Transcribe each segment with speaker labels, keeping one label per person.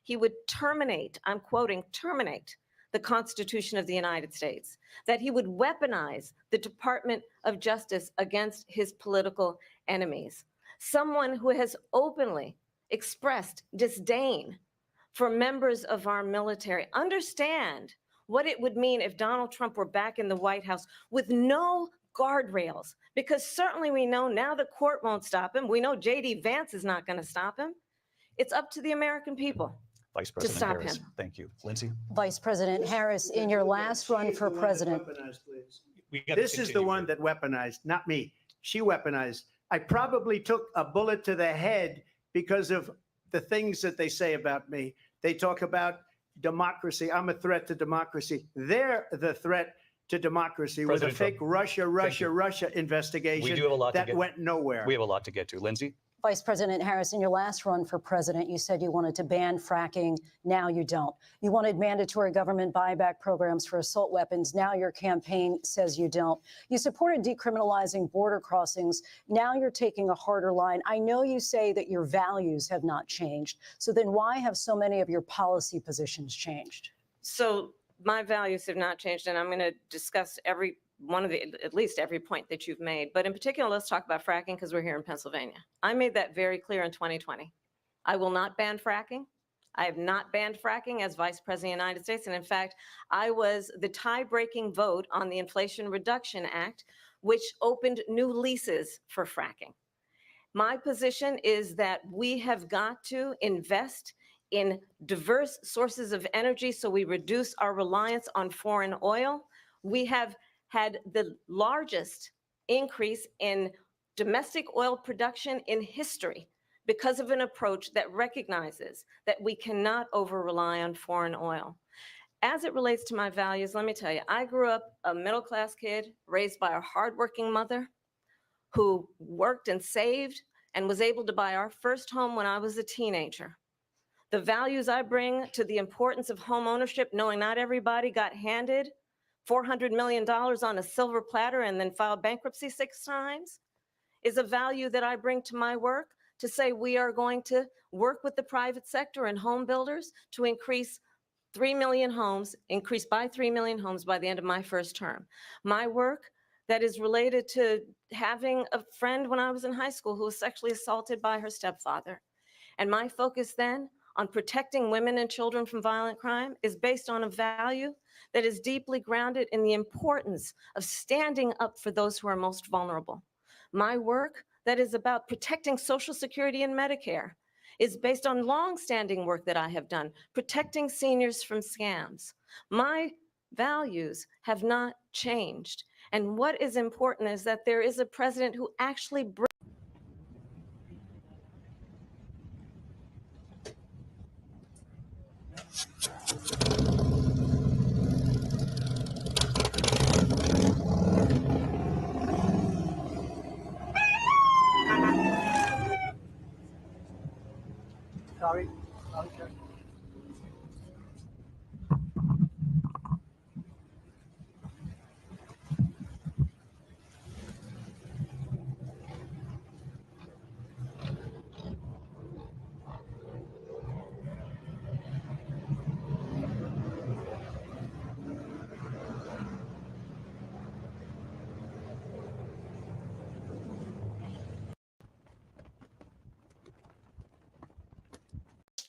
Speaker 1: He would terminate, I'm quoting, terminate the Constitution of the United States, that he would weaponize the Department of Justice against his political enemies. Someone who has openly expressed disdain for members of our military. Understand what it would mean if Donald Trump were back in the White House with no guardrails, because certainly we know now the court won't stop him. We know J.D. Vance is not going to stop him. It's up to the American people.
Speaker 2: Vice President Harris, thank you. Lindsey?
Speaker 3: Vice President Harris, in your last run for president.
Speaker 4: This is the one that weaponized, not me. She weaponized. I probably took a bullet to the head because of the things that they say about me. They talk about democracy. I'm a threat to democracy. They're the threat to democracy with a fake Russia investigation
Speaker 2: we do have a lot
Speaker 4: that went nowhere.
Speaker 2: We have a lot to get to. Lindsey?
Speaker 3: Vice President Harris, in your last run for president, you said you wanted to ban fracking. Now you don't. You wanted mandatory government buyback programs for assault weapons. Now your campaign says you don't. You supported decriminalizing border crossings. Now you're taking a harder line. I know you say that your values have not changed. So then why have so many of your policy positions changed?
Speaker 1: So my values have not changed, and I'm going to discuss at least every point that you've made. But in particular, let's talk about fracking because we're here in Pennsylvania. I made that very clear in 2020. I will not ban fracking. I have not banned fracking as Vice President of the United States. And in fact, I was the tie-breaking vote on the Inflation Reduction Act, which opened new leases for fracking. My position is that we have got to invest in diverse sources of energy so we reduce our reliance on foreign oil. We have had the largest increase in domestic oil production in history because of an approach that recognizes that we cannot over-rely on foreign oil. As it relates to my values, let me tell you, I grew up a middle-class kid raised by a hardworking mother who worked and saved and was able to buy our first home when I was a teenager. The values I bring to the importance of home ownership, knowing not everybody got handed $400 million on a silver platter and then filed bankruptcy 6 times, is a value that I bring to my work to say we are going to work with the private sector and home builders to increase by 3 million homes by the end of my first term. My work that is related to having a friend when I was in high school who was sexually assaulted by her stepfather. And my focus then on protecting women and children from violent crime is based on a value that is deeply grounded in the importance of standing up for those who are most vulnerable. My work that is about protecting Social Security and Medicare is based on longstanding work that I have done, protecting seniors from scams. My values have not changed. And what is important is that there is a president who actually brings
Speaker 4: Sorry.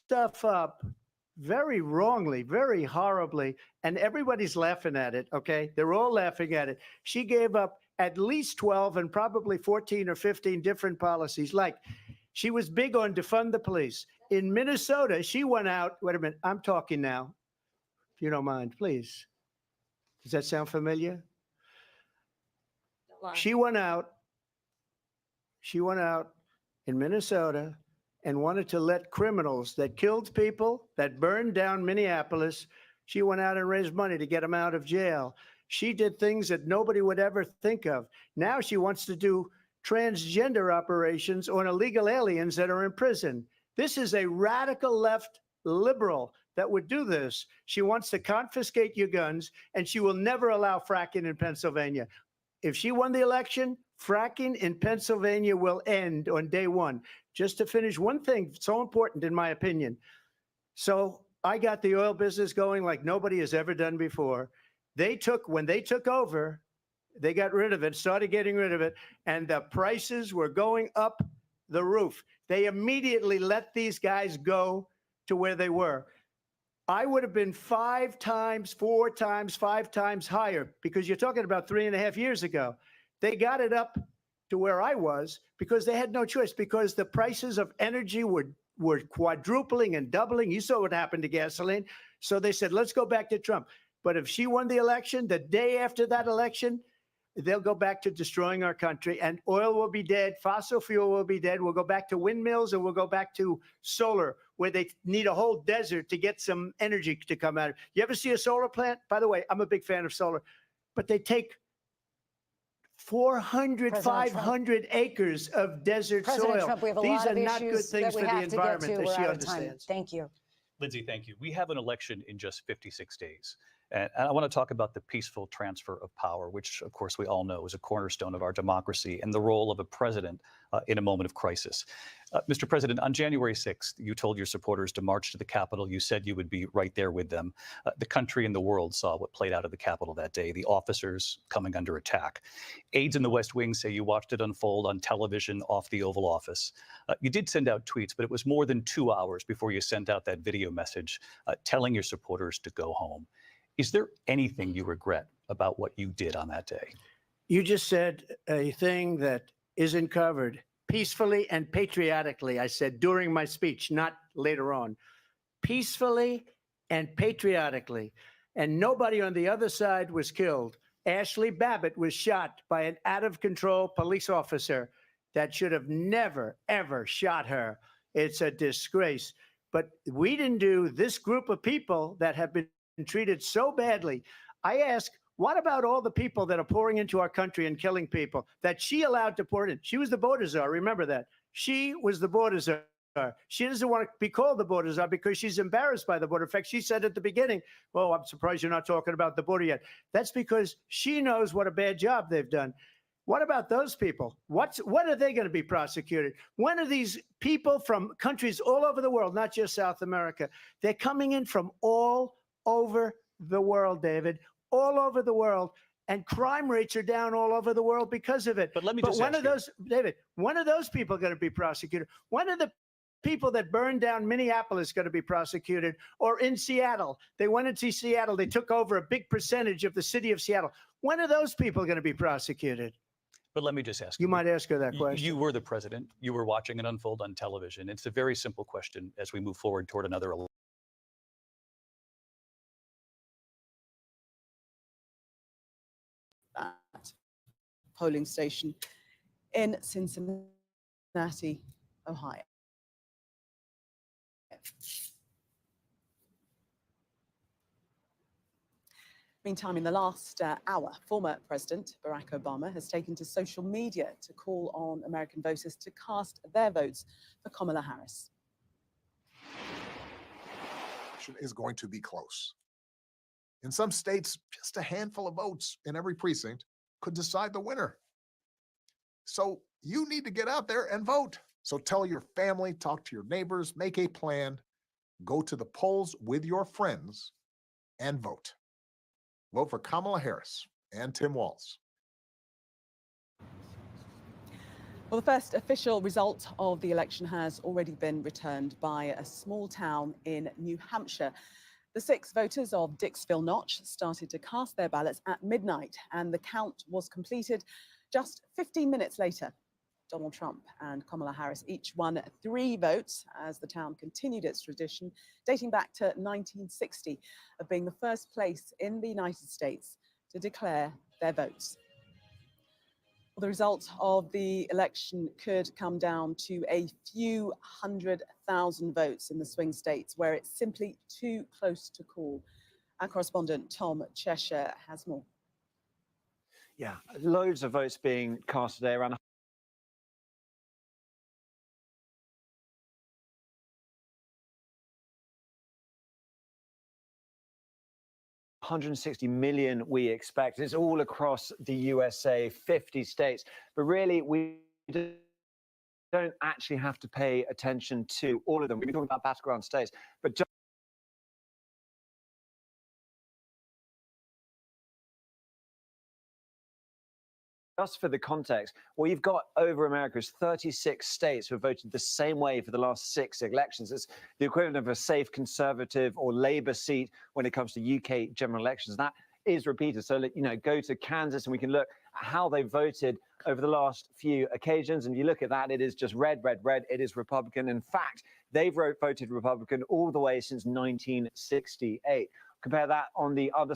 Speaker 4: Stuff up very wrongly, very horribly, and everybody's laughing at it, okay? They're all laughing at it. She gave up at least 12 and probably 14 or 15 different policies. Like, she was big on defund the police. In Minnesota, she went out, wait a minute, I'm talking now, if you don't mind, please. Does that sound familiar? She went out in Minnesota and wanted to let criminals that killed people, that burned down Minneapolis, she went out and raised money to get them out of jail. She did things that nobody would ever think of. Now she wants to do transgender operations on illegal aliens that are in prison. This is a radical left liberal that would do this. She wants to confiscate your guns, and she will never allow fracking in Pennsylvania. if she won the election, fracking in Pennsylvania will end on day one. Just to finish one thing so important, in my opinion. So I got the oil business going like nobody has ever done before. When they took over, they got rid of it, started getting rid of it, and the prices were going up the roof. They immediately let these guys go to where they were. I would have been 5 times, 4 times, 5 times higher, because you're talking about 3.5 years ago. They got it up to where I was because they had no choice, because the prices of energy were quadrupling and doubling. You saw what happened to gasoline. So they said, let's go back to Trump. But if she won the election, the day after that election, they'll go back to destroying our country, and oil will be dead. Fossil fuel will be dead. We'll go back to windmills, and we'll go back to solar, where they need a whole desert to get some energy to come out. You ever see a solar plant? By the way, I'm a big fan of solar, but they take 400,
Speaker 3: President
Speaker 4: 500 acres of desert
Speaker 3: President
Speaker 4: soil.
Speaker 3: Trump, we have a
Speaker 4: These
Speaker 3: lot
Speaker 4: are
Speaker 3: of
Speaker 4: not good
Speaker 3: issues
Speaker 4: things
Speaker 3: that we
Speaker 4: for the
Speaker 3: have to get
Speaker 4: environment
Speaker 3: to.
Speaker 4: that
Speaker 3: We're
Speaker 4: she
Speaker 3: out of time.
Speaker 4: understands.
Speaker 3: Thank you.
Speaker 2: Lindsay, thank you. We have an election in just 56 days. And I want to talk about the peaceful transfer of power, which, of course, we all know is a cornerstone of our democracy, and the role of a president in a moment of crisis. Mr. President, on January 6th, you told your supporters to march to the Capitol. You said you would be right there with them. The country and the world saw what played out at the Capitol that day, the officers coming under attack. Aides in the West Wing say you watched it unfold on television off the Oval Office. You did send out tweets, but it was more than 2 hours before you sent out that video message telling your supporters to go home. Is there anything you regret about what you did on that day?
Speaker 4: You just said a thing that isn't covered. Peacefully and patriotically, I said during my speech, not later on. Peacefully and patriotically. And nobody on the other side was killed. Ashley Babbitt was shot by an out-of-control police officer that should have never, ever shot her. It's a disgrace. But we didn't do this group of people that have been treated so badly. I ask, what about all the people that are pouring into our country and killing people that she allowed to pour in? She was the border czar. Remember that. She was the border czar. She doesn't want to be called the border czar because she's embarrassed by the border. In fact, she said at the beginning, well, I'm surprised you're not talking about the border yet. That's because she knows what a bad job they've done. What about those people? When are they going to be prosecuted? When are these people from countries all over the world, not just South America? They're coming in from all over the world, David, all over the world. And crime rates are down all over the world because of it.
Speaker 2: But let me just
Speaker 4: when
Speaker 2: ask
Speaker 4: are those, David, when are those people going to be prosecuted? When are the people that burned down Minneapolis going to be prosecuted? Or in Seattle, they went into Seattle, they took over a big percentage of the city of Seattle. When are those people going to be prosecuted?
Speaker 2: But let me just ask
Speaker 4: You might ask her that question.
Speaker 2: You were the president. You were watching it unfold on television. It's a very simple question as we move forward toward another election.
Speaker 5: That polling station in Cincinnati, Ohio. Meantime, in the last hour, former President Barack Obama has taken to social media to call on American voters to cast their votes for Kamala Harris.
Speaker 6: Is going to be close. In some states, just a handful of votes in every precinct could decide the winner. So you need to get out there and vote. So tell your family, talk to your neighbors, make a plan, go to the polls with your friends and vote. Vote for Kamala Harris and Tim Walz.
Speaker 5: Well, the first official result of the election has already been returned by a small town in New Hampshire. The 6 voters of Dixville Notch started to cast their ballots at midnight, and the count was completed just 15 minutes later. Donald Trump and Kamala Harris each won 3 votes as the town continued its tradition dating back to 1960 of being the first place in the United States to declare their votes. Well, the result of the election could come down to a few 100,000 votes in the swing states where it's simply too close to call. Our correspondent Tom Cheshire has more.
Speaker 7: Yeah, loads of votes being cast today, around 160 million we expect. It's all across the USA, 50 states. But really, we don't actually have to pay attention to all of them. We've been talking about battleground states, but just for the context, what you've got over America is 36 states who have voted the same way for the last 6 elections. It's the equivalent of a safe Conservative or Labour seat when it comes to UK general elections. That is repeated. So, you know, go to Kansas and we can look at how they voted over the last few occasions. And if you look at that, it is just red, red, red. It is Republican. In fact, they've voted Republican all the way since 1968. Compare that on the other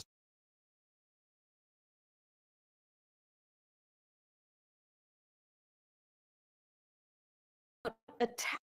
Speaker 1: Attack.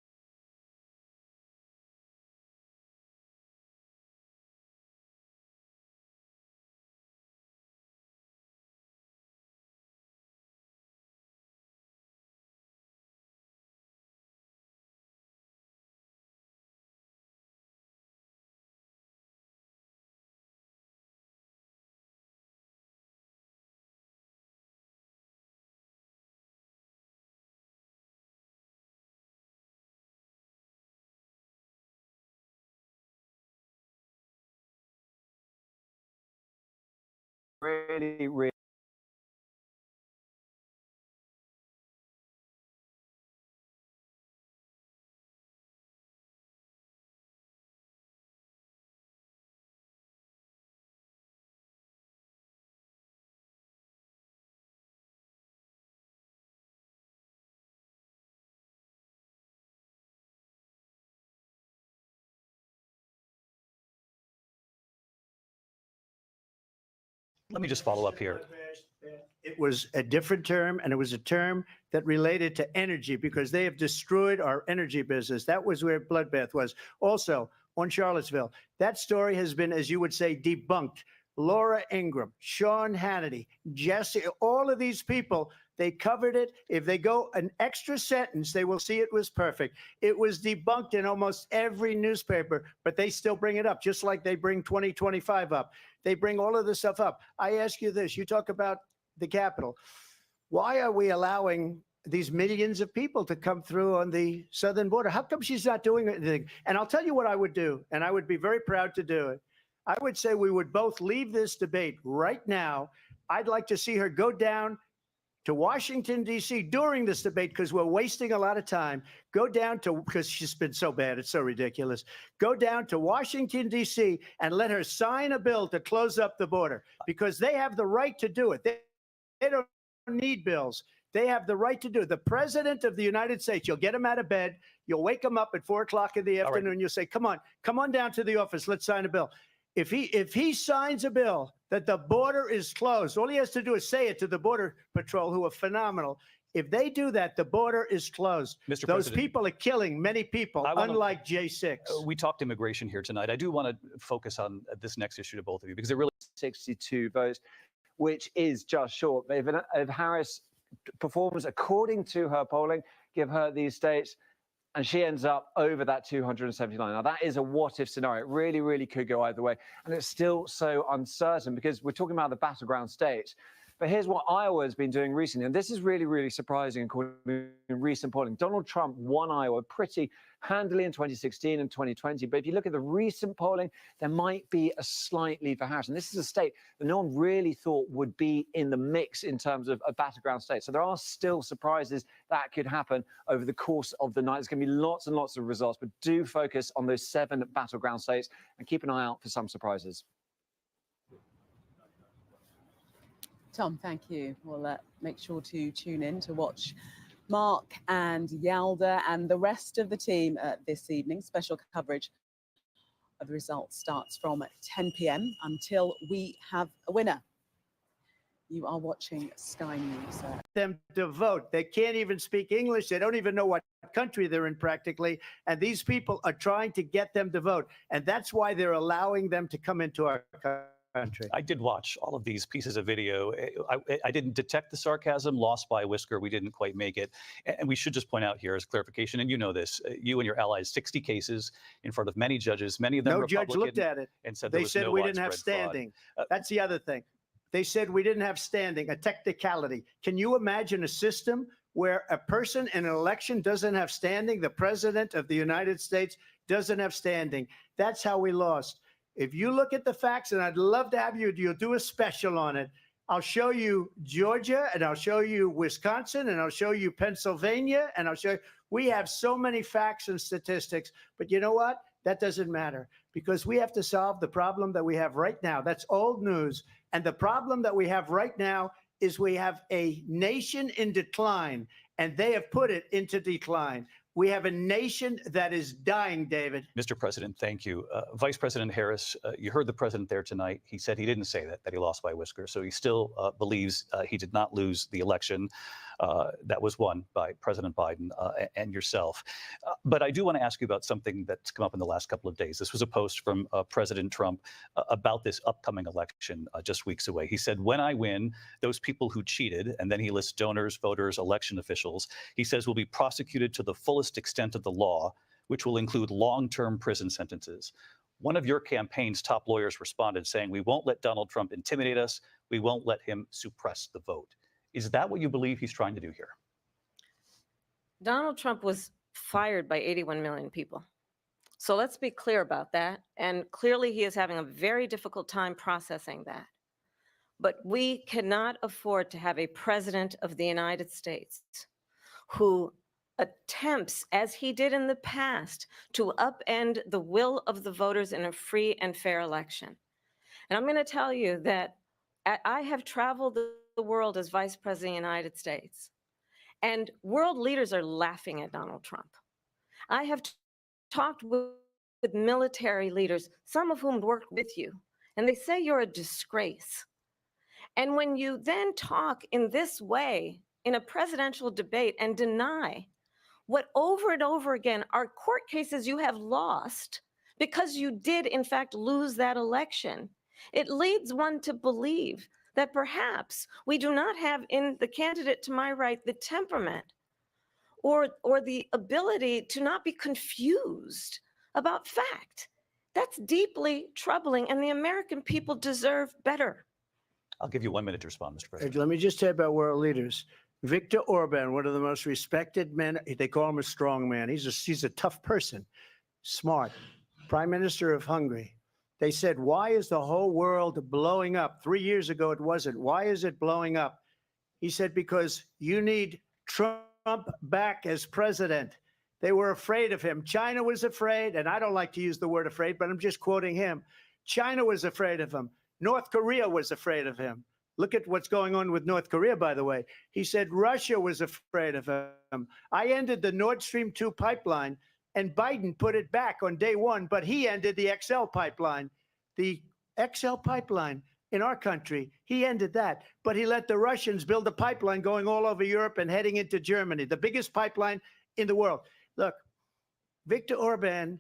Speaker 7: really, really
Speaker 2: Let me just follow up here.
Speaker 4: It was a different term, and it was a term that related to energy because they have destroyed our energy business. That was where Bloodbath was. Also, on Charlottesville, that story has been, as you would say, debunked. Laura Ingraham, Sean Hannity, Jesse, all of these people, they covered it. If they go an extra sentence, they will see it was perfect. It was debunked in almost every newspaper, but they still bring it up, just like they bring 2025 up. They bring all of this stuff up. I ask you this, you talk about the Capitol. Why are we allowing these millions of people to come through on the southern border? How come she's not doing anything? And I'll tell you what I would do, and I would be very proud to do it. I would say we would both leave this debate right now. I'd like to see her go down to Washington, D.C. during this debate because we're wasting a lot of time. Go down to, because she's been so bad, it's so ridiculous. Go down to Washington, D.C. and let her sign a bill to close up the border because they have the right to do it. They don't need bills. They have the right to do it. The president of the United States, you'll get him out of bed. You'll wake him up at 4 o'clock in the afternoon. Right. You'll say, come on down to the office. Let's sign a bill. If he signs a bill that the border is closed, all he has to do is say it to the Border Patrol, who are phenomenal. If they do that, the border is closed.
Speaker 2: Mr.
Speaker 4: Those
Speaker 2: President,
Speaker 4: people are killing many people, unlike J6.
Speaker 2: We talked immigration here tonight. I do want to focus on this next issue to both of you because it really
Speaker 7: 62 votes, which is just short. If Harris performs according to her polling, give her these states, and she ends up over that 279. Now, that is a what-if scenario. It really, really could go either way. And it's still so uncertain because we're talking about the battleground states. But here's what Iowa has been doing recently, and this is really, really surprising according to recent polling. Donald Trump won Iowa pretty handily in 2016 and 2020. But if you look at the recent polling, there might be a slight lead for Harris. And this is a state that no one really thought would be in the mix in terms of a battleground state. So there are still surprises that could happen over the course of the night. There's going to be lots and lots of results, but do focus on those 7 battleground states and keep an eye out for some surprises.
Speaker 5: Tom, thank you. We'll make sure to tune in to watch Mark and Yalda and the rest of the team this evening. Special coverage of the results starts from 10 p.m. until we have a winner. You are watching Sky News.
Speaker 4: Them to vote. They can't even speak English. They don't even know what country they're in practically. And these people are trying to get them to vote. And that's why they're allowing them to come into our country. country.
Speaker 2: I did watch all of these pieces of video. I didn't detect the sarcasm, lost by a whisker. We didn't quite make it. And we should just point out here as clarification, and you know this, you and your allies, 60 cases in front of many judges, many of them
Speaker 4: No judge
Speaker 2: Republican,
Speaker 4: looked at it.
Speaker 2: and said there
Speaker 4: They
Speaker 2: was
Speaker 4: said
Speaker 2: no
Speaker 4: we didn't have
Speaker 2: widespread fraud.
Speaker 4: standing. That's the other thing. They said we didn't have standing, a technicality. Can you imagine a system where a person in an election doesn't have standing? The president of the United States doesn't have standing. That's how we lost. If you look at the facts, and I'd love to have you'll do a special on it. I'll show you Georgia, and I'll show you Wisconsin, and I'll show you Pennsylvania, and I'll show you. We have so many facts and statistics, but you know what? That doesn't matter because we have to solve the problem that we have right now. That's old news. And the problem that we have right now is we have a nation in decline, and they have put it into decline. We have a nation that is dying, David.
Speaker 2: Mr. President, thank you. Vice President Harris, you heard the president there tonight. He said he didn't say that he lost by a whisker. So he still believes he did not lose the election that was won by President Biden and yourself. But I do want to ask you about something that's come up in the last couple of days. This was a post from President Trump about this upcoming election just weeks away. He said, when I win, those people who cheated, and then he lists donors, voters, election officials, he says will be prosecuted to the fullest extent of the law, which will include long-term prison sentences. One of your campaign's top lawyers responded saying, we won't let Donald Trump intimidate us. We won't let him suppress the vote. Is that what you believe he's trying to do here?
Speaker 1: Donald Trump was fired by 81 million people. So let's be clear about that. And clearly he is having a very difficult time processing that. But we cannot afford to have a president of the United States who attempts, as he did in the past, to upend the will of the voters in a free and fair election. And I'm going to tell you that I have traveled the world as Vice President of the United States, and world leaders are laughing at Donald Trump. I have talked with military leaders, some of whom worked with you, and they say you're a disgrace. And when you then talk in this way in a presidential debate and deny what over and over again are court cases you have lost because you did in fact lose that election, it leads one to believe that perhaps we do not have in the candidate to my right the temperament or the ability to not be confused about fact. That's deeply troubling, and the American people deserve better.
Speaker 2: I'll give you 1 minute to respond, Mr. President.
Speaker 4: Let me just say about world leaders. Viktor Orban, one of the most respected men, they call him a strong man. He's a tough person, smart. Prime Minister of Hungary. They said, why is the whole world blowing up? 3 years ago, it wasn't. Why is it blowing up? He said, because you need Trump back as president. They were afraid of him. China was afraid, and I don't like to use the word afraid, but I'm just quoting him. China was afraid of him. North Korea was afraid of him. Look at what's going on with North Korea, by the way. He said Russia was afraid of him. I ended the Nord Stream 2 pipeline, and Biden put it back on day one, but he ended the XL pipeline. The XL pipeline in our country, he ended that. But he let the Russians build a pipeline going all over Europe and heading into Germany, the biggest pipeline in the world. Look, Viktor Orban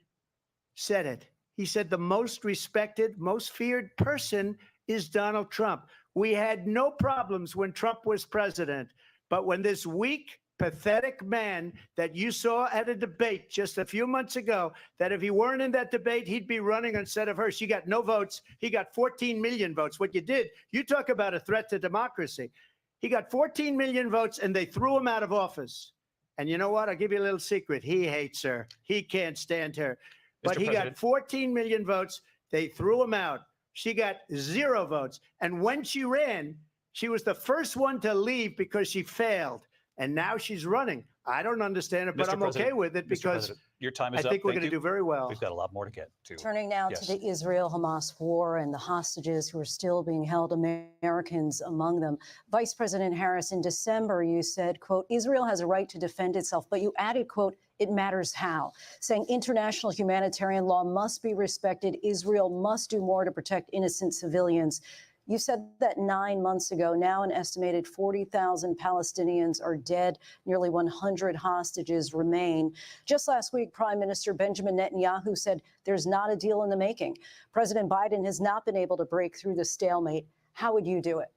Speaker 4: said it. He said the most respected, most feared person is Donald Trump. We had no problems when Trump was president, but when this weak, pathetic man that you saw at a debate just a few months ago, that if he weren't in that debate, he'd be running instead of her. She got no votes. He got 14 million votes. What you did, you talk about a threat to democracy. He got 14 million votes and they threw him out of office. And you know what? I'll give you a little secret. He hates her. He can't stand her. But he got 14 million votes. They threw him out. She got 0 votes. And when she ran, she was the first one to leave because she failed. And now she's running. I don't understand it, but I'm okay with it because
Speaker 2: your time
Speaker 4: I
Speaker 2: is up.
Speaker 4: think we're
Speaker 2: Thank
Speaker 4: going to
Speaker 2: you.
Speaker 4: do very well.
Speaker 2: We've got a lot more to get to.
Speaker 3: Turning now
Speaker 2: Yes.
Speaker 3: to the Israel-Hamas war and the hostages who are still being held, Americans among them. Vice President Harris, in December, you said, quote, Israel has a right to defend itself, but you added, quote, it matters how, saying international humanitarian law must be respected. Israel must do more to protect innocent civilians. You said that 9 months ago. Now, an estimated 40,000 Palestinians are dead. Nearly 100 hostages remain. Just last week, Prime Minister Benjamin Netanyahu said there's not a deal in the making. President Biden has not been able to break through the stalemate. How would you do it?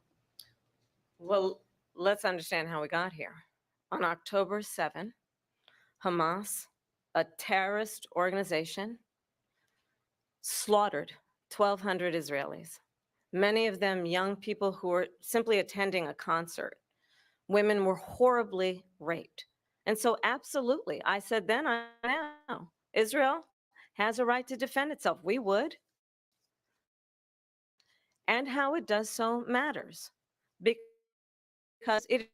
Speaker 1: Well, let's understand how we got here. On October 7, Hamas, a terrorist organization, slaughtered 1,200 Israelis, many of them young people who were simply attending a concert. Women were horribly raped. And so, absolutely, I said then, I now, Israel has a right to defend itself. We would. And how it does so matters because it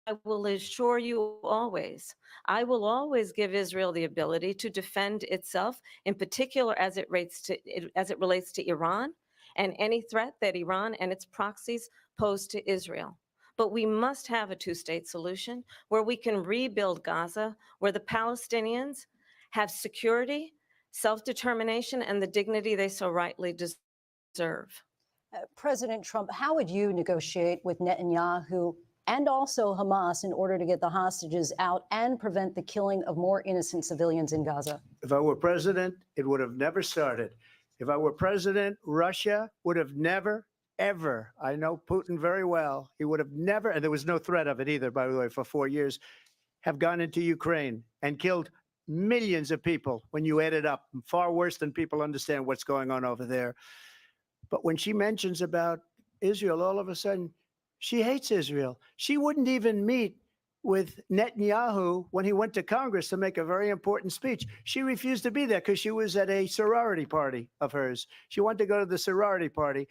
Speaker 1: I will assure you always, I will always give Israel the ability to defend itself, in particular as it relates to Iran and any threat that Iran and its proxies pose to Israel. But we must have a two-state solution where we can rebuild Gaza, where the Palestinians have security, self-determination, and the dignity they so rightly deserve.
Speaker 3: President Trump, how would you negotiate with Netanyahu and also Hamas in order to get the hostages out and prevent the killing of more innocent civilians in Gaza?
Speaker 4: If I were president, it would have never started. If I were president, Russia would have never, ever, I know Putin very well, he would have never, and there was no threat of it either, by the way, for 4 years, have gone into Ukraine and killed millions of people when you add it up, far worse than people understand what's going on over there. But when she mentions about Israel, all of a sudden, she hates Israel. She wouldn't even meet with Netanyahu when he went to Congress to make a very important speech. She refused to be there because she was at a sorority party of hers. She wanted to go to the sorority party.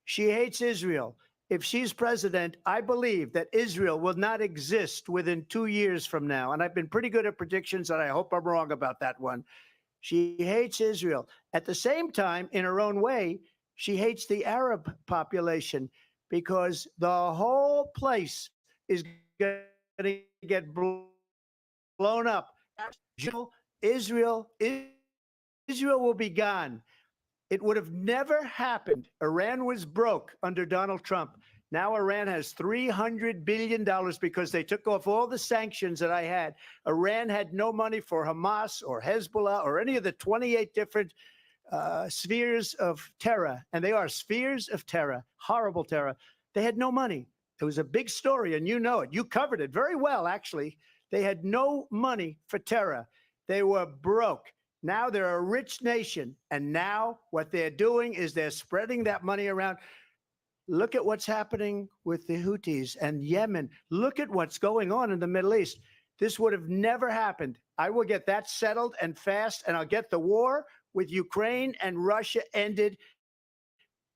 Speaker 4: She hates Israel. If she's president, I believe that Israel will not exist within 2 years from now. And I've been pretty good at predictions, and I hope I'm wrong about that one. She hates Israel. At the same time, in her own way, she hates the Arab population because the whole place is going to get blown up. Israel will be gone. It would have never happened. Iran was broke under Donald Trump. Now Iran has $300 billion because they took off all the sanctions that I had. Iran had no money for Hamas or Hezbollah or any of the 28 different spheres of terror. And they are spheres of terror, horrible terror. They had no money. It was a big story, and you know it. You covered it very well, actually. They had no money for terror. They were broke. Now they're a rich nation. And now what they're doing is they're spreading that money around. Look at what's happening with the Houthis and Yemen. Look at what's going on in the Middle East. This would have never happened. I will get that settled and fast, and I'll get the war with Ukraine and Russia ended.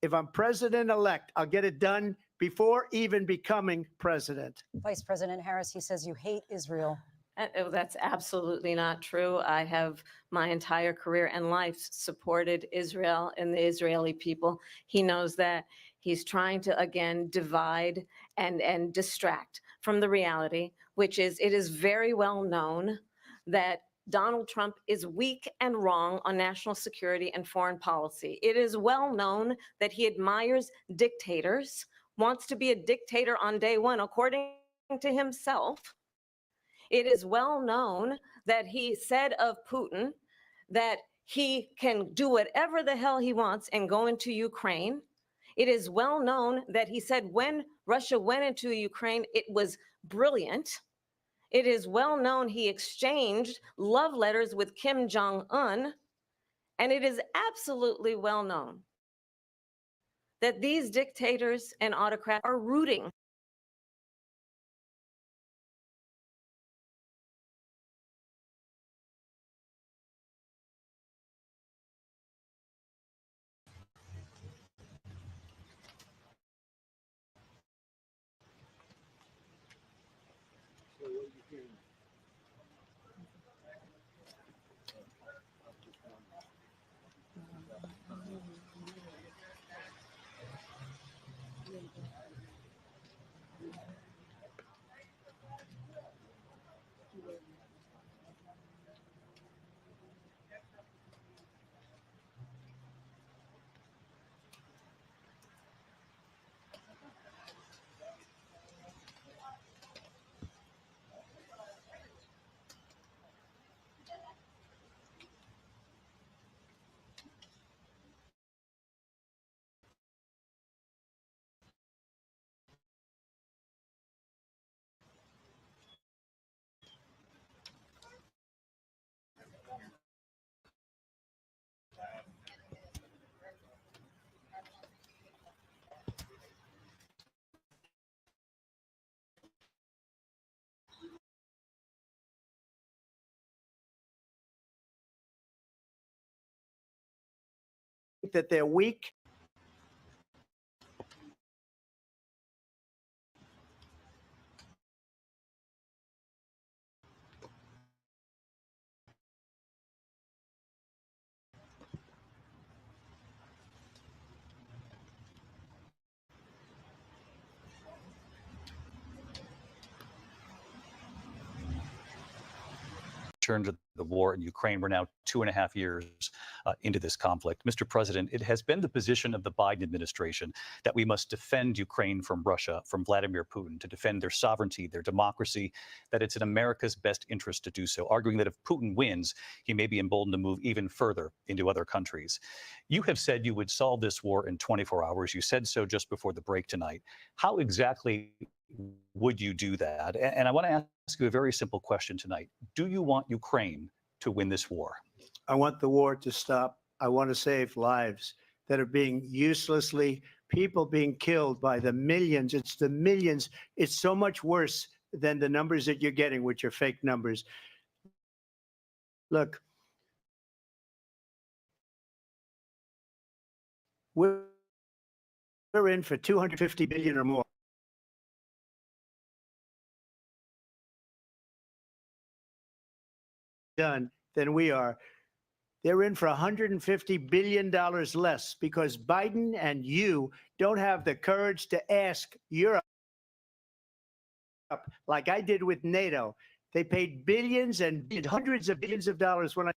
Speaker 4: If I'm president-elect, I'll get it done before even becoming president.
Speaker 3: Vice President Harris, he says you hate Israel.
Speaker 1: That's absolutely not true. I have my entire career and life supported Israel and the Israeli people. He knows that. He's trying to, again, divide and distract from the reality, which is it is very well known that Donald Trump is weak and wrong on national security and foreign policy. It is well known that he admires dictators, wants to be a dictator on day one, according to himself. It is well known that he said of Putin that he can do whatever the hell he wants and go into Ukraine. It is well known that he said when Russia went into Ukraine, it was brilliant. It is well known he exchanged love letters with Kim Jong-un. And it is absolutely well known that these dictators and autocrats are rooting
Speaker 4: that they're weak.
Speaker 2: Turn to the war in Ukraine. We're now 2.5 years into this conflict. Mr. President, it has been the position of the Biden administration that we must defend Ukraine from Russia, from Vladimir Putin, to defend their sovereignty, their democracy, that it's in America's best interest to do so, arguing that if Putin wins, he may be emboldened to move even further into other countries. You have said you would solve this war in 24 hours. You said so just before the break tonight. How exactly would you do that? And I want to ask you a very simple question tonight. Do you want Ukraine to win this war?
Speaker 4: I want the war to stop. I want to save lives that are being uselessly, people being killed by the millions. It's the millions. It's so much worse than the numbers that you're getting, which are fake numbers. Look, we're in for 250 billion or more. Done than we are. They're in for $150 billion less because Biden and you don't have the courage to ask Europe, like I did with NATO. They paid billions and hundreds of billions of dollars when I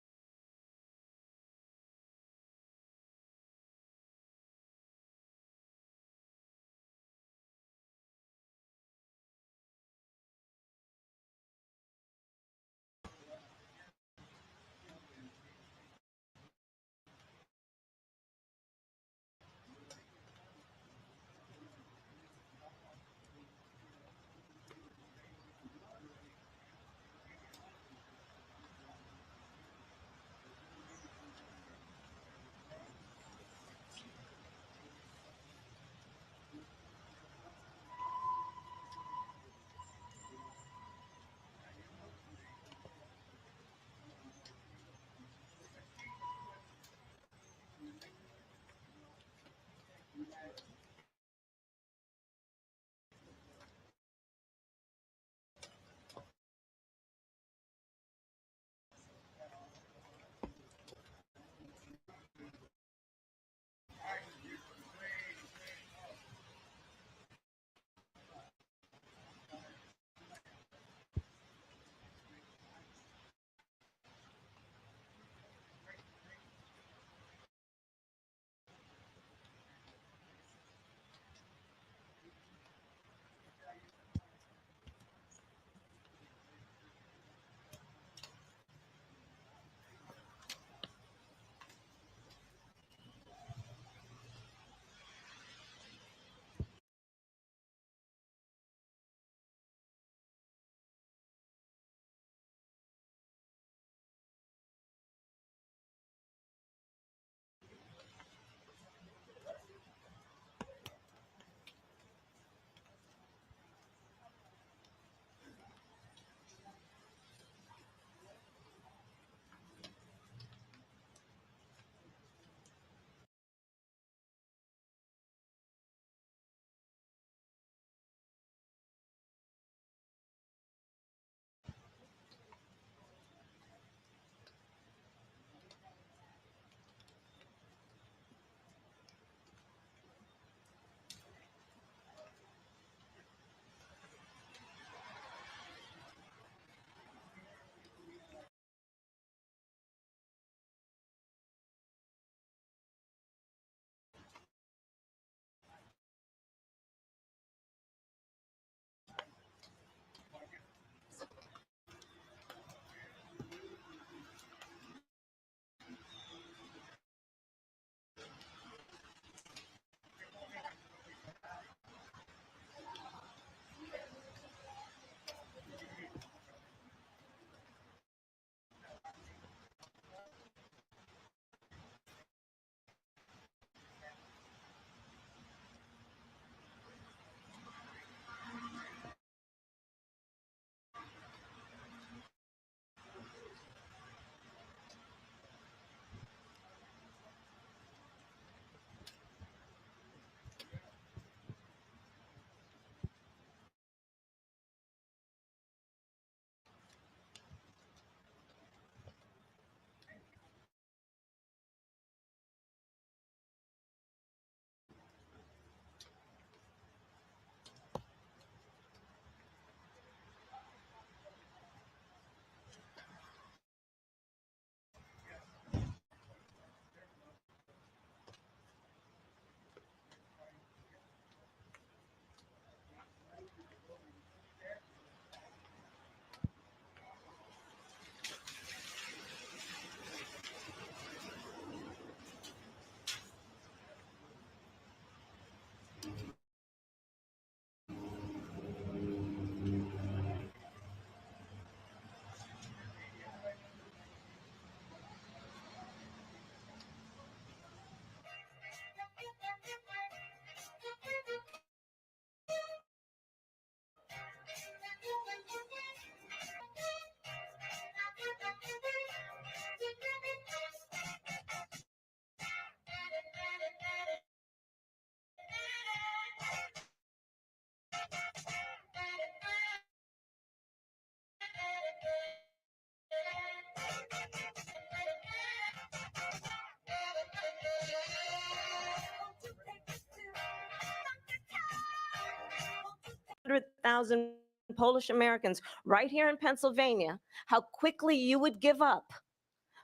Speaker 1: 300,000 Polish Americans right here in Pennsylvania, how quickly you would give up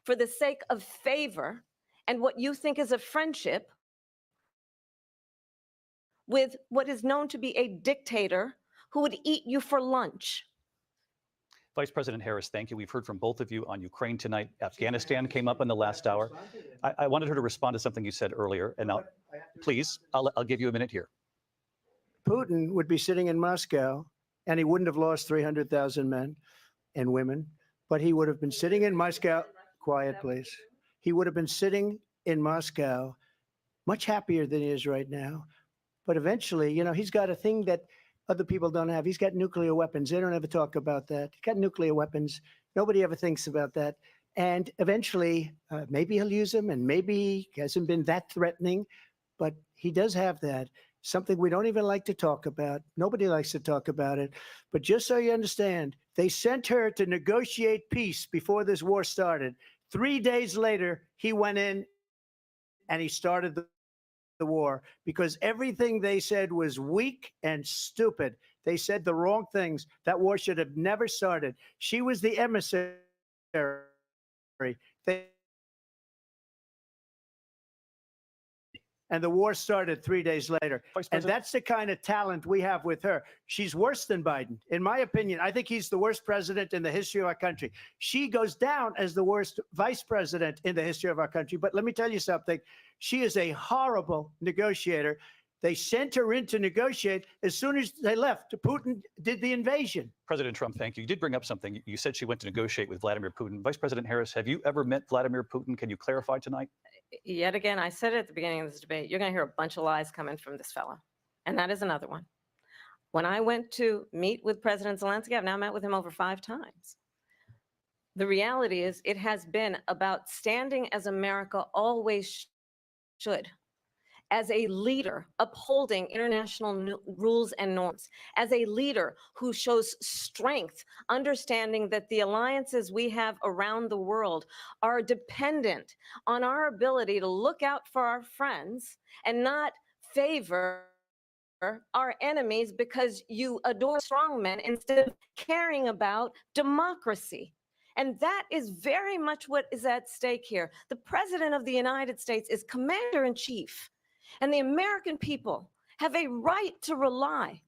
Speaker 1: for the sake of favor and what you think is a friendship with what is known to be a dictator who would eat you for lunch.
Speaker 2: Vice President Harris, thank you. We've heard from both of you on Ukraine tonight. Afghanistan came up in the last hour. I wanted her to respond to something you said earlier, and now, please, I'll give you a minute here.
Speaker 4: Putin would be sitting in Moscow, and he wouldn't have lost 300,000 men and women, but he would have been sitting in Moscow. Quiet, please. He would have been sitting in Moscow much happier than he is right now. But eventually, you know, he's got a thing that other people don't have. He's got nuclear weapons. They don't ever talk about that. He's got nuclear weapons. Nobody ever thinks about that. And eventually, maybe he'll use them, and maybe he hasn't been that threatening, but he does have that. Something we don't even like to talk about. Nobody likes to talk about it. But just so you understand, they sent her to negotiate peace before this war started. 3 days later, he went in and he started the war because everything they said was weak and stupid. They said the wrong things. That war should have never started. She was the emissary. And the war started 3 days later. And that's the kind of talent we have with her. She's worse than Biden. In my opinion, I think he's the worst president in the history of our country. She goes down as the worst vice president in the history of our country. But let me tell you something. She is a horrible negotiator. They sent her in to negotiate. As soon as they left, Putin did the invasion.
Speaker 2: President Trump, thank you. You did bring up something. You said she went to negotiate with Vladimir Putin. Vice President Harris, have you ever met Vladimir Putin? Can you clarify tonight?
Speaker 1: Yet again, I said it at the beginning of this debate, you're going to hear a bunch of lies coming from this fellow. And that is another one. When I went to meet with President Zelensky, I've now met with him over 5 times. The reality is it has been about standing as America always should, as a leader upholding international rules and norms, as a leader who shows strength, understanding that the alliances we have around the world are dependent on our ability to look out for our friends and not favor our enemies because you adore strongmen instead of caring about democracy. And that is very much what is at stake here. The President of the United States is commander-in-chief. And the American people have a right to rely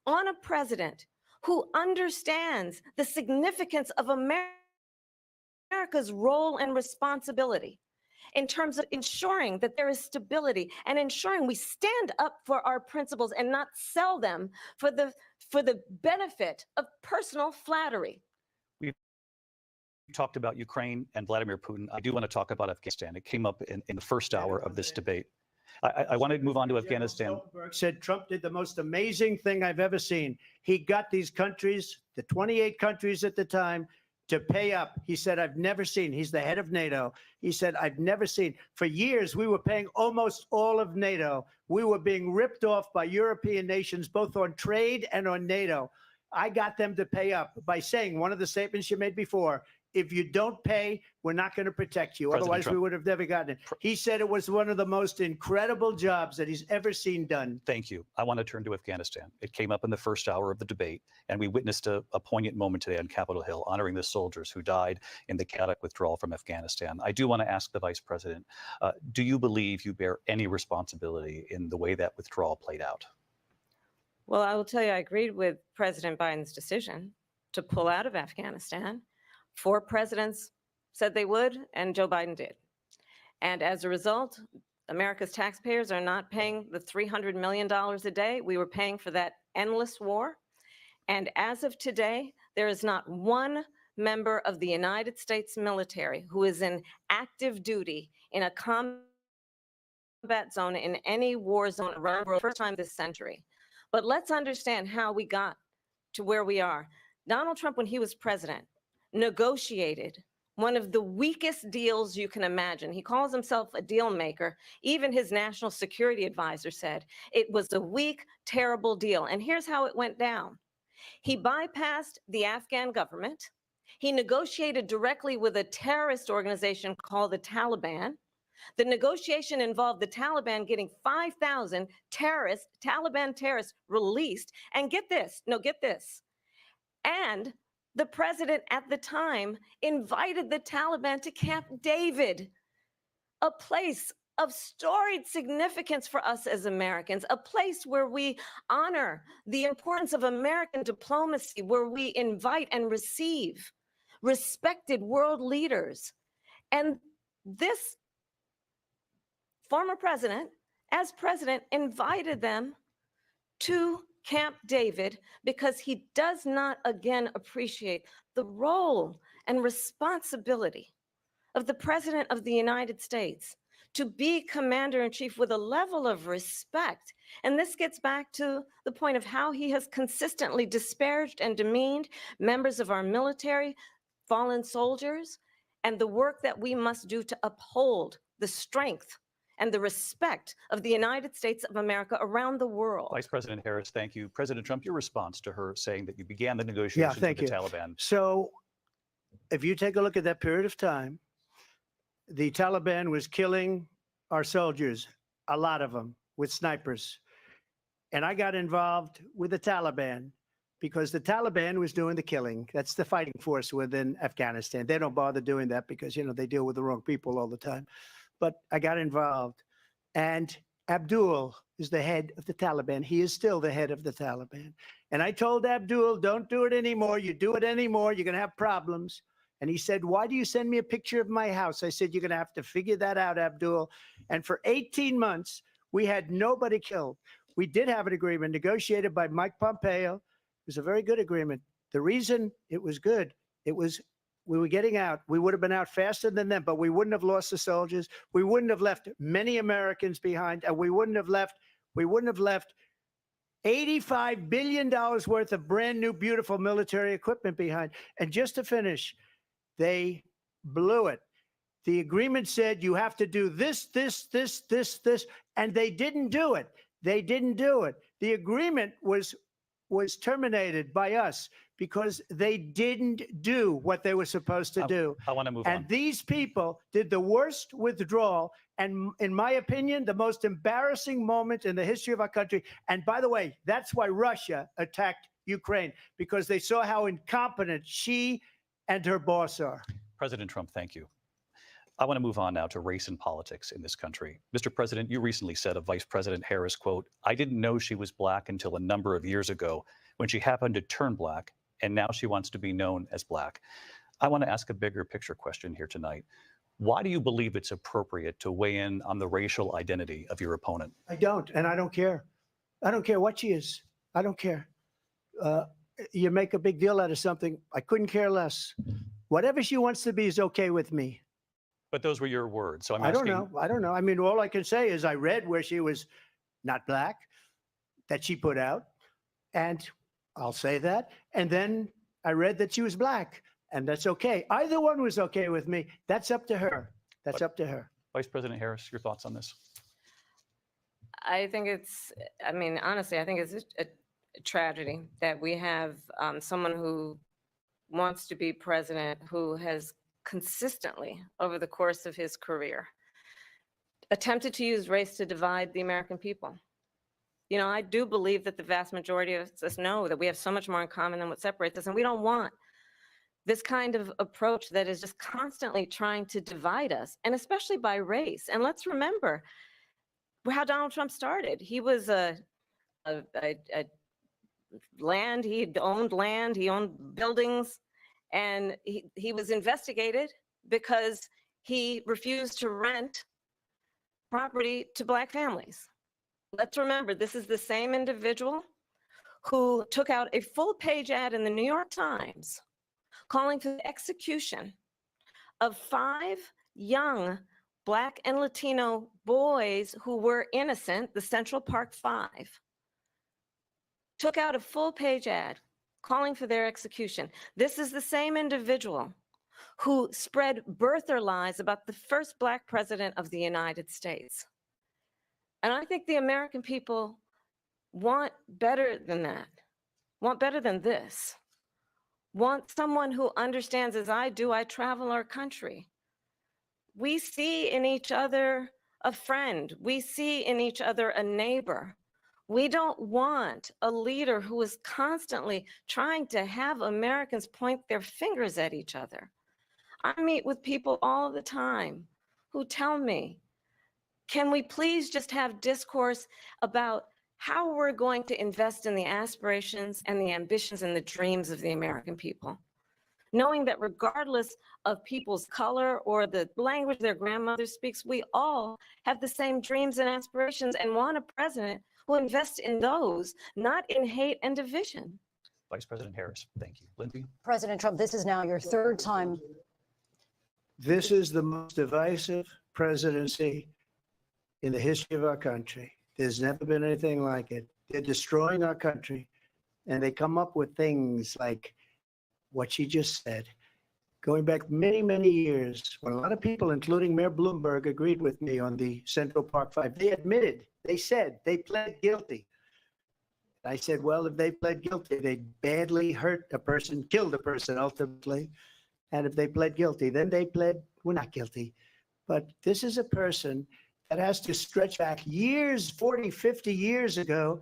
Speaker 1: on a president who understands the significance of America's role and responsibility in terms of ensuring that there is stability and ensuring we stand up for our principles and not sell them for the benefit of personal flattery.
Speaker 2: We talked about Ukraine and Vladimir Putin. I do want to talk about Afghanistan. It came up in the first hour of this debate. I want to move on to Afghanistan.
Speaker 4: Stoltenberg said Trump did the most amazing thing I've ever seen. He got these countries, the 28 countries at the time, to pay up. He said, I've never seen, he's the head of NATO. He said, I've never seen. For years, we were paying almost all of NATO. We were being ripped off by European nations, both on trade and on NATO. I got them to pay up by saying one of the statements you made before, if you don't pay, we're not going to protect you.
Speaker 2: President
Speaker 4: Otherwise,
Speaker 2: Trump.
Speaker 4: we would have never gotten it. He said it was one of the most incredible jobs that he's ever seen done.
Speaker 2: Thank you. I want to turn to Afghanistan. It came up in the first hour of the debate, and we witnessed a poignant moment today on Capitol Hill, honoring the soldiers who died in the chaotic withdrawal from Afghanistan. I do want to ask the Vice President, do you believe you bear any responsibility in the way that withdrawal played out?
Speaker 1: Well, I will tell you, I agreed with President Biden's decision to pull out of Afghanistan. 4 presidents said they would, and Joe Biden did. And as a result, America's taxpayers are not paying the $300 million a day we were paying for that endless war. And as of today, there is not one member of the United States military who is in active duty in a combat zone in any war zone around the world, first time this century. But let's understand how we got to where we are. Donald Trump, when he was president, negotiated one of the weakest deals you can imagine. He calls himself a deal maker. Even his national security advisor said it was a weak, terrible deal. And here's how it went down. He bypassed the Afghan government. He negotiated directly with a terrorist organization called the Taliban, The negotiation involved the Taliban getting 5,000 terrorists, Taliban terrorists released. And get this, no, get this. And the president at the time invited the Taliban to Camp David, a place of storied significance for us as Americans, a place where we honor the importance of American diplomacy, where we invite and receive respected world leaders. And this former president, as president, invited them to Camp David because he does not again appreciate the role and responsibility of the President of the United States to be commander-in-chief with a level of respect. And this gets back to the point of how he has consistently disparaged and demeaned members of our military, fallen soldiers, and the work that we must do to uphold the strength and the respect of the United States of America around the world.
Speaker 2: Vice President Harris, thank you. President Trump, your response to her saying that you began the negotiations with
Speaker 4: thank
Speaker 2: the
Speaker 4: you.
Speaker 2: Taliban.
Speaker 4: So if you take a look at that period of time, the Taliban was killing our soldiers, a lot of them, with snipers. And I got involved with the Taliban because the Taliban was doing the killing. That's the fighting force within Afghanistan. They don't bother doing that because, you know, they deal with the wrong people all the time. But I got involved. And Abdul is the head of the Taliban. He is still the head of the Taliban. And I told Abdul, don't do it anymore. You do it anymore, you're going to have problems. And he said, why do you send me a picture of my house? I said, you're going to have to figure that out, Abdul. And for 18 months, we had nobody killed. We did have an agreement negotiated by Mike Pompeo. It was a very good agreement. The reason it was good, it was we were getting out. We would have been out faster than them, but we wouldn't have lost the soldiers. We wouldn't have left many Americans behind, and we wouldn't have left $85 billion worth of brand new, beautiful military equipment behind. And just to finish, they blew it. The agreement said you have to do this, and they didn't do it. They didn't do it. The agreement was terminated by us because they didn't do what they were supposed to do.
Speaker 2: I want to move
Speaker 4: And
Speaker 2: on.
Speaker 4: these people did the worst withdrawal and, in my opinion, the most embarrassing moment in the history of our country. And by the way, that's why Russia attacked Ukraine, because they saw how incompetent she and her boss are.
Speaker 2: President Trump, thank you. I want to move on now to race and politics in this country. Mr. President, you recently said of Vice President Harris, quote, I didn't know she was black until a number of years ago when she happened to turn black, and now she wants to be known as black. I want to ask a bigger picture question here tonight. Why do you believe it's appropriate to weigh in on the racial identity of your opponent?
Speaker 4: I don't, and I don't care. I don't care what she is. I don't care. You make a big deal out of something. I couldn't care less. Whatever she wants to be is okay with me.
Speaker 2: But those were your words. So I'm
Speaker 4: I
Speaker 2: asking.
Speaker 4: don't know. I don't know. I mean, all I can say is I read where she was not black, that she put out, and I'll say that. And then I read that she was black, and that's okay. Either one was okay with me. That's up to her. That's up to her.
Speaker 2: Vice President Harris, your thoughts on this?
Speaker 1: I think it's, I mean, honestly, I think it's a tragedy that we have someone who wants to be president who has consistently over the course of his career attempted to use race to divide the American people. You know, I do believe that the vast majority of us know that we have so much more in common than what separates us, and we don't want this kind of approach that is just constantly trying to divide us, and especially by race. And let's remember how Donald Trump started. He was land, he owned buildings, and he was investigated because he refused to rent property to Black families. Let's remember, this is the same individual who took out a full-page ad in the New York Times calling for the execution of 5 young Black and Latino boys who were innocent, the Central Park 5. Took out a full-page ad calling for their execution. This is the same individual who spread birther lies about the first Black president of the United States. And I think the American people want better than that, want better than this, want someone who understands, as I do, I travel our country, we see in each other a friend. We see in each other a neighbor. We don't want a leader who is constantly trying to have Americans point their fingers at each other. I meet with people all the time who tell me, can we please just have discourse about how we're going to invest in the aspirations and the ambitions and the dreams of the American people? Knowing that regardless of people's color or the language their grandmother speaks, we all have the same dreams and aspirations and want a president who invests in those, not in hate and division.
Speaker 2: Vice President Harris, thank you. Lindsay?
Speaker 3: President Trump, this is now your third time.
Speaker 4: This is the most divisive presidency in the history of our country. There's never been anything like it. They're destroying our country, and they come up with things like what she just said. Going back many, many years, when a lot of people, including Mayor Bloomberg, agreed with me on the Central Park Five, they admitted, they said, they pled guilty. I said, well, if they pled guilty, they badly hurt a person, killed a person ultimately. And if they pled guilty, then they pled, we're not guilty. But this is a person that has to stretch back years, 40, 50 years ago,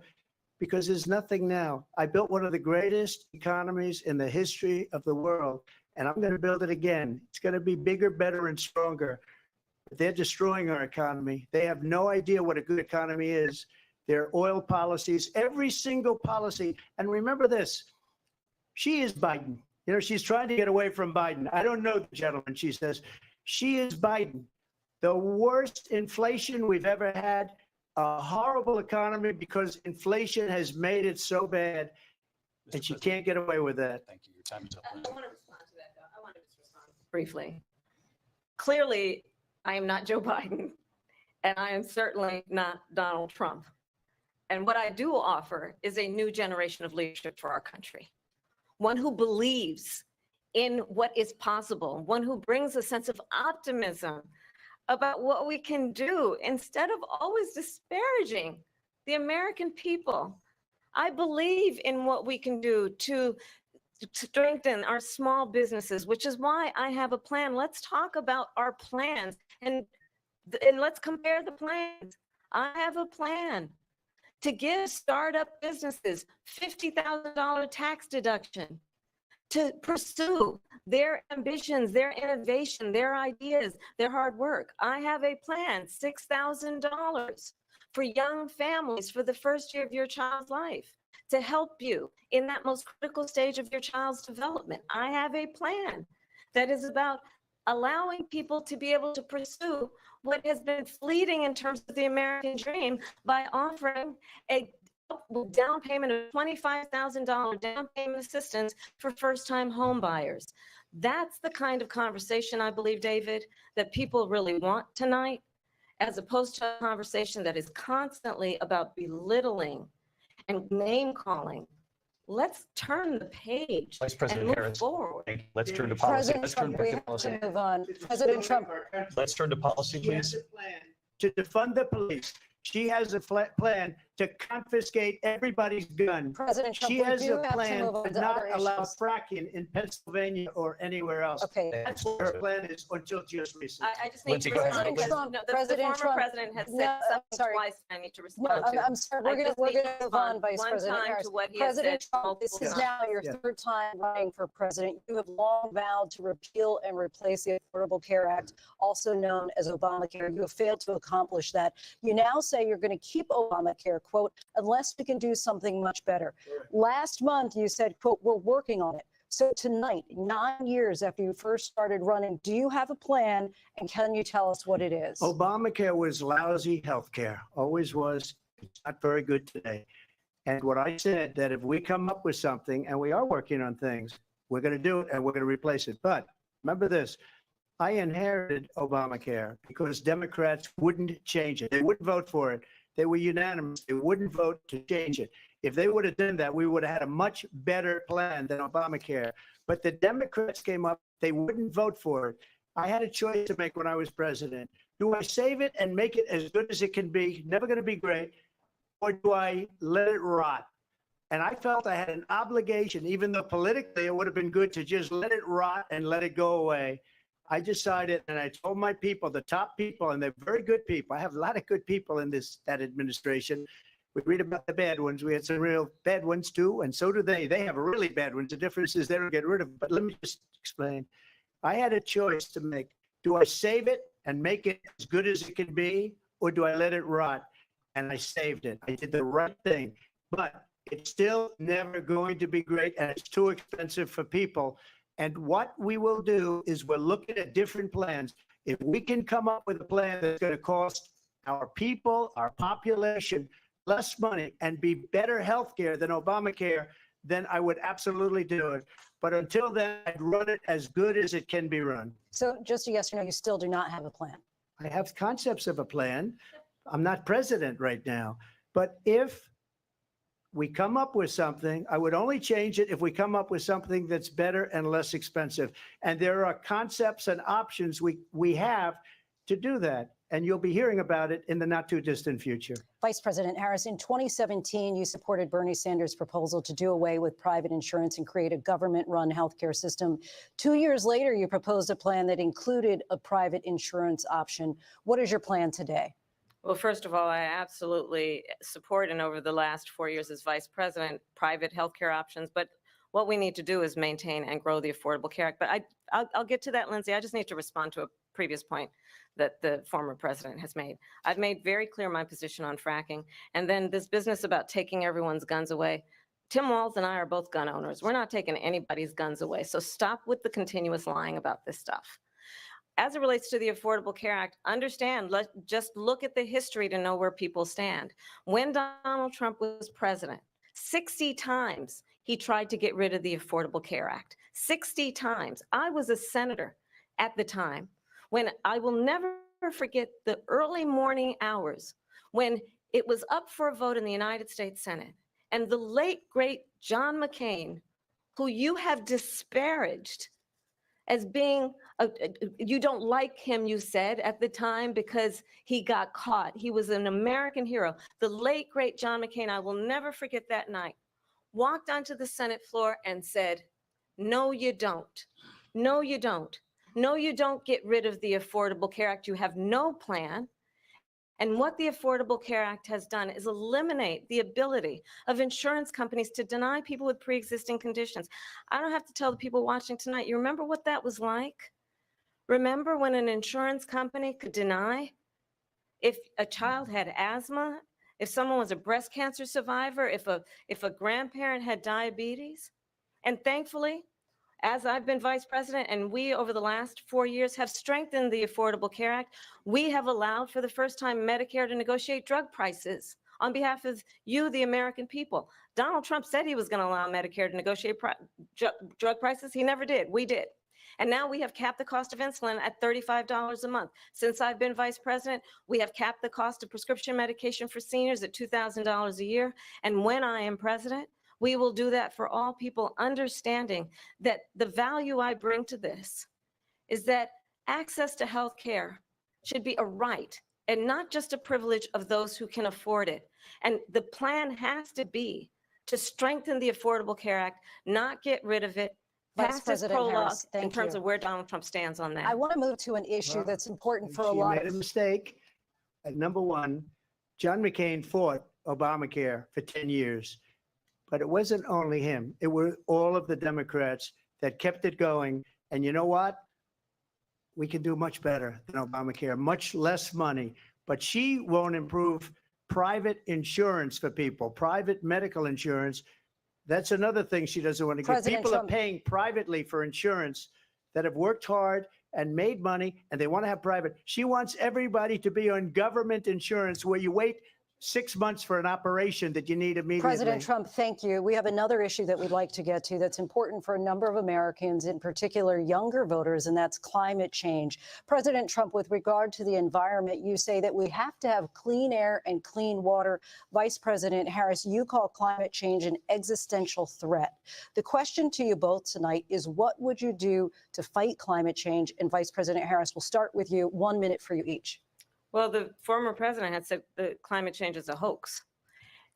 Speaker 4: because there's nothing now. I built one of the greatest economies in the history of the world, and I'm going to build it again. It's going to be bigger, better, and stronger. But they're destroying our economy. They have no idea what a good economy is. Their oil policies, every single policy. And remember this, she is Biden. You know, she's trying to get away from Biden. I don't know the gentleman, she says. She is Biden. The worst inflation we've ever had, a horrible economy because inflation has made it so bad, and she can't get away with that.
Speaker 2: Thank you. Your time is up.
Speaker 1: I want to respond to that, though. I want to just respond briefly. Clearly, I am not Joe Biden, and I am certainly not Donald Trump. And what I do offer is a new generation of leadership for our country. One who believes in what is possible, one who brings a sense of optimism about what we can do instead of always disparaging the American people. I believe in what we can do to strengthen our small businesses, which is why I have a plan. Let's talk about our plans and let's compare the plans. I have a plan to give startup businesses $50,000 tax deduction to pursue their ambitions, their innovation, their ideas, their hard work. I have a plan, $6,000 for young families for the first year of your child's life to help you in that most critical stage of your child's development. I have a plan that is about allowing people to be able to pursue what has been fleeting in terms of the American dream by offering a down payment of $25,000 down payment assistance for first-time home buyers. That's the kind of conversation, I believe, David, that people really want tonight, as opposed to a conversation that is constantly about belittling and name-calling. Let's turn the page
Speaker 2: Vice
Speaker 1: and
Speaker 2: President
Speaker 1: move
Speaker 2: Harris,
Speaker 1: forward.
Speaker 2: thank you. Let's turn to policy.
Speaker 3: President
Speaker 2: Let's turn
Speaker 3: Trump,
Speaker 2: back
Speaker 3: we
Speaker 2: to
Speaker 3: have
Speaker 2: policy.
Speaker 3: to move on. President Trump,
Speaker 2: Let's turn to policy,
Speaker 4: She has
Speaker 2: please.
Speaker 4: a plan to defund the police. She has a plan to confiscate everybody's gun.
Speaker 3: President Trump,
Speaker 4: She
Speaker 3: we
Speaker 4: has
Speaker 3: do
Speaker 4: a
Speaker 3: have to
Speaker 4: plan
Speaker 3: move on
Speaker 4: to
Speaker 3: to
Speaker 4: not
Speaker 3: other
Speaker 4: allow
Speaker 3: issues.
Speaker 4: fracking in Pennsylvania or anywhere else.
Speaker 3: Okay.
Speaker 4: That's what her plan is until just recently.
Speaker 1: I just need
Speaker 2: Lindsay,
Speaker 1: to
Speaker 2: go ahead.
Speaker 1: respond
Speaker 3: President
Speaker 1: because
Speaker 3: Trump,
Speaker 1: no, the
Speaker 3: President
Speaker 1: former
Speaker 3: Trump,
Speaker 1: president has
Speaker 3: no,
Speaker 1: said
Speaker 3: I'm
Speaker 1: something
Speaker 3: sorry.
Speaker 1: twice I need to
Speaker 3: No,
Speaker 1: respond to.
Speaker 3: I'm sorry.
Speaker 1: I
Speaker 3: We're
Speaker 1: just
Speaker 3: going
Speaker 1: need
Speaker 3: to
Speaker 1: to
Speaker 3: move on,
Speaker 1: respond
Speaker 3: Vice
Speaker 1: one
Speaker 3: President
Speaker 1: time
Speaker 3: Harris.
Speaker 1: to what he has
Speaker 3: President
Speaker 1: said
Speaker 3: Trump, this
Speaker 1: multiple
Speaker 3: is
Speaker 1: times.
Speaker 3: now your
Speaker 4: Yeah.
Speaker 3: third time running for president. You have long vowed to repeal and replace the Affordable Care Act, also known as Obamacare. You have failed to accomplish that. You now say you're going to keep Obamacare, quote, unless we can do something much better. Last month, you said, quote, we're working on it. So tonight, 9 years after you first started running, do you have a plan, and can you tell us what it is?
Speaker 4: Obamacare was lousy health care, always was. It's not very good today. And what I said, that if we come up with something, and we are working on things, we're going to do it and we're going to replace it. But remember this, I inherited Obamacare because Democrats wouldn't change it. They wouldn't vote for it. They were unanimous. They wouldn't vote to change it. If they would have done that, we would have had a much better plan than Obamacare. But the Democrats came up, they wouldn't vote for it. I had a choice to make when I was president. Do I save it and make it as good as it can be, never going to be great, or do I let it rot? And I felt I had an obligation, even though politically it would have been good to just let it rot and let it go away. I decided, and I told my people, the top people, and they're very good people. I have a lot of good people in that administration. We read about the bad ones. We had some real bad ones too, and so do they. They have really bad ones. The difference is they don't get rid of them. But let me just explain. I had a choice to make. Do I save it and make it as good as it can be, or do I let it rot? And I saved it. I did the right thing. But it's still never going to be great, and it's too expensive for people. And what we will do is we're looking at different plans. If we can come up with a plan that's going to cost our people, our population, less money and be better health care than Obamacare, then I would absolutely do it. But until then, I'd run it as good as it can be run.
Speaker 3: So just a yes or no, you still do not have a plan.
Speaker 4: I have concepts of a plan. I'm not president right now. But if we come up with something, I would only change it if we come up with something that's better and less expensive. And there are concepts and options we have to do that. And you'll be hearing about it in the not too distant future.
Speaker 3: Vice President Harris, in 2017, you supported Bernie Sanders' proposal to do away with private insurance and create a government-run healthcare system. 2 years later, you proposed a plan that included a private insurance option. What is your plan today?
Speaker 1: Well, first of all, I absolutely support, and over the last 4 years as vice president, private healthcare options. But what we need to do is maintain and grow the Affordable Care Act. But I'll get to that, Lindsay. I just need to respond to a previous point that the former president has made. I've made very clear my position on fracking. And then this business about taking everyone's guns away. Tim Walz and I are both gun owners. We're not taking anybody's guns away. So stop with the continuous lying about this stuff. As it relates to the Affordable Care Act, understand, just look at the history to know where people stand. When Donald Trump was president, 60 times he tried to get rid of the Affordable Care Act. 60 times. I was a senator at the time when I will never forget the early morning hours when it was up for a vote in the United States Senate. And the late, great John McCain, who you have disparaged as being, you don't like him, you said at the time, because he got caught. He was an American hero. The late, great John McCain, I will never forget that night, walked onto the Senate floor and said, no, you don't. No, you don't. No, you don't get rid of the Affordable Care Act. You have no plan. And what the Affordable Care Act has done is eliminate the ability of insurance companies to deny people with pre-existing conditions. I don't have to tell the people watching tonight, you remember what that was like? Remember when an insurance company could deny if a child had asthma, if someone was a breast cancer survivor, if a grandparent had diabetes? And thankfully, as I've been vice president and we over the last 4 years have strengthened the Affordable Care Act, we have allowed for the first time Medicare to negotiate drug prices on behalf of you, the American people. Donald Trump said he was going to allow Medicare to negotiate drug prices. He never did. We did. And now we have capped the cost of insulin at $35 a month. Since I've been vice president, we have capped the cost of prescription medication for seniors at $2,000 a year. And when I am president, we will do that for all people, understanding that the value I bring to this is that access to health care should be a right and not just a privilege of those who can afford it. And the plan has to be to strengthen the Affordable Care Act, not get rid of it.
Speaker 3: Vice
Speaker 1: Pass this
Speaker 3: President
Speaker 1: prologue
Speaker 3: Harris,
Speaker 1: in
Speaker 3: thank
Speaker 1: terms
Speaker 3: you.
Speaker 1: of where Donald Trump stands on that.
Speaker 3: I want to move to an issue
Speaker 4: Well,
Speaker 3: that's important for a
Speaker 4: She
Speaker 3: lot
Speaker 4: made a
Speaker 3: of
Speaker 4: mistake. Number one, John McCain fought Obamacare for 10 years. But it wasn't only him. It were all of the Democrats that kept it going. And you know what? We can do much better than Obamacare, much less money. But she won't improve private insurance for people, private medical insurance. That's another thing she doesn't want to give.
Speaker 3: President
Speaker 4: People
Speaker 3: Trump-
Speaker 4: are paying privately for insurance that have worked hard and made money, and they want to have private. She wants everybody to be on government insurance where you wait 6 months for an operation that you need immediately.
Speaker 3: President Trump, thank you. We have another issue that we'd like to get to that's important for a number of Americans, in particular younger voters, and that's climate change. President Trump, with regard to the environment, you say that we have to have clean air and clean water. Vice President Harris, you call climate change an existential threat. The question to you both tonight is, what would you do to fight climate change? And Vice President Harris, we'll start with you. 1 minute for you each.
Speaker 1: Well, the former president had said that climate change is a hoax.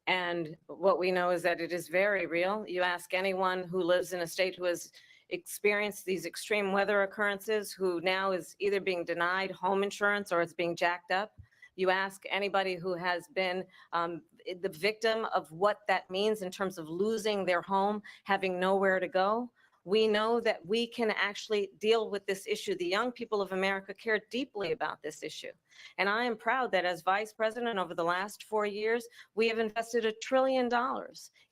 Speaker 1: And what we know is that it is very real. You ask anyone who lives in a state who has experienced these extreme weather occurrences, who now is either being denied home insurance or it's being jacked up. You ask anybody who has been the victim of what that means in terms of losing their home, having nowhere to go. We know that we can actually deal with this issue. The young people of America care deeply about this issue. And I am proud that as vice president over the last 4 years, we have invested $1 trillion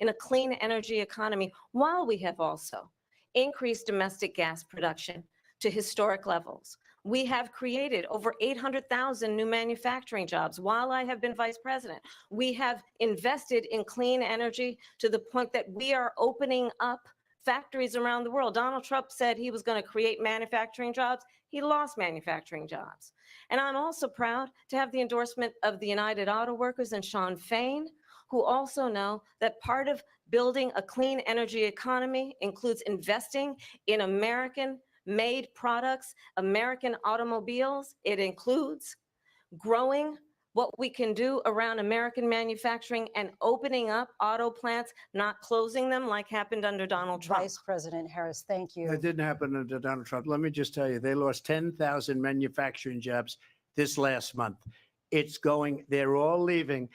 Speaker 1: in a clean energy economy, while we have also increased domestic gas production to historic levels. We have created over 800,000 new manufacturing jobs while I have been vice president. We have invested in clean energy to the point that we are opening up factories around the world. Donald Trump said he was going to create manufacturing jobs. He lost manufacturing jobs. And I'm also proud to have the endorsement of the United Auto Workers and Sean Fain, who also know that part of building a clean energy economy includes investing in American-made products, American automobiles. It includes growing what we can do around American manufacturing and opening up auto plants, not closing them like happened under Donald Trump.
Speaker 3: Vice President Harris, thank you.
Speaker 4: That didn't happen under Donald Trump. Let me just tell you, they lost 10,000 manufacturing jobs this last month. They're all leaving.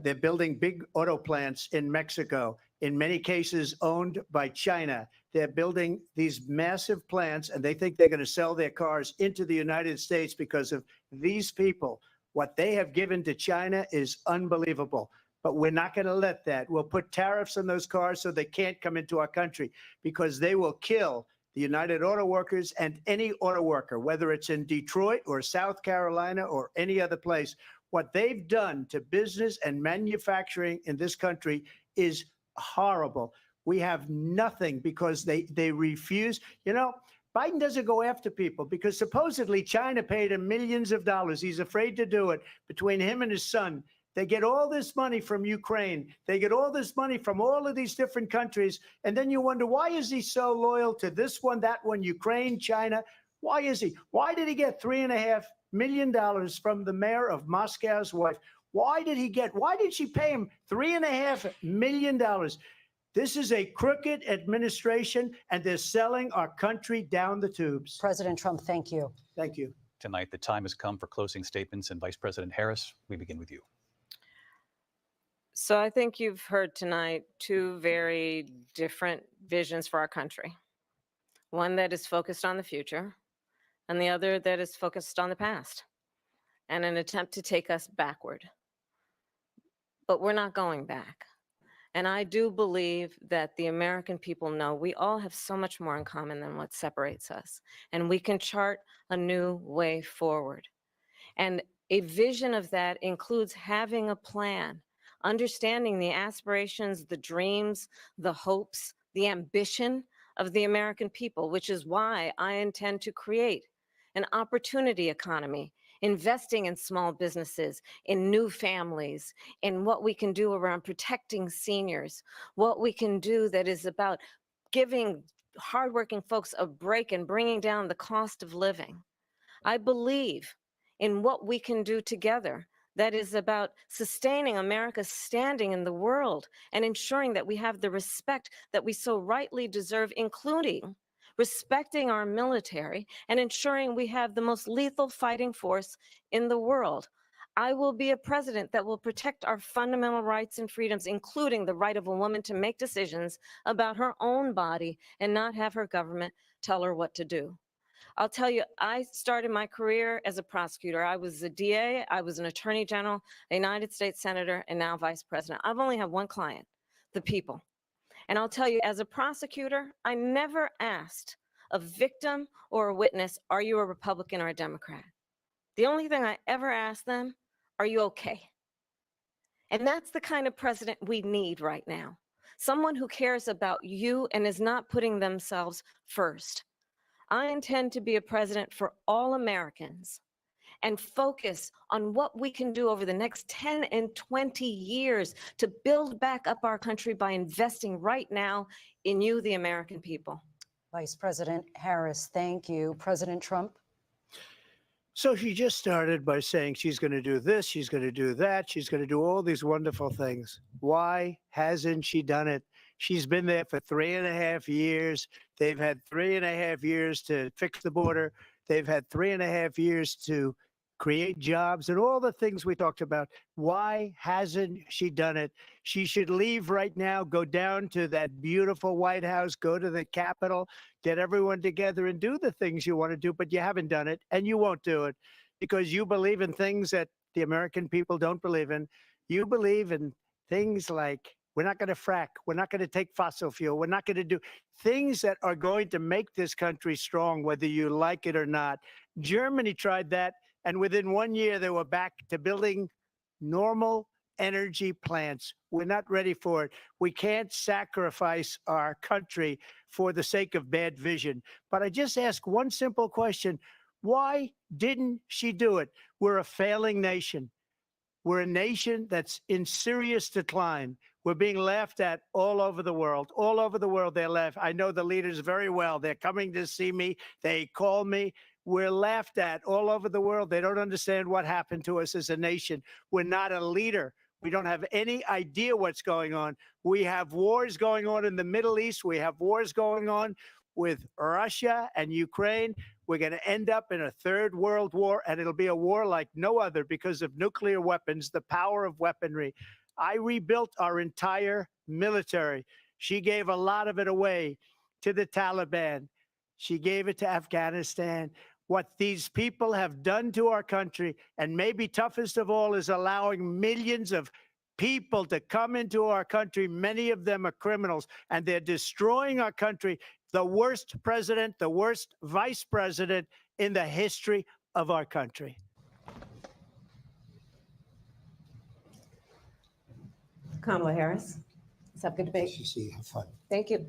Speaker 4: They're building big auto plants in Mexico, in many cases owned by China. They're building these massive plants, and they think they're going to sell their cars into the United States because of these people. What they have given to China is unbelievable. But we're not going to let that. We'll put tariffs on those cars so they can't come into our country, because they will kill the United Auto Workers and any auto worker, whether it's in Detroit or South Carolina or any other place. What they've done to business and manufacturing in this country is horrible. We have nothing because they refuse. You know, Biden doesn't go after people because supposedly China paid him millions of dollars. He's afraid to do it. Between him and his son, they get all this money from Ukraine. They get all this money from all of these different countries. And then you wonder, why is he so loyal to this one, that one, Ukraine, China? Why is he? Why did he get $3.5 million from the mayor of Moscow's wife? Why did she pay him $3.5 million? This is a crooked administration, and they're selling our country down the tubes.
Speaker 3: President Trump, thank you.
Speaker 4: Thank you.
Speaker 2: Tonight, the time has come for closing statements, and Vice President Harris, we begin with you.
Speaker 1: So I think you've heard tonight two very different visions for our country. One that is focused on the future, and the other that is focused on the past, and an attempt to take us backward. But we're not going back. And I do believe that the American people know we all have so much more in common than what separates us. And we can chart a new way forward. And a vision of that includes having a plan, understanding the aspirations, the dreams, the hopes, the ambition of the American people, which is why I intend to create an opportunity economy, investing in small businesses, in new families, in what we can do around protecting seniors, what we can do that is about giving hardworking folks a break and bringing down the cost of living. I believe in what we can do together that is about sustaining America's standing in the world and ensuring that we have the respect that we so rightly deserve, including respecting our military and ensuring we have the most lethal fighting force in the world. I will be a president that will protect our fundamental rights and freedoms, including the right of a woman to make decisions about her own body and not have her government tell her what to do. I'll tell you, I started my career as a prosecutor. I was a DA, I was an attorney general, a United States senator, and now vice president. I've only had one client, the people. And I'll tell you, as a prosecutor, I never asked a victim or a witness, are you a Republican or a Democrat? The only thing I ever asked them, are you okay? And that's the kind of president we need right now. Someone who cares about you and is not putting themselves first. I intend to be a president for all Americans and focus on what we can do over the next 10 and 20 years to build back up our country by investing right now in you, the American people.
Speaker 3: Vice President Harris, thank you. President Trump?
Speaker 4: So she just started by saying she's going to do this, she's going to do that, she's going to do all these wonderful things. Why hasn't she done it? She's been there for 3.5 years. They've had 3.5 years to fix the border. They've had 3.5 years to create jobs and all the things we talked about. Why hasn't she done it? She should leave right now, go down to that beautiful White House, go to the Capitol, get everyone together and do the things you want to do, but you haven't done it and you won't do it because you believe in things that the American people don't believe in. You believe in things like we're not going to frack, we're not going to take fossil fuel, we're not going to do things that are going to make this country strong, whether you like it or not. Germany tried that, and within 1 year, they were back to building normal energy plants. We're not ready for it. We can't sacrifice our country for the sake of bad vision. But I just ask one simple question. Why didn't she do it? We're a failing nation. We're a nation that's in serious decline. We're being laughed at all over the world. All over the world, they're laughed. I know the leaders very well. They're coming to see me. They call me. We're laughed at all over the world. They don't understand what happened to us as a nation. We're not a leader. We don't have any idea what's going on. We have wars going on in the Middle East. We have wars going on with Russia and Ukraine. We're going to end up in a third world war, and it'll be a war like no other because of nuclear weapons, the power of weaponry. I rebuilt our entire military. She gave a lot of it away to the Taliban. She gave it to Afghanistan. What these people have done to our country, and maybe toughest of all, is allowing millions of people to come into our country. Many of them are criminals, and they're destroying our country. The worst president, the worst vice president in the history of our country.
Speaker 1: Kamala Harris. Let's have a good debate.
Speaker 8: Have fun.
Speaker 1: Thank you.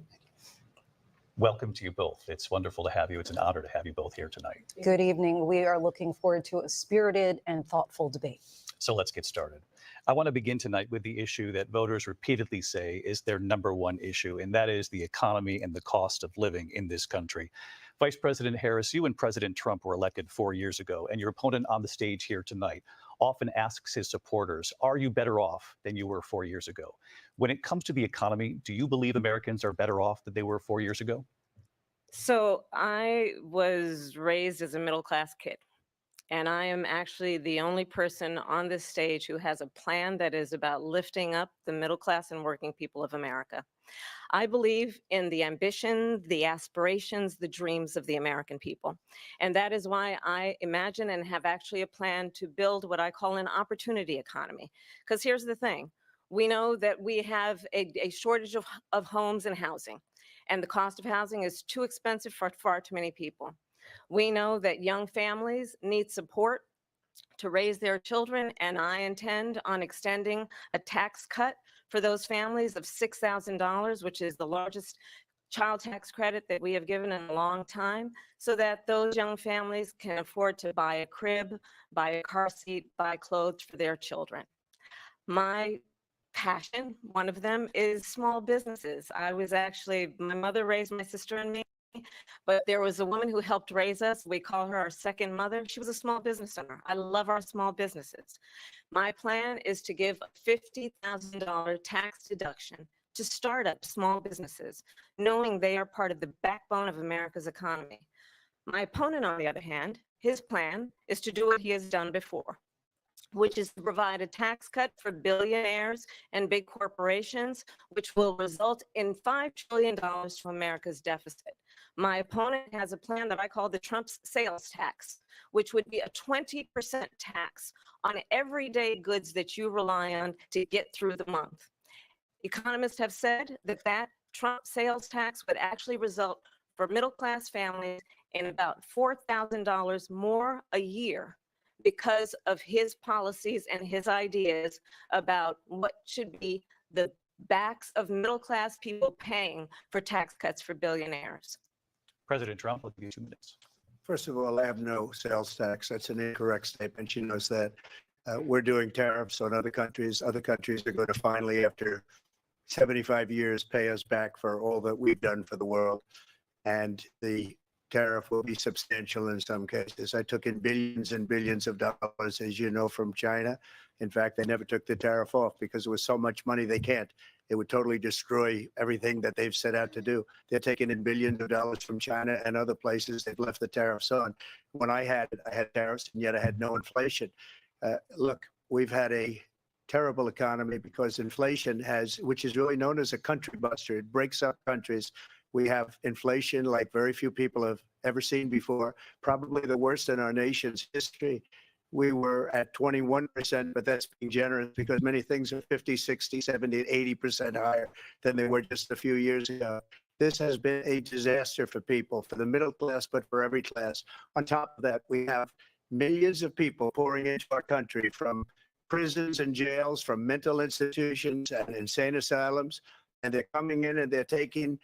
Speaker 2: Welcome to you both. It's wonderful to have you. It's an honor to have you both here tonight.
Speaker 3: Good evening. We are looking forward to a spirited and thoughtful debate.
Speaker 2: So let's get started. I want to begin tonight with the issue that voters repeatedly say is their number one issue, and that is the economy and the cost of living in this country. Vice President Harris, you and President Trump were elected 4 years ago, and your opponent on the stage here tonight often asks his supporters, are you better off than you were 4 years ago? When it comes to the economy, do you believe Americans are better off than they were 4 years ago?
Speaker 1: So I was raised as a middle-class kid, and I am actually the only person on this stage who has a plan that is about lifting up the middle class and working people of America. I believe in the ambition, the aspirations, the dreams of the American people. And that is why I imagine and have actually a plan to build what I call an opportunity economy. Because here's the thing. We know that we have a shortage of homes and housing, and the cost of housing is too expensive for far too many people. We know that young families need support to raise their children, and I intend on extending a tax cut for those families of $6,000, which is the largest child tax credit that we have given in a long time, so that those young families can afford to buy a crib, buy a car seat, buy clothes for their children. My passion, one of them, is small businesses. My mother raised my sister and me, but there was a woman who helped raise us. We call her our second mother. She was a small business owner. I love our small businesses. My plan is to give a $50,000 tax deduction to start up small businesses, knowing they are part of the backbone of America's economy. My opponent, on the other hand, his plan is to do what he has done before, which is to provide a tax cut for billionaires and big corporations, which will result in $5 trillion to America's deficit. My opponent has a plan that I call the Trump's sales tax, which would be a 20% tax on everyday goods that you rely on to get through the month. Economists have said that that Trump sales tax would actually result for middle-class families in about $4,000 more a year because of his policies and his ideas about what should be the backs of middle-class people paying for tax cuts for billionaires.
Speaker 2: President Trump, I'll give you 2 minutes.
Speaker 4: First of all, I have no sales tax. That's an incorrect statement. She knows that. We're doing tariffs on other countries. Other countries are going to finally, after 75 years, pay us back for all that we've done for the world. And the tariff will be substantial in some cases. I took in billions and billions of dollars, as you know, from China. In fact, they never took the tariff off because there was so much money they can't. It would totally destroy everything that they've set out to do. They're taking in billions of dollars from China and other places. They've left the tariffs on. When I had tariffs, and yet I had no inflation. Look, we've had a terrible economy because inflation which is really known as a country buster. It breaks up countries. We have inflation like very few people have ever seen before, probably the worst in our nation's history. We were at 21%, but that's being generous because many things are 50, 60, 70, 80% higher than they were just a few years ago. This has been a disaster for people, for the middle class, but for every class. On top of that, we have millions of people pouring into our country from prisons and jails, from mental institutions and insane asylums, and they're coming in and they're taking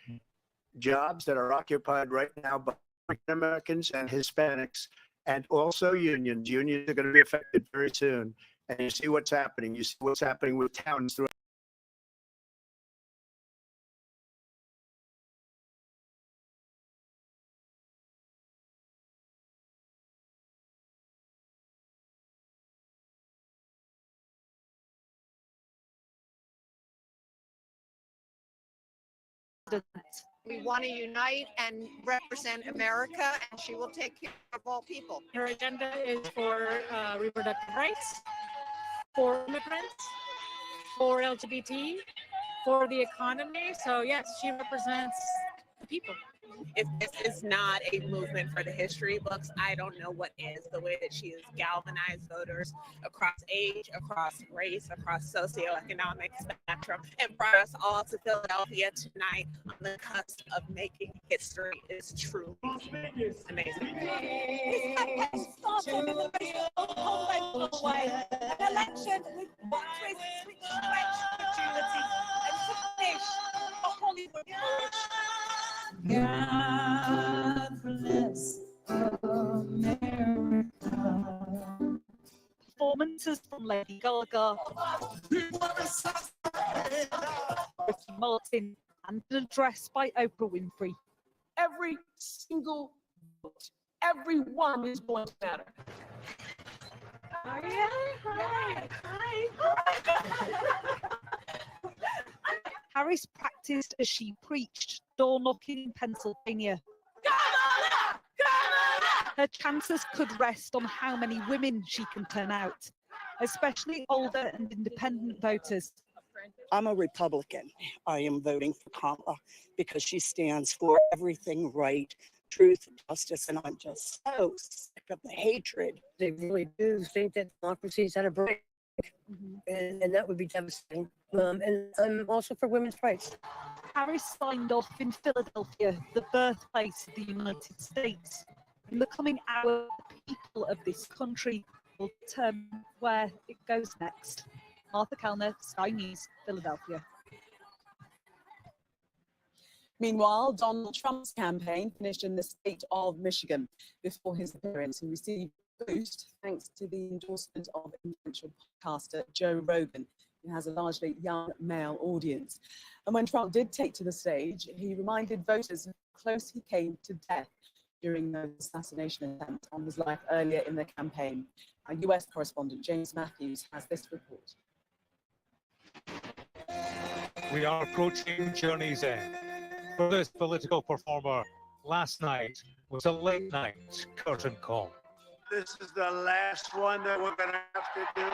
Speaker 4: jobs that are occupied right now by African Americans and Hispanics, and also unions. Unions are going to be affected very soon. And you see what's happening. You see what's happening with towns throughout.
Speaker 8: We want to unite and represent America, and she will take care of all people.
Speaker 9: Her agenda is for reproductive rights, for immigrants, for LGBT, for the economy. So yes, she represents the people.
Speaker 10: If this is not a movement for the history books, I don't know what is. The way that she has galvanized voters across age, across race, across socioeconomic spectrum, and brought us all to Philadelphia tonight on the cusp of making history is truly amazing.
Speaker 9: God bless America. Performances from Lady Gaga, Ricky Martin, and an address by Oprah Winfrey.
Speaker 11: Every single vote, every one is going to matter.
Speaker 9: Harris practiced as she preached, door knocking in Pennsylvania. Her chances could rest on how many women she can turn out, especially older and independent voters.
Speaker 12: I'm a Republican. I am voting for Kamala because she stands for everything right, truth, justice, and I'm just so sick of the hatred.
Speaker 13: They really do think that democracy's at a break, and that would be devastating. And I'm also for women's rights.
Speaker 9: Harris signed off in Philadelphia, the birthplace of the United States. In the coming hour, the people of this country will determine where it goes next. Martha Kellner, Sky News, Philadelphia.
Speaker 5: Meanwhile, Donald Trump's campaign finished in the state of Michigan before his appearance and received a boost thanks to the endorsement of influential podcaster Joe Rogan, who has a largely young male audience. And when Trump did take to the stage, he reminded voters how close he came to death during the assassination attempt on his life earlier in the campaign. Our US correspondent James Matthews has this report.
Speaker 14: We are approaching journey's end. For this political performer, last night was a late night curtain call.
Speaker 4: This is the last one that we're going to have to do.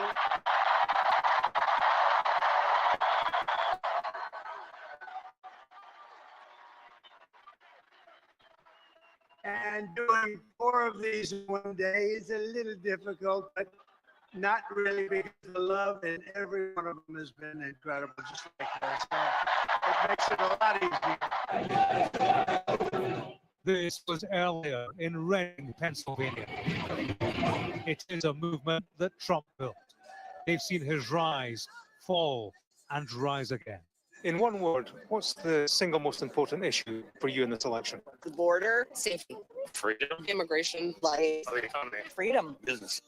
Speaker 4: And doing 4 of these in one day is a little difficult, but not really, because the love in every one of them has been incredible, just like that. So it makes it a lot easier.
Speaker 14: This was earlier in Reading, Pennsylvania. It is a movement that Trump built. They've seen his rise, fall, and rise again.
Speaker 15: In one word, what's the single most important issue for you in this election?
Speaker 10: The border, safety,
Speaker 15: Freedom.
Speaker 10: immigration, life,
Speaker 15: The economy.
Speaker 10: freedom.
Speaker 15: Business.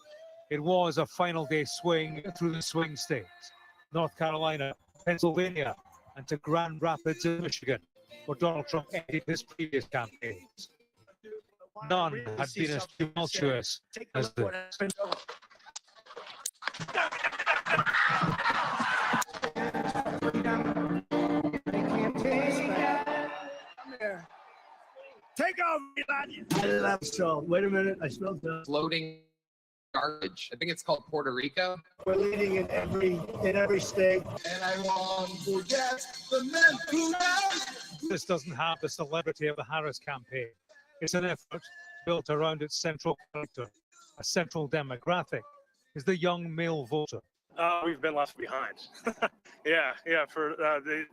Speaker 14: It was a final day swing through the swing states, North Carolina, Pennsylvania, and to Grand Rapids in Michigan, where Donald Trump ended his previous campaigns. None had been as tumultuous as this.
Speaker 4: I love salt. Wait a minute, I smell salt.
Speaker 16: Floating garbage. I think it's called Puerto Rico.
Speaker 4: We're leading in every state.
Speaker 16: And I won't forget the men who
Speaker 14: This doesn't have the celebrity of the Harris campaign. It's an effort built around its central character. A central demographic is the young male voter.
Speaker 17: We've been left behind. yeah.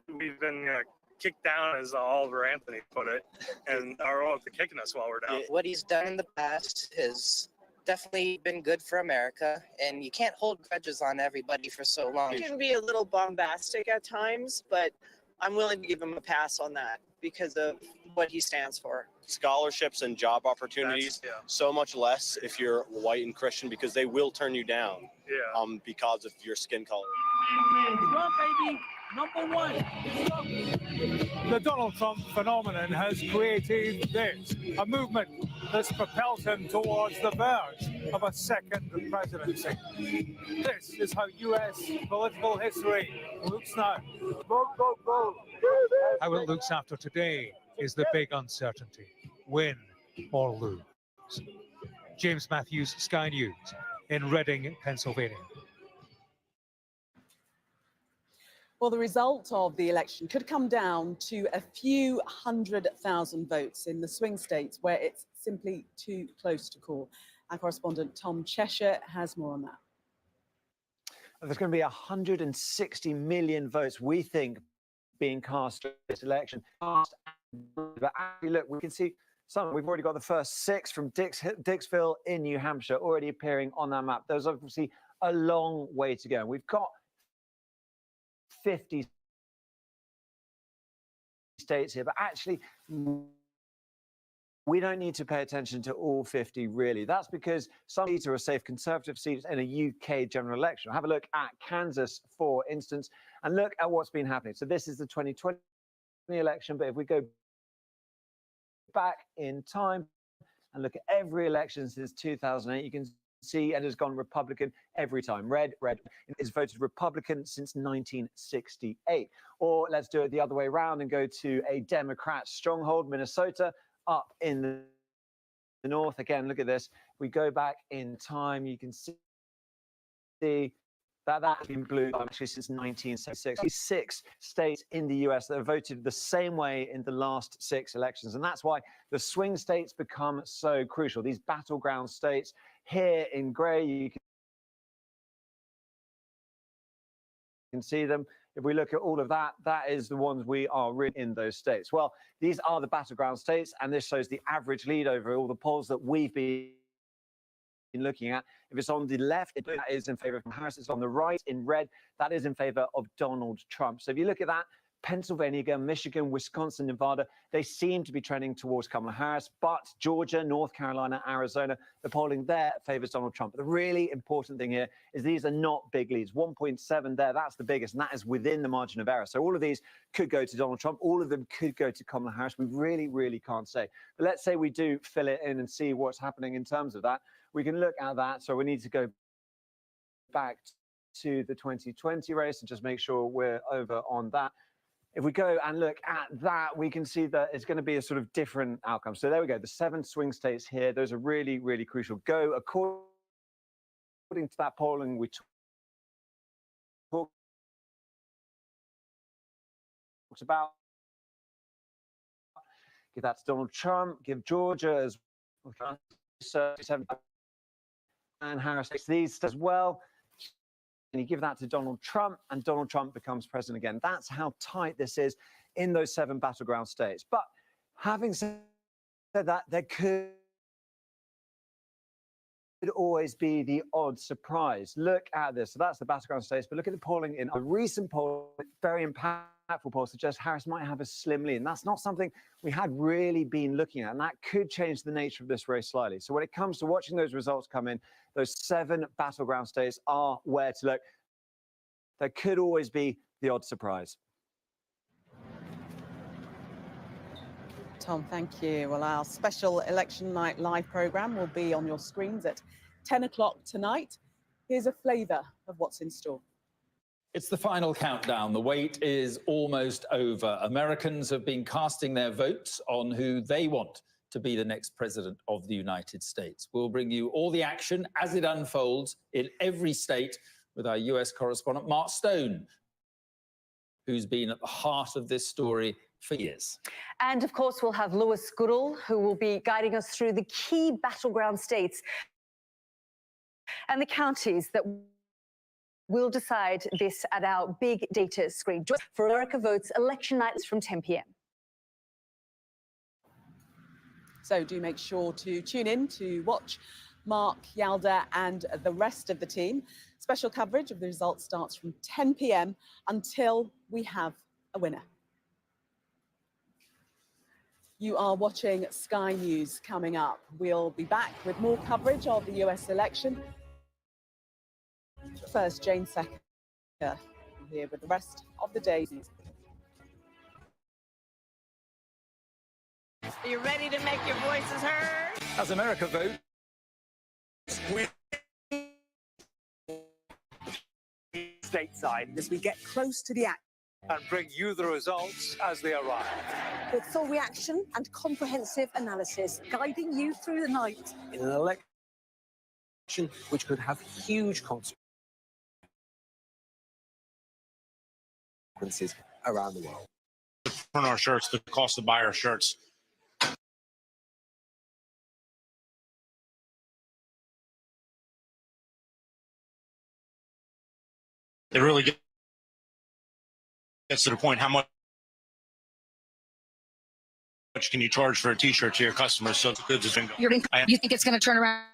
Speaker 17: We've been kicked down, as Oliver Anthony put it, and are all kicking us while we're down.
Speaker 18: What he's done in the past has definitely been good for America, and you can't hold grudges on everybody for so long.
Speaker 19: He can be a little bombastic at times, but I'm willing to give him a pass on that because of what he stands for.
Speaker 20: Scholarships and job opportunities, so much less if you're white and Christian, because they will turn you down because of your skin color.
Speaker 11: Trump, baby, number one.
Speaker 14: The Donald Trump phenomenon has created this, a movement that's propelled him towards the verge of a second presidency. This is how U.S. political history looks now.
Speaker 11: Vote, vote, vote.
Speaker 14: How it looks after today is the big uncertainty, win or lose. James Matthews, Sky News, in Reading, Pennsylvania.
Speaker 5: Well, the result of the election could come down to a few 100,000 votes in the swing states where it's simply too close to call. Our correspondent Tom Cheshire has more on that.
Speaker 7: There's going to be 160 million votes, we think, being cast in this election. But actually, look, we can see some. We've already got the first 6 from Dixville in New Hampshire already appearing on that map. There's obviously a long way to go. We've got 50 states here, but actually we don't need to pay attention to all 50 really. That's because some seats are safe Conservative seats in a UK general election. Have a look at Kansas, for instance, and look at what's been happening. So this is the 2020 election, but if we go back in time and look at every election since 2008, you can see it has gone Republican every time. Red is voted Republican since 1968. Or let's do it the other way around and go to a Democrat stronghold, Minnesota, up in the north. Again, look at this. We go back in time, you can see that has been blue actually since 1976. 6 states in the US that have voted the same way in the last 6 elections. And that's why the swing states become so crucial. These battleground states here in gray, you can see them. If we look at all of that, that is the ones we are really in those states. Well, these are the battleground states, and this shows the average lead over all the polls that we've been looking at. If it's on the left, that is in favor of Harris. It's on the right in red, that is in favor of Donald Trump. So if you look at that, Pennsylvania, Michigan, Wisconsin, Nevada, they seem to be trending towards Kamala Harris, but Georgia, North Carolina, Arizona, the polling there favors Donald Trump. But the really important thing here is these are not big leads. 1.7 there, that's the biggest, and that is within the margin of error. So all of these could go to Donald Trump. All of them could go to Kamala Harris. We really can't say. But let's say we do fill it in and see what's happening in terms of that. We can look at that. So we need to go back to the 2020 race and just make sure we're over on that. If we go and look at that, we can see that it's going to be a sort of different outcome. So there we go. The 7 swing states here, those are really crucial. Go according to that polling we talked about. Give that to Donald Trump. Give Georgia as well. And Harris takes these as well. And you give that to Donald Trump, and Donald Trump becomes president again. That's how tight this is in those 7 battleground states. But having said that, there could always be the odd surprise. Look at this. So that's the battleground states, but look at the polling in a recent poll, very impactful poll suggests Harris might have a slim lead. And that's not something we had really been looking at, and that could change the nature of this race slightly. So when it comes to watching those results come in, those 7 battleground states are where to look. There could always be the odd surprise.
Speaker 5: Tom, thank you. Well, our special Election Night live programme will be on your screens at 10 o'clock tonight. Here's a flavour of what's in store.
Speaker 21: It's the final countdown. The wait is almost over. Americans have been casting their votes on who they want to be the next president of the United States. We'll bring you all the action as it unfolds in every state with our US correspondent, Mark Stone, who's been at the heart of this story for years.
Speaker 6: And of course, we'll have Lewis Goodall, who will be guiding us through the key battleground states and the counties that will decide this at our big data screen. For America Votes, election night is from 10 p.m.
Speaker 5: So do make sure to tune in to watch Mark, Yalda and the rest of the team. Special coverage of the results starts from 10 p.m. until we have a winner. You are watching Sky News. Coming up, we'll be back with more coverage of the US election. First, Jane Secker here with the rest of the day's news.
Speaker 1: Are you ready to make your voices heard?
Speaker 21: As America votes,
Speaker 22: stateside as we get close to the act
Speaker 14: and bring you the results as they arrive.
Speaker 22: with full reaction and comprehensive analysis, guiding you through the night.
Speaker 11: In an election which could have huge consequences around the world.
Speaker 23: Print our shirts, the cost to buy our shirts. It really gets to the point, how much can you charge for a t-shirt to your customers so the goods is bingo.
Speaker 24: You think it's going to turn around?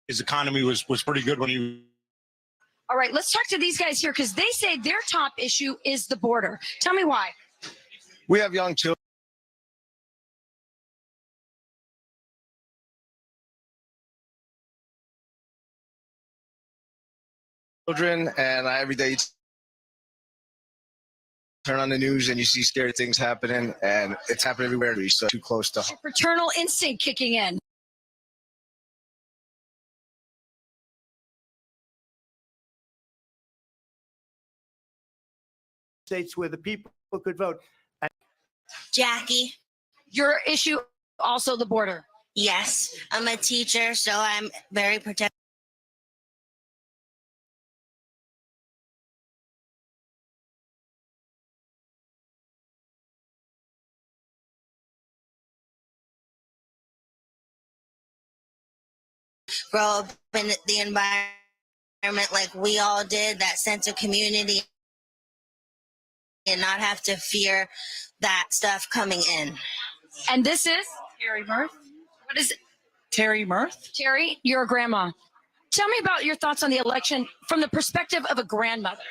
Speaker 23: His economy was pretty good when he.
Speaker 24: All right, let's talk to these guys here because they say their top issue is the border. Tell me why.
Speaker 25: We have young children. And every day you turn on the news and you see scary things happening, and it's happening everywhere. So too close to home.
Speaker 24: Paternal instinct kicking in.
Speaker 4: States where the people could vote.
Speaker 24: Jackie. Your issue also the border.
Speaker 26: Yes, I'm a teacher, so I'm very protective. Grow up in the environment like we all did, that sense of community, and not have to fear that stuff coming in.
Speaker 24: And this is Terry Mirth. What is it?
Speaker 27: Terry Mirth.
Speaker 24: Terry, you're a grandma. Tell me about your thoughts on the election from the perspective of a grandmother.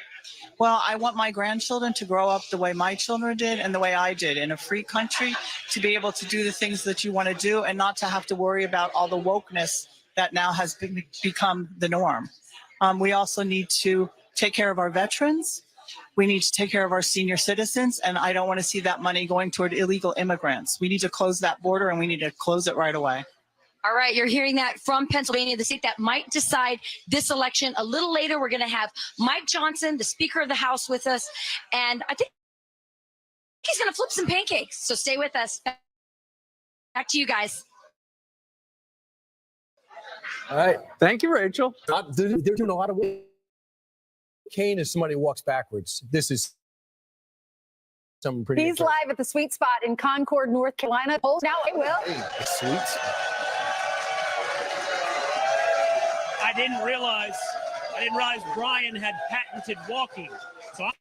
Speaker 27: Well, I want my grandchildren to grow up the way my children did and the way I did in a free country, to be able to do the things that you want to do and not to have to worry about all the wokeness that now has become the norm. We also need to take care of our veterans. We need to take care of our senior citizens, and I don't want to see that money going toward illegal immigrants. We need to close that border, and we need to close it right away.
Speaker 24: All right, you're hearing that from Pennsylvania, the state that might decide this election. A little later, we're going to have Mike Johnson, the Speaker of the House, with us, and I think he's going to flip some pancakes. So stay with us. Back to you guys.
Speaker 28: All right. Thank you, Rachel. They're doing a lot of work. Kane as somebody who walks backwards. This is something pretty.
Speaker 6: He's live at the Sweet Spot in Concord, North Carolina. Now it will.
Speaker 28: Sweet Spot.
Speaker 29: I didn't realize Brian had patented walking. So I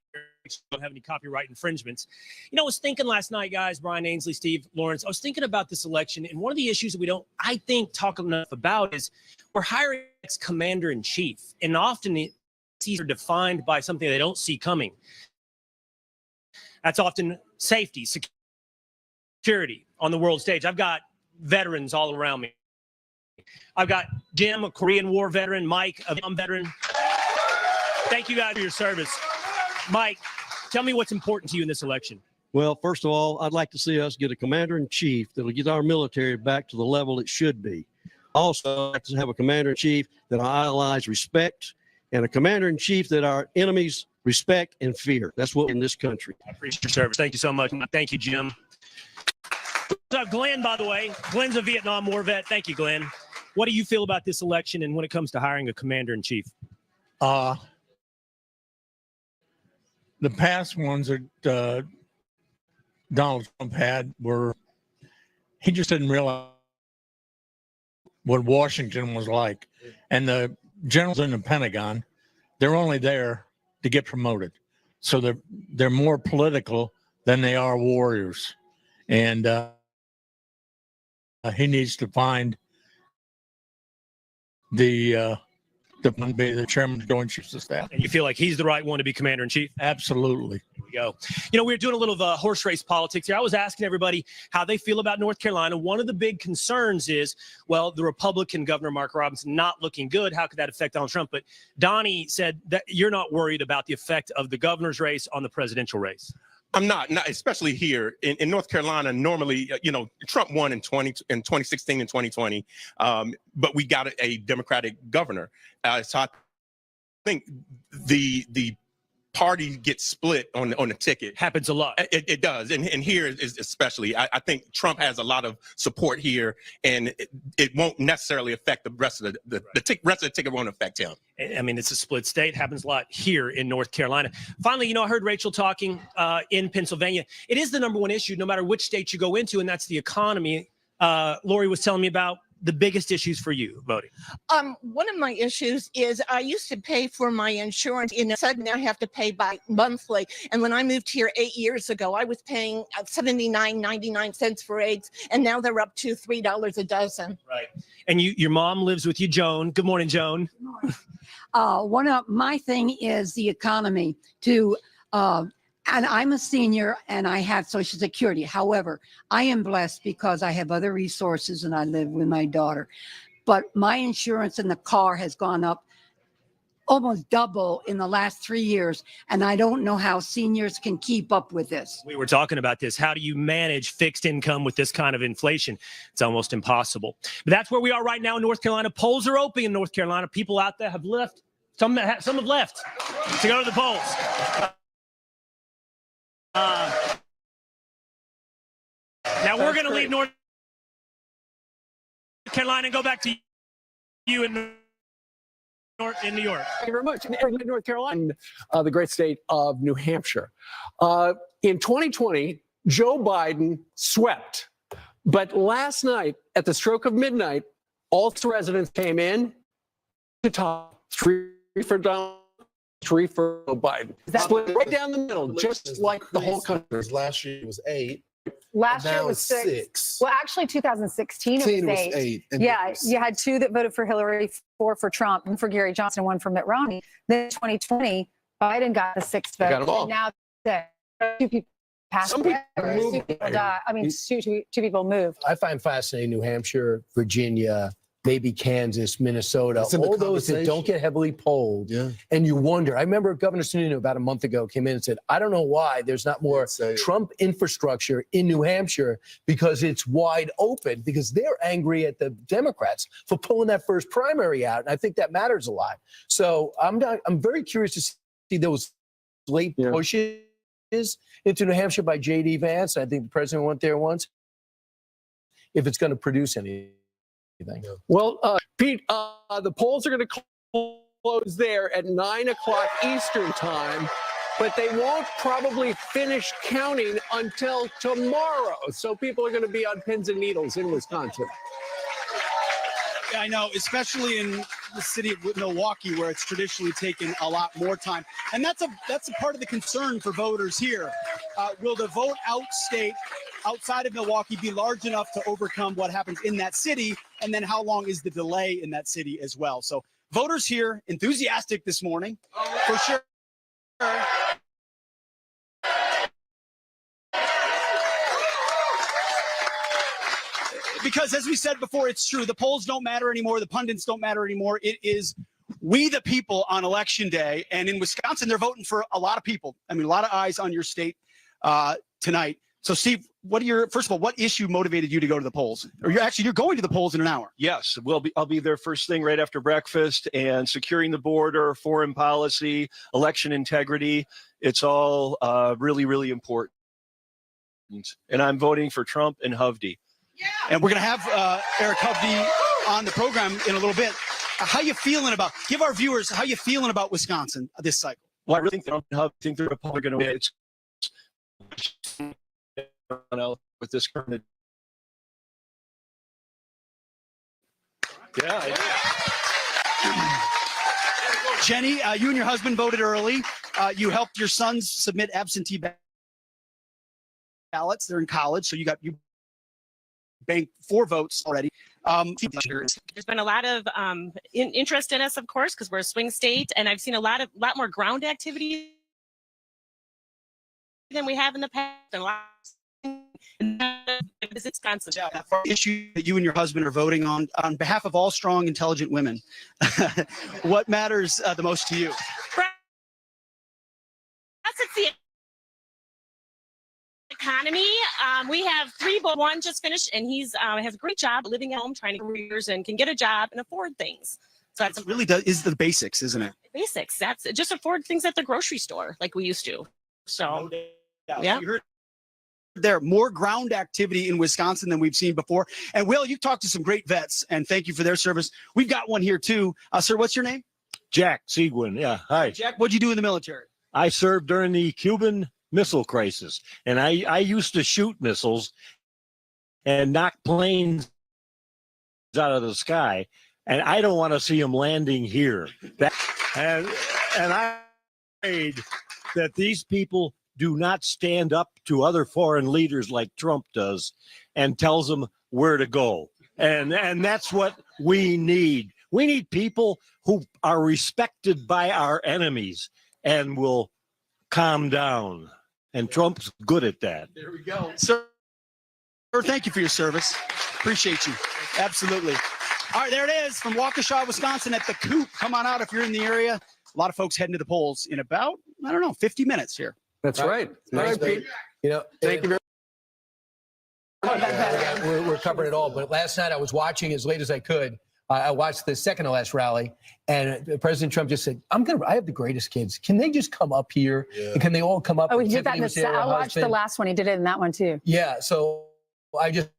Speaker 29: don't have any copyright infringements. You know, I was thinking last night, guys, Brian Ainsley, Steve Lawrence, I was thinking about this election, and one of the issues that we don't, I think, talk enough about is we're hiring ex-commander-in-chief, and often these are defined by something they don't see coming. That's often safety, security on the world stage. I've got veterans all around me. I've got Jim, a Korean War veteran, Mike, a Vietnam veteran. Thank you guys for your service. Mike, tell me what's important to you in this election.
Speaker 30: Well, first of all, I'd like to see us get a commander-in-chief that'll get our military back to the level it should be. Also, I'd like to have a commander-in-chief that our allies respect and a commander-in-chief that our enemies respect and fear. That's what in this country.
Speaker 29: I appreciate your service. Thank you so much. Thank you, Jim. So Glenn, by the way, Glenn's a Vietnam War vet. Thank you, Glenn. What do you feel about this election and when it comes to hiring a commander-in-chief?
Speaker 2: The past ones that Donald Trump had he just didn't realize what Washington was like. And the generals in the Pentagon, they're only there to get promoted. So they're more political than they are warriors. And he needs to find the chairman of Joint Chiefs of Staff.
Speaker 29: And you feel like he's the right one to be commander-in-chief?
Speaker 2: Absolutely.
Speaker 29: Here we go. You know, we're doing a little horse race politics here. I was asking everybody how they feel about North Carolina. One of the big concerns is, well, the Republican Governor Mark Robinson not looking good. How could that affect Donald Trump? But Donnie said that you're not worried about the effect of the governor's race on the presidential race.
Speaker 3: I'm not especially here in North Carolina. Normally, Trump won in 2016 and 2020, but we got a Democratic governor. So I think the party gets split on the ticket.
Speaker 29: Happens a lot.
Speaker 3: It does, and here is especially. I think Trump has a lot of support here, and it won't necessarily affect the rest of the rest of the ticket. Won't affect him.
Speaker 29: I mean, it's a split state. Happens a lot here in North Carolina. Finally, I heard Rachel talking in Pennsylvania. It is the #1 issue, no matter which state you go into, and that's the economy. Lori was telling me about the biggest issues for you voting.
Speaker 8: One of my issues is I used to pay for my insurance, and suddenly I have to pay by monthly. And when I moved here 8 years ago, I was paying 79.99 cents for eggs, and now they're up to $3 a dozen.
Speaker 29: Right. And your mom lives with you, Joan. Good morning, Joan.
Speaker 9: One of my thing is the economy and I'm a senior and I have Social Security. However, I am blessed because I have other resources and I live with my daughter. But my insurance in the car has gone up almost double in the last 3 years. And I don't know how seniors can keep up with this.
Speaker 29: We were talking about this. How do you manage fixed income with this kind of inflation? It's almost impossible. But that's where we are right now in North Carolina. Polls are open in North Carolina. People out there have left. Some have left to go to the polls. Now we're going to leave North Carolina and go back to you in New York.
Speaker 28: Thank you very much. In North Carolina, the great state of New Hampshire. In 2020, Joe Biden swept. But last night, at the stroke of midnight, all residents came in to top 3 for Donald, 3 for Joe Biden. Split right down the middle, just like the whole country.
Speaker 10: Last year it was 8.
Speaker 6: Last year
Speaker 10: Now
Speaker 6: it was
Speaker 10: it's
Speaker 6: 6. Well, actually, 2016 it was 8.
Speaker 10: And
Speaker 6: Yeah, you had 2 that voted for Hillary, 4 for Trump, 1 for Gary Johnson, 1 for Mitt Romney. Then 2020, Biden got the 6th vote.
Speaker 28: Got them all.
Speaker 6: And now 2 people passed.
Speaker 28: Some people
Speaker 6: away, 2 people died. I mean, two people moved.
Speaker 28: I find fascinating New Hampshire, Virginia, maybe Kansas, Minnesota,
Speaker 10: It's in the
Speaker 28: all those that don't get heavily polled.
Speaker 10: Yeah.
Speaker 28: And you wonder, I remember Governor Sununu about a month ago came in and said, I don't know why there's not more Trump infrastructure in New Hampshire because it's wide open, because they're angry at the Democrats for pulling that first primary out. And I think that matters a lot. So I'm very curious to see those late pushes into New Hampshire by J.D. Vance. I think the president went there once. If it's going to produce anything. Well, Pete, the polls are going to close there at 9 o'clock Eastern time, but they won't probably finish counting until tomorrow. So people are going to be on pins and needles in Wisconsin.
Speaker 12: Yeah, I know, especially in the city of Milwaukee, where it's traditionally taken a lot more time. And that's a part of the concern for voters here. Will the vote outside of Milwaukee be large enough to overcome what happens in that city? And then how long is the delay in that city as well? So voters here enthusiastic this morning, for sure. Because as we said before, it's true. The polls don't matter anymore. The pundits don't matter anymore. It is we the people on election day. And in Wisconsin, they're voting for a lot of people. I mean, a lot of eyes on your state tonight. So, Steve, what are your, first of all, what issue motivated you to go to the polls? Or you're going to the polls in an hour.
Speaker 5: Yes, I'll be there first thing right after breakfast, and securing the border, foreign policy, election integrity. It's all really, really important. And I'm voting for Trump and Hovde.
Speaker 12: And we're going to have Eric Hovde on the program in a little bit. How you feeling about, give our viewers, how you feeling about Wisconsin this cycle?
Speaker 5: Well, I really think Trump and Hovde think the Republican are going to win. With this current. Yeah.
Speaker 12: Jenny, you and your husband voted early. You helped your sons submit absentee ballots. They're in college, so you banked 4 votes already.
Speaker 7: There's been a lot of interest in us, of course, because we're a swing state, and I've seen a lot more ground activity than we have in the past. And a lot of Wisconsin.
Speaker 12: Issue that you and your husband are voting on behalf of all strong, intelligent women. What matters the most to you?
Speaker 7: It's the economy. We have 3 boys. One just finished, and he's has a great job living at home, trying to careers, and can get a job and afford things. So that's
Speaker 12: really is the basics, isn't it?
Speaker 7: Basics. That's just afford things at the grocery store like we used to. So yeah.
Speaker 12: You heard there more ground activity in Wisconsin than we've seen before. And Will, you've talked to some great vets, and thank you for their service. We've got one here too. Sir, what's your name?
Speaker 10: Jack Seguin. Yeah. Hi.
Speaker 12: Jack, what'd you do in the military?
Speaker 10: I served during the Cuban Missile Crisis, and I used to shoot missiles and knock planes out of the sky, and I don't want to see them landing here. And I'm afraid that these people do not stand up to other foreign leaders like Trump does and tells them where to go. And that's what we need. We need people who are respected by our enemies and will calm down. And Trump's good at that.
Speaker 12: There we go. Sir, thank you for your service. Appreciate you. Absolutely. All right, there it is from Waukesha, Wisconsin at the Coop. Come on out if you're in the area. A lot of folks heading to the polls in about, 50 minutes here.
Speaker 28: That's right.
Speaker 12: Nice,
Speaker 28: Pete. Thank you very much. We're covering it all. But last night I was watching as late as I could. I watched the second to last rally, and President Trump just said, I have the greatest kids. Can they just come up here? Yeah. And can they all come up?
Speaker 13: Oh, he did that in the I watched the last one. He did it in that one too.
Speaker 28: Yeah. So I just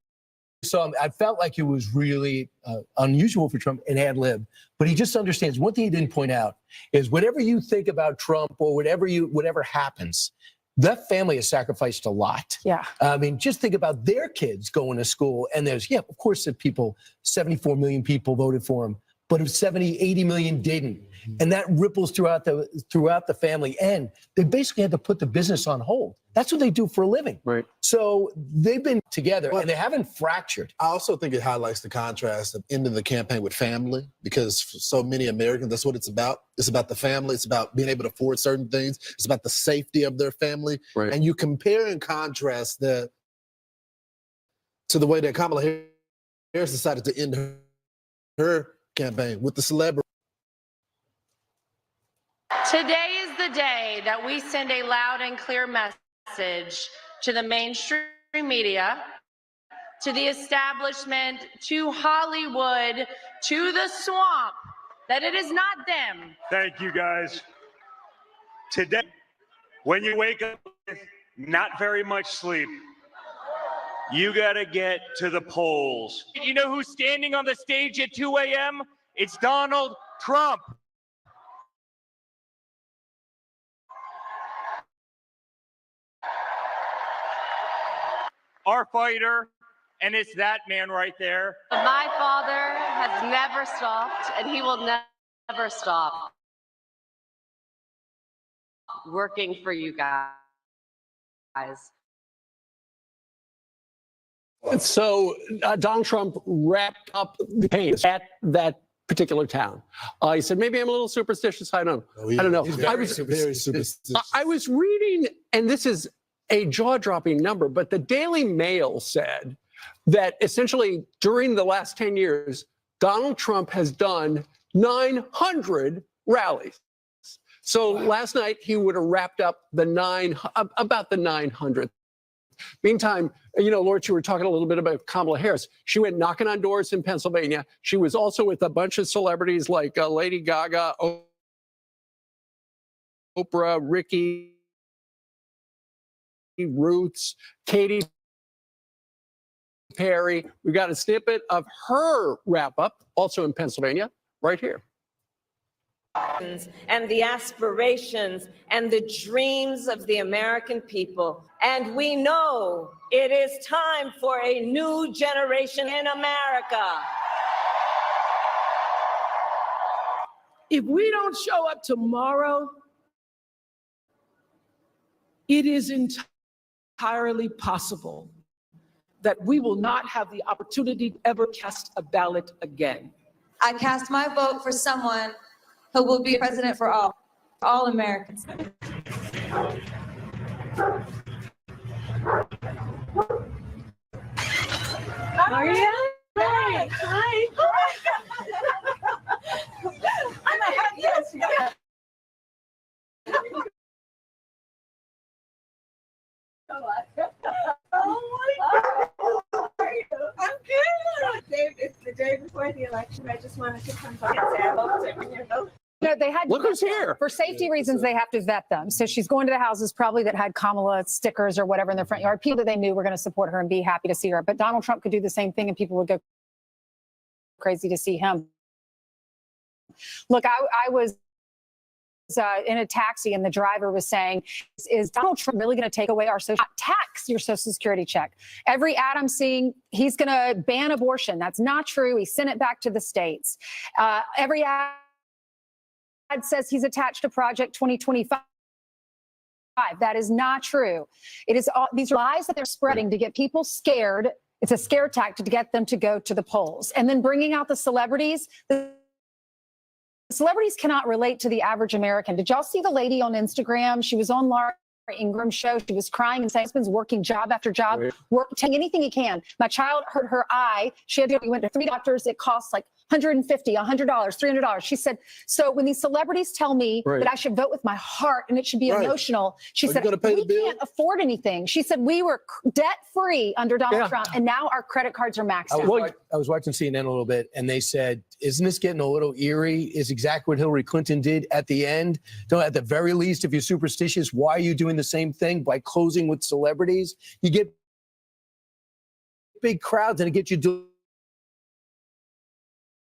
Speaker 28: saw him. I felt like it was really unusual for Trump and ad lib, but he just understands. One thing he didn't point out is whatever you think about Trump or whatever happens, that family has sacrificed a lot.
Speaker 13: Yeah.
Speaker 28: I mean, just think about their kids going to school, and there's, of course, the people, 74 million people voted for him, but if 70, 80 million didn't. And that ripples throughout the family. And they basically had to put the business on hold. That's what they do for a living.
Speaker 15: Right.
Speaker 28: So they've been together and they haven't fractured.
Speaker 15: I also think it highlights the contrast of ending the campaign with family, because for so many Americans, that's what it's about. It's about the family. It's about being able to afford certain things. It's about the safety of their family. Right. And you compare and contrast that to the way that Kamala Harris decided to end her campaign with the celebrity.
Speaker 16: Today is the day that we send a loud and clear message to the mainstream media, to the establishment, to Hollywood, to the swamp, that it is not them.
Speaker 17: Thank you, guys. Today, when you wake up with not very much sleep, you got to get to the polls. You know who's standing on the stage at 2 a.m.? It's Donald Trump. Our fighter, and it's that man right there.
Speaker 16: My father has never stopped, and he will never stop working for you guys.
Speaker 18: So Donald Trump wrapped up the campaign at that particular town. He said, maybe I'm a little superstitious. I don't know.
Speaker 15: Very superstitious.
Speaker 18: I was reading, and this is a jaw-dropping number, but the Daily Mail said that essentially during the last 10 years, Donald Trump has done 900 rallies. So last night he would have wrapped up about the 900th Meantime, Lawrence, you were talking a little bit about Kamala Harris. She went knocking on doors in Pennsylvania. She was also with a bunch of celebrities like Lady Gaga, Oprah, Ricky, Roots, Katy Perry. We got a snippet of her wrap up, also in Pennsylvania, right here.
Speaker 1: And the aspirations and the dreams of the American people. And we know it is time for a new generation in America.
Speaker 4: If we don't show up tomorrow, it is entirely possible that we will not have the opportunity to ever cast a ballot again.
Speaker 11: I cast my vote for someone who will be president for all Americans.
Speaker 1: Maria? Hi. Hi. Yes. Oh my God. I'm good. Dave, it's the day before the election. I just wanted to come by and say I loved it when you voted.
Speaker 13: No, they had
Speaker 18: Look who's here.
Speaker 13: For safety reasons, they have to vet them. So she's going to the houses probably that had Kamala stickers or whatever in their front yard, people that they knew were going to support her and be happy to see her. But Donald Trump could do the same thing and people would go crazy to see him. Look, I was in a taxi and the driver was saying, is Donald Trump really going to take away our tax your Social Security check? Every ad I'm seeing, he's going to ban abortion. That's not true. He sent it back to the states. Every ad says he's attached to Project 2025. That is not true. It is all these lies that they're spreading to get people scared. It's a scare tactic to get them to go to the polls. And then bringing out the celebrities. The celebrities cannot relate to the average American. Did y'all see the lady on Instagram? She was on Laura Ingram's show. She was crying and saying, husband's working job after job, taking anything he can. My child hurt her eye. She had to go, we went to 3 doctors. It costs like $150, $100, $300. She said, so when these celebrities tell me that I should vote with my heart and it should be emotional, she said, we can't afford anything. She said, we were debt-free under Donald Trump, and now our credit cards are maxed out.
Speaker 28: I was watching CNN a little bit, and they said, isn't this getting a little eerie? Is exactly what Hillary Clinton did at the end. So at the very least, if you're superstitious, why are you doing the same thing by closing with celebrities? You get big crowds and it gets you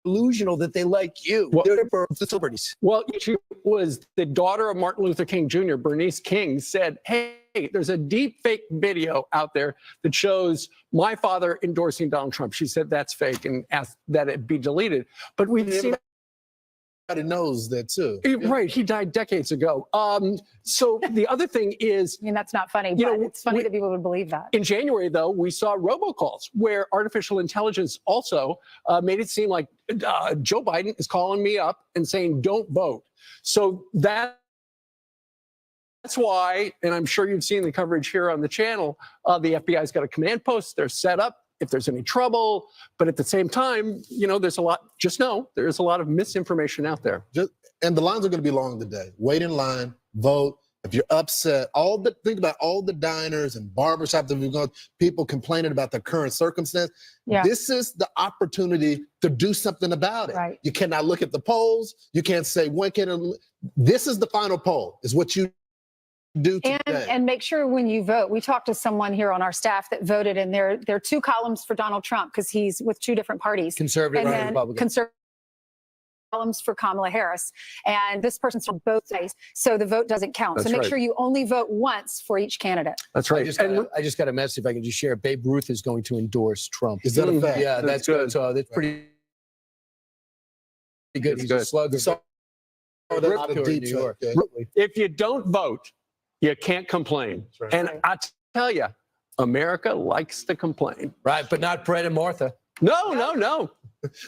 Speaker 28: delusional that they like you. They're for the celebrities.
Speaker 18: Well, she was the daughter of Martin Luther King Jr., Bernice King, said, hey, there's a deep fake video out there that shows my father endorsing Donald Trump. She said that's fake and asked that it be deleted. But we've seen...
Speaker 15: Everybody knows that too.
Speaker 18: Right. He died decades ago. So the other thing is...
Speaker 13: I mean, that's not funny, but it's funny that people would believe that.
Speaker 18: In January, though, we saw robocalls where artificial intelligence also made it seem like Joe Biden is calling me up and saying, don't vote. So that's why, and I'm sure you've seen the coverage here on the channel, the FBI's got a command post. They're set up if there's any trouble. But at the same time, there's a lot, just know there's a lot of misinformation out there.
Speaker 15: And the lines are going to be long today. Wait in line, vote. If you're upset, think about all the diners and barbershops that we've gone, people complaining about the current circumstance. Yeah. This is the opportunity to do something about it. Right. You cannot look at the polls. You can't say, this is the final poll, is what you do today.
Speaker 13: And make sure when you vote, we talked to someone here on our staff that voted, and there are 2 columns for Donald Trump because he's with 2 different parties.
Speaker 28: Conservative and Republican.
Speaker 13: Conservative columns for Kamala Harris, and this person's from both sides, so the vote doesn't count.
Speaker 28: That's
Speaker 13: so make sure you only vote once for each candidate.
Speaker 28: That's right. I just got a message, if I can just share. Babe Ruth is going to endorse Trump.
Speaker 15: Is that a fact?
Speaker 28: Yeah, that's good. So that's pretty good. He's a slugger. If you don't vote, you can't complain. Right. And I tell you, America likes to complain. Right, but not Fred and Martha.
Speaker 18: No.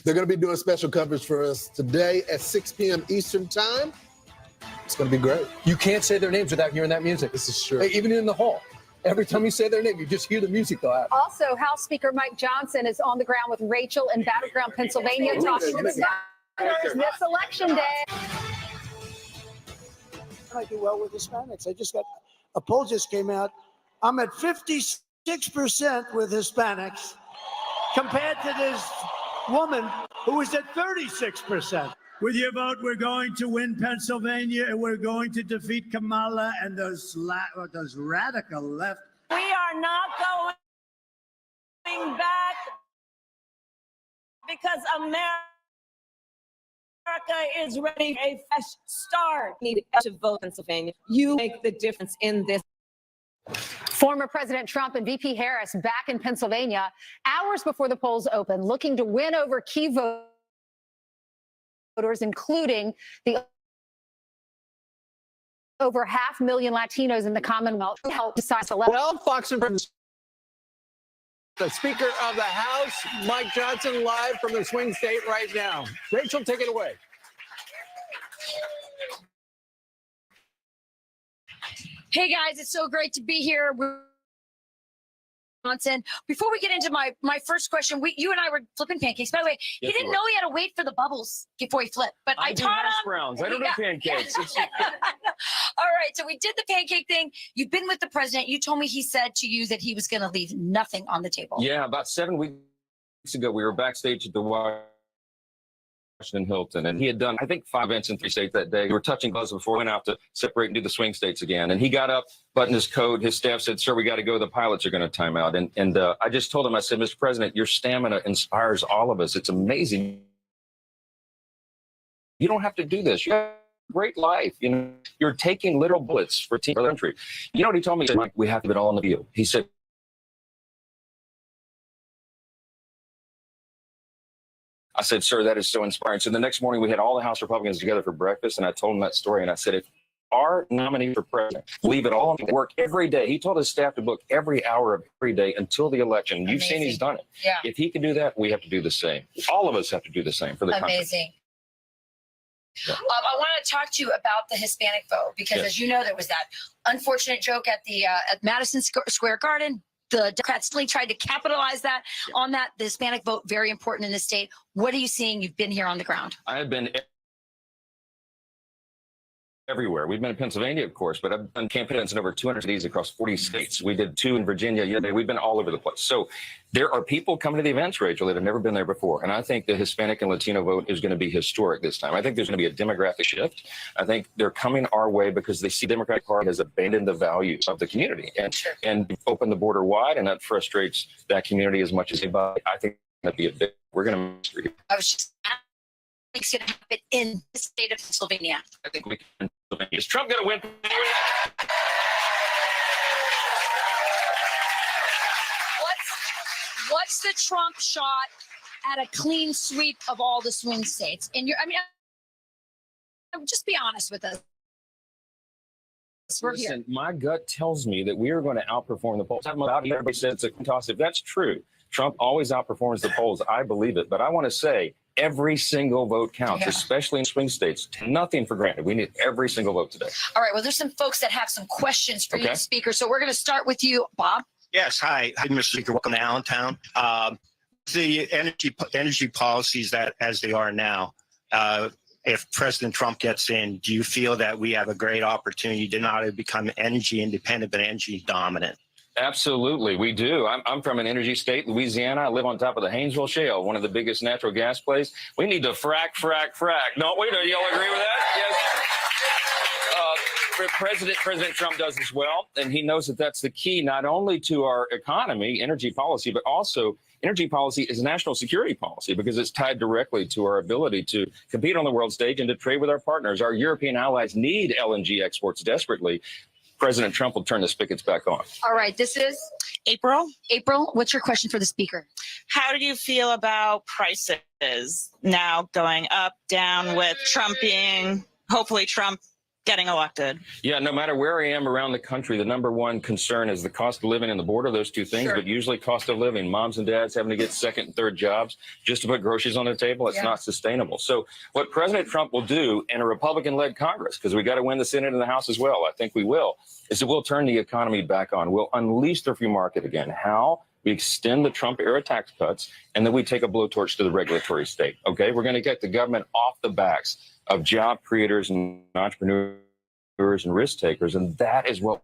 Speaker 15: They're going to be doing special coverage for us today at 6 p.m. Eastern Time. It's going to be great.
Speaker 28: You can't say their names without hearing that music.
Speaker 15: This is true.
Speaker 28: Hey, even in the hall. Every time you say their name, you just hear the music go out.
Speaker 13: Also, House Speaker Mike Johnson is on the ground with Rachel in Battleground, Pennsylvania, talking to the senators this election day.
Speaker 14: I do well with Hispanics. A poll just came out. I'm at 56% with Hispanics compared to this woman who is at 36%.
Speaker 19: With your vote, we're going to win Pennsylvania, and we're going to defeat Kamala and those radical left.
Speaker 1: We are not going back because America is ready for a fresh start. Need to vote Pennsylvania. You make the difference in this.
Speaker 13: Former President Trump and VP Harris back in Pennsylvania hours before the polls open, looking to win over key voters, including the over 500,000 Latinos in the Commonwealth who helped decide to
Speaker 18: Well, Fox and Friends, the Speaker of the House, Mike Johnson, live from the swing state right now. Rachel, take it away.
Speaker 20: Hey guys, it's so great to be here. Johnson. Before we get into my first question, you and I were flipping pancakes. By the way, he didn't know he had to wait for the bubbles before he flipped, but I
Speaker 5: do
Speaker 20: taught
Speaker 5: hash
Speaker 20: him.
Speaker 5: browns. I don't do pancakes.
Speaker 20: All right, so we did the pancake thing. You've been with the president. You told me he said to you that he was going to leave nothing on the table.
Speaker 21: Yeah, about 7 weeks ago, we were backstage at the Washington Hilton, and he had done, I think, 5 events in 3 states that day. We were touching gloves before we went out to separate and do the swing states again. And he got up, buttoned his coat. His staff said, "Sir, we got to go. The pilots are going to time out." And I just told him, I said, "Mr. President, your stamina inspires all of us. It's amazing. You don't have to do this. You have a great life. You know, you're taking literal bullets for the country." You know what he told me? He said, "Mike, we have to put it all on the field." He said, I said, "Sir, that is so inspiring." So the next morning, we had all the House Republicans together for breakfast, and I told them that story. And I said, if our nominee for president leave it all and work every day, he told his staff to book every hour of every day until the election. You've seen he's done it.
Speaker 20: Yeah.
Speaker 21: If he can do that, we have to do the same. All of us have to do the same for the country.
Speaker 20: Amazing.
Speaker 21: Yeah.
Speaker 20: I want to talk to you about the Hispanic vote because,
Speaker 21: Yes.
Speaker 20: as you know, there was that unfortunate joke at the at Madison Square Garden. The Democrats really tried to capitalize that on that. The Hispanic vote, very important in the state. What are you seeing? You've been here on the ground.
Speaker 21: I have been everywhere. We've been in Pennsylvania, of course, but I've done campaigns in over 200 cities across 40 states. We did 2 in Virginia yesterday. We've been all over the place. So there are people coming to the events, Rachel, that have never been there before. And I think the Hispanic and Latino vote is going to be historic this time. I think there's going to be a demographic shift. I think they're coming our way because they see the Democratic Party has abandoned the values of the community and opened the border wide. And that frustrates that community as much as anybody. I think that'd be a big, we're going to.
Speaker 20: I was just it's going to happen in the state of Pennsylvania.
Speaker 21: I think we can. Is Trump going to win?
Speaker 20: What's the Trump shot at a clean sweep of all the swing states? And just be honest with us. We're here.
Speaker 21: Listen, my gut tells me that we are going to outperform the polls. Everybody says it's a toss. If that's true, Trump always outperforms the polls. I believe it. But I want to say every single vote counts, especially in swing states. Nothing for granted. We need every single vote today.
Speaker 20: All right. Well, there's some folks that have some questions for you, Speaker. So we're going to start with you, Bob.
Speaker 22: Yes. Hi, Mr. Speaker. Welcome to Allentown. The energy policies that as they are now, if President Trump gets in, do you feel that we have a great opportunity to not only become energy independent, but energy dominant?
Speaker 21: Absolutely, we do. I'm from an energy state, Louisiana. I live on top of the Haynesville Shale, one of the biggest natural gas plays. We need to frack. Don't we? Do y'all agree with that? Yes. President Trump does as well, and he knows that that's the key not only to our economy, energy policy, but also energy policy is national security policy because it's tied directly to our ability to compete on the world stage and to trade with our partners. Our European allies need LNG exports desperately. President Trump will turn the spigots back on.
Speaker 20: All right. This is April. April, what's your question for the Speaker?
Speaker 23: How do you feel about prices now going up, down with Trump hopefully Trump getting elected?
Speaker 21: Yeah, no matter where I am around the country, the number one concern is the cost of living and the border, those two things, but usually cost of living. Moms and dads having to get second and third jobs just to put groceries on the table. It's not sustainable. So what President Trump will do in a Republican-led Congress, because we got to win the Senate and the House as well, I think we will, is that we'll turn the economy back on. We'll unleash the free market again. How? We extend the Trump-era tax cuts, and then we take a blowtorch to the regulatory state, okay? We're going to get the government off the backs of job creators and entrepreneurs and risk takers, and that is what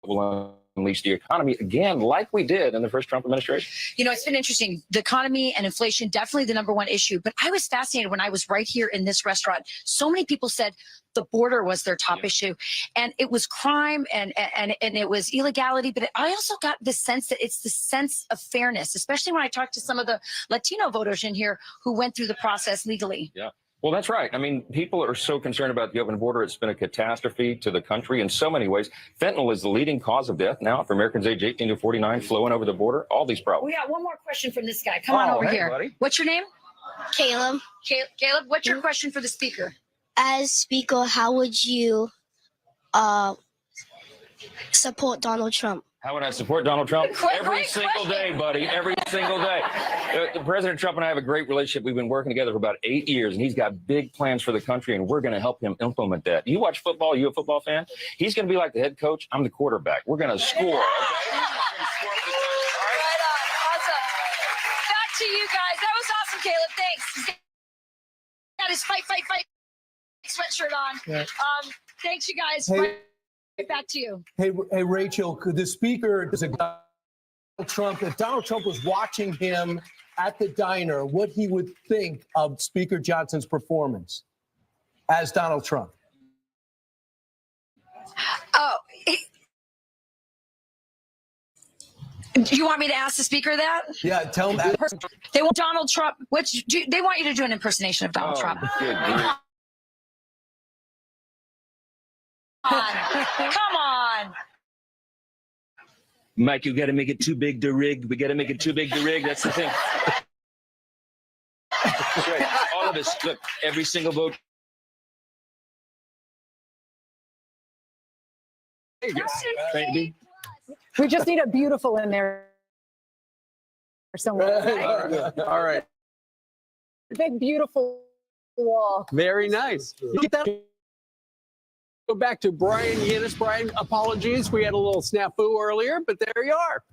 Speaker 21: will unleash the economy again, like we did in the first Trump administration?
Speaker 20: You know, it's been interesting. The economy and inflation, definitely the number one issue. But I was fascinated when I was right here in this restaurant. So many people said the border was their top issue. And it was crime and it was illegality. But I also got the sense that it's the sense of fairness, especially when I talked to some of the Latino voters in here who went through the process legally.
Speaker 21: Yeah. Well, that's right. I mean, people are so concerned about the open border. It's been a catastrophe to the country in so many ways. Fentanyl is the leading cause of death now for Americans age 18 to 49 flowing over the border. All these problems.
Speaker 20: We got one more question from this guy. Come on over
Speaker 21: hey,
Speaker 20: here.
Speaker 21: buddy.
Speaker 20: What's your name? Caleb. Caleb, what's your question for the speaker?
Speaker 2: As Speaker, how would you support Donald Trump?
Speaker 21: How would I support Donald Trump? Every single day, buddy. Every single day. President Trump and I have a great relationship. We've been working together for about 8 years, and he's got big plans for the country, and we're going to help him implement that. You watch football? You a football fan? He's going to be like the head coach. I'm the quarterback. We're going to score. Okay?
Speaker 20: Awesome. Back to you guys. That was awesome, Caleb. Thanks. He's got his fight sweatshirt on.
Speaker 28: Yeah.
Speaker 20: Thanks, you guys.
Speaker 28: Hey.
Speaker 20: Right back to you.
Speaker 28: Hey, Rachel, could the speaker, if Donald Trump was watching him at the diner, what he would think of Speaker Johnson's performance as Donald Trump?
Speaker 20: Oh, do you want me to ask the speaker that?
Speaker 28: Yeah, tell him.
Speaker 20: They want Donald Trump. They want you to do an impersonation of Donald Trump.
Speaker 21: Good.
Speaker 20: Come on.
Speaker 21: Mike, you got to make it too big to rig. We got to make it too big to rig. That's the thing. That's right. All of us. Look, every single vote.
Speaker 18: Baby.
Speaker 13: We just need a beautiful in there somewhere. Right?
Speaker 18: All right.
Speaker 13: Big, beautiful wall.
Speaker 18: Very nice. You get that? Go back to Brian Yinnis. Brian, apologies. We had a little snafu earlier, but there you are.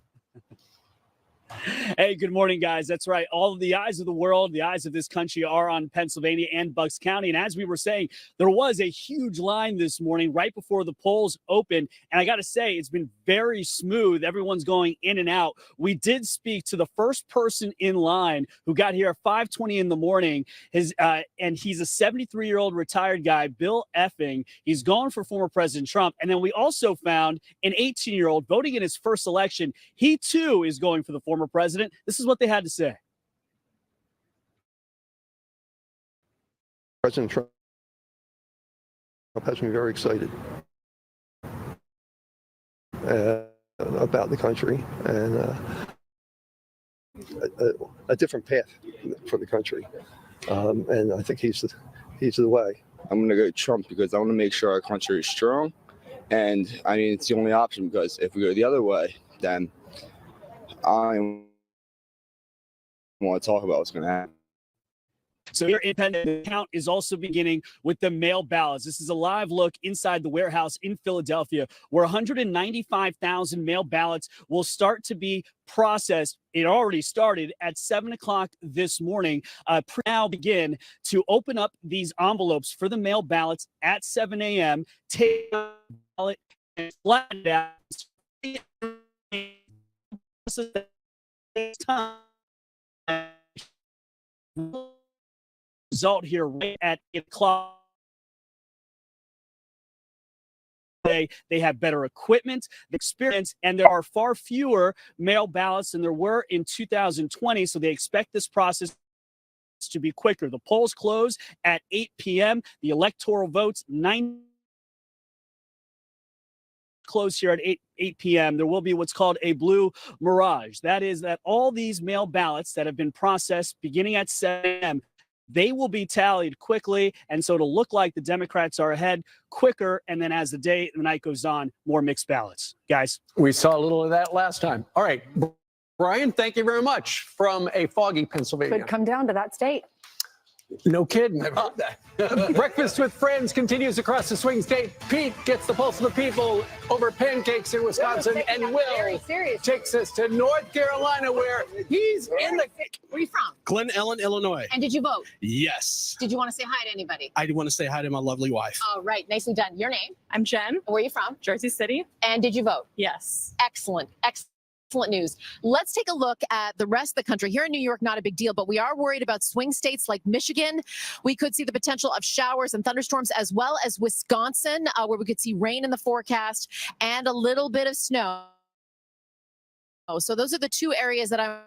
Speaker 3: Hey, good morning, guys. That's right. All of the eyes of the world, the eyes of this country are on Pennsylvania and Bucks County. And as we were saying, there was a huge line this morning right before the polls opened. And I got to say, it's been very smooth. Everyone's going in and out. We did speak to the first person in line who got here at 5:20 in the morning. And he's a 73-year-old retired guy, Bill Effing. He's gone for former President Trump. And then we also found an 18-year-old voting in his first election. He, too, is going for the former president. This is what they had to say.
Speaker 8: President Trump has me very excited about the country and a different path for the country. And I think he's the way.
Speaker 9: I'm going to go Trump because I want to make sure our country is strong. And I mean, it's the only option because if we go the other way, then I want to talk about what's going to happen.
Speaker 3: So here in Penn, the count is also beginning with the mail ballots. This is a live look inside the warehouse in Philadelphia, where 195,000 mail ballots will start to be processed. It already started at 7 o'clock this morning. Now begin to open up these envelopes for the mail ballots at 7 a.m. Take a ballot and flatten it out. Result here right at 8 o'clock. They have better equipment, experience, and there are far fewer mail ballots than there were in 2020. So they expect this process to be quicker. The polls close at 8 p.m. The electoral votes 9 close here at 8 p.m. There will be what's called a blue mirage. That is that all these mail ballots that have been processed beginning at 7 a.m., they will be tallied quickly. And so it'll look like the Democrats are ahead quicker. And then as the night goes on, more mixed ballots. Guys.
Speaker 18: We saw a little of that last time. All right. Brian, thank you very much from a foggy Pennsylvania.
Speaker 13: Could come down to that state.
Speaker 18: No kidding. Breakfast with Friends continues across the swing state. Pete gets the pulse of the people over pancakes in Wisconsin, and Will takes us to North Carolina, where he's in the.
Speaker 6: Where are you from?
Speaker 7: Glen Ellen, Illinois.
Speaker 6: And did you vote?
Speaker 7: Yes.
Speaker 6: Did you want to say hi to anybody?
Speaker 7: I do want to say hi to my lovely wife.
Speaker 6: All right, nicely done. Your name?
Speaker 10: I'm Jen.
Speaker 6: Where are you from?
Speaker 10: Jersey City.
Speaker 6: And did you vote?
Speaker 10: Yes.
Speaker 6: Excellent. Excellent news. Let's take a look at the rest of the country. Here in New York, not a big deal, but we are worried about swing states like Michigan. We could see the potential of showers and thunderstorms, as well as Wisconsin, where we could see rain in the forecast and a little bit of snow. So those are the two areas that I'm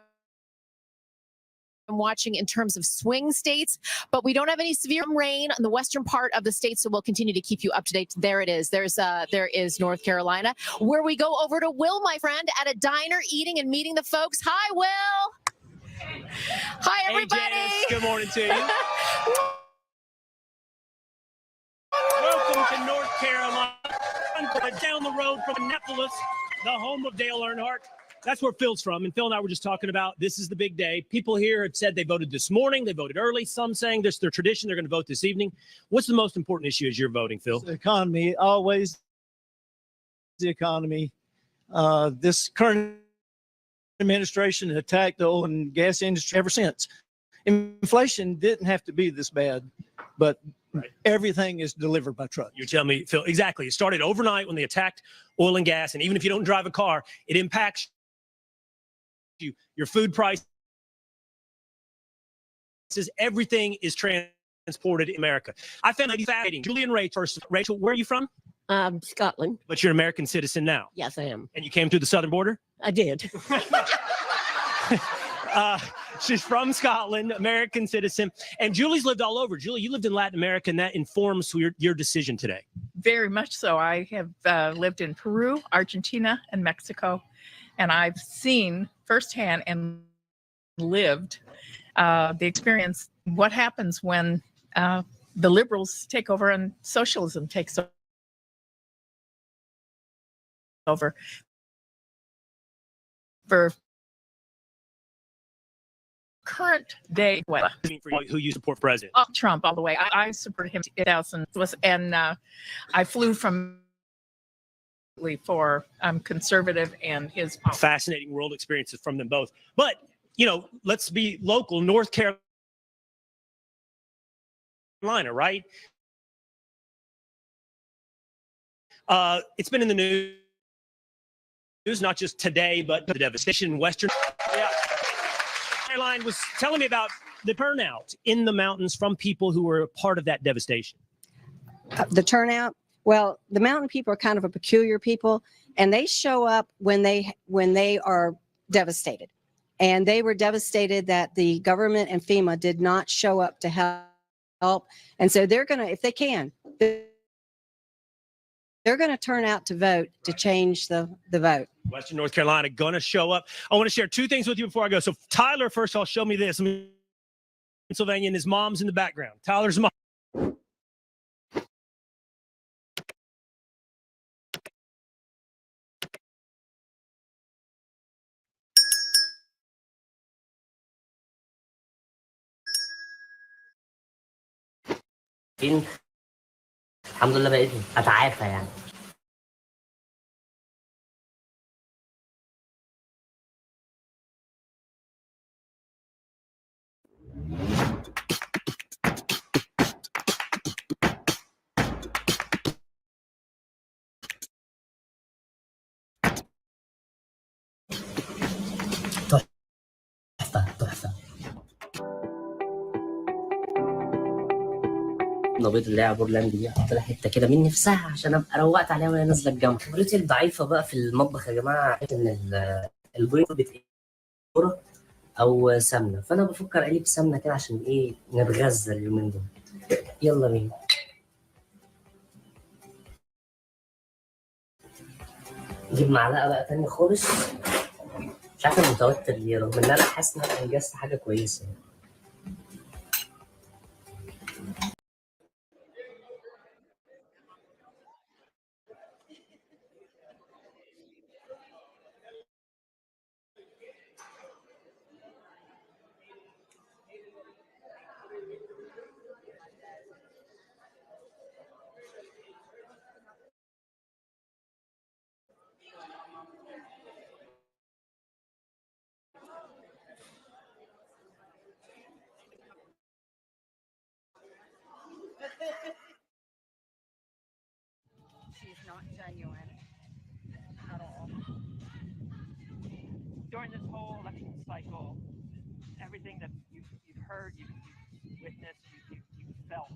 Speaker 6: watching in terms of swing states, but we don't have any severe rain in the western part of the state, so we'll continue to keep you up to date. There it is. There is North Carolina, where we go over to Will, my friend, at a diner eating and meeting the folks. Hi, Will. Hi, everybody.
Speaker 12: Hey, Janice. Good morning to you. Welcome to North Carolina, down the road from Annapolis, the home of Dale Earnhardt. That's where Phil's from. And Phil and I were just talking about this is the big day. People here have said they voted this morning. They voted early. Some saying this is their tradition. They're going to vote this evening. What's the most important issue as you're voting, Phil?
Speaker 24: The economy, always the economy. This current administration has attacked the oil and gas industry ever since. Inflation didn't have to be this bad, but everything is delivered by truck.
Speaker 12: You tell me, Phil. Exactly. It started overnight when they attacked oil and gas. And even if you don't drive a car, it impacts your food prices, everything is transported in America. I found that fascinating. Julian Ray first. Rachel, where are you from?
Speaker 10: Scotland.
Speaker 12: But you're an American citizen now.
Speaker 10: Yes, I am.
Speaker 12: And you came through the southern border?
Speaker 10: I did.
Speaker 12: She's from Scotland, American citizen. And Julie's lived all over. Julie, you lived in Latin America, and that informs your decision today.
Speaker 10: Very much so. I have lived in Peru, Argentina, and Mexico, and I've seen firsthand and lived the experience, what happens when the liberals take over and socialism takes over. For current day,
Speaker 12: who you support president?
Speaker 10: Trump all the way. I supported him in 2000, and I flew from for conservative and his
Speaker 12: fascinating world experiences from them both. But let's be local. North Carolina, right? It's been in the news, not just today, but the devastation in Western. Yeah. Caroline was telling me about the turnout in the mountains from people who were a part of that devastation.
Speaker 25: The turnout. Well, the mountain people are kind of a peculiar people, and they show up when they are devastated. And they were devastated that the government and FEMA did not show up to help. And so they're going to, if they can, they're going to turn out to vote to change the vote.
Speaker 12: Western North Carolina going to show up. I want to share two things with you before I go. So Tyler, first of all, show me this. Pennsylvania, and his mom's in the background. Tyler's mom.
Speaker 26: الحمد لله بقيت اتعافى يعني. تحفة. نبيض اللي هي بورلاند دي احط لها حته كده من نفسها عشان ابقى روقت عليها وهي نازله الجنب. خبرتي الضعيفه بقى في المطبخ يا جماعه ان البيض بيتقلي او سمنه، فانا بفكر اقلب سمنه كده عشان ايه نتغذى اليومين دول. يلا بينا. نجيب معلقه بقى تانية خالص. مش عارف انا متوتر ليه رغم ان انا حاسس ان انا انجزت حاجه كويسه.
Speaker 4: She's not genuine at all.
Speaker 11: During this whole election cycle, everything that you've heard, you've witnessed, you've felt,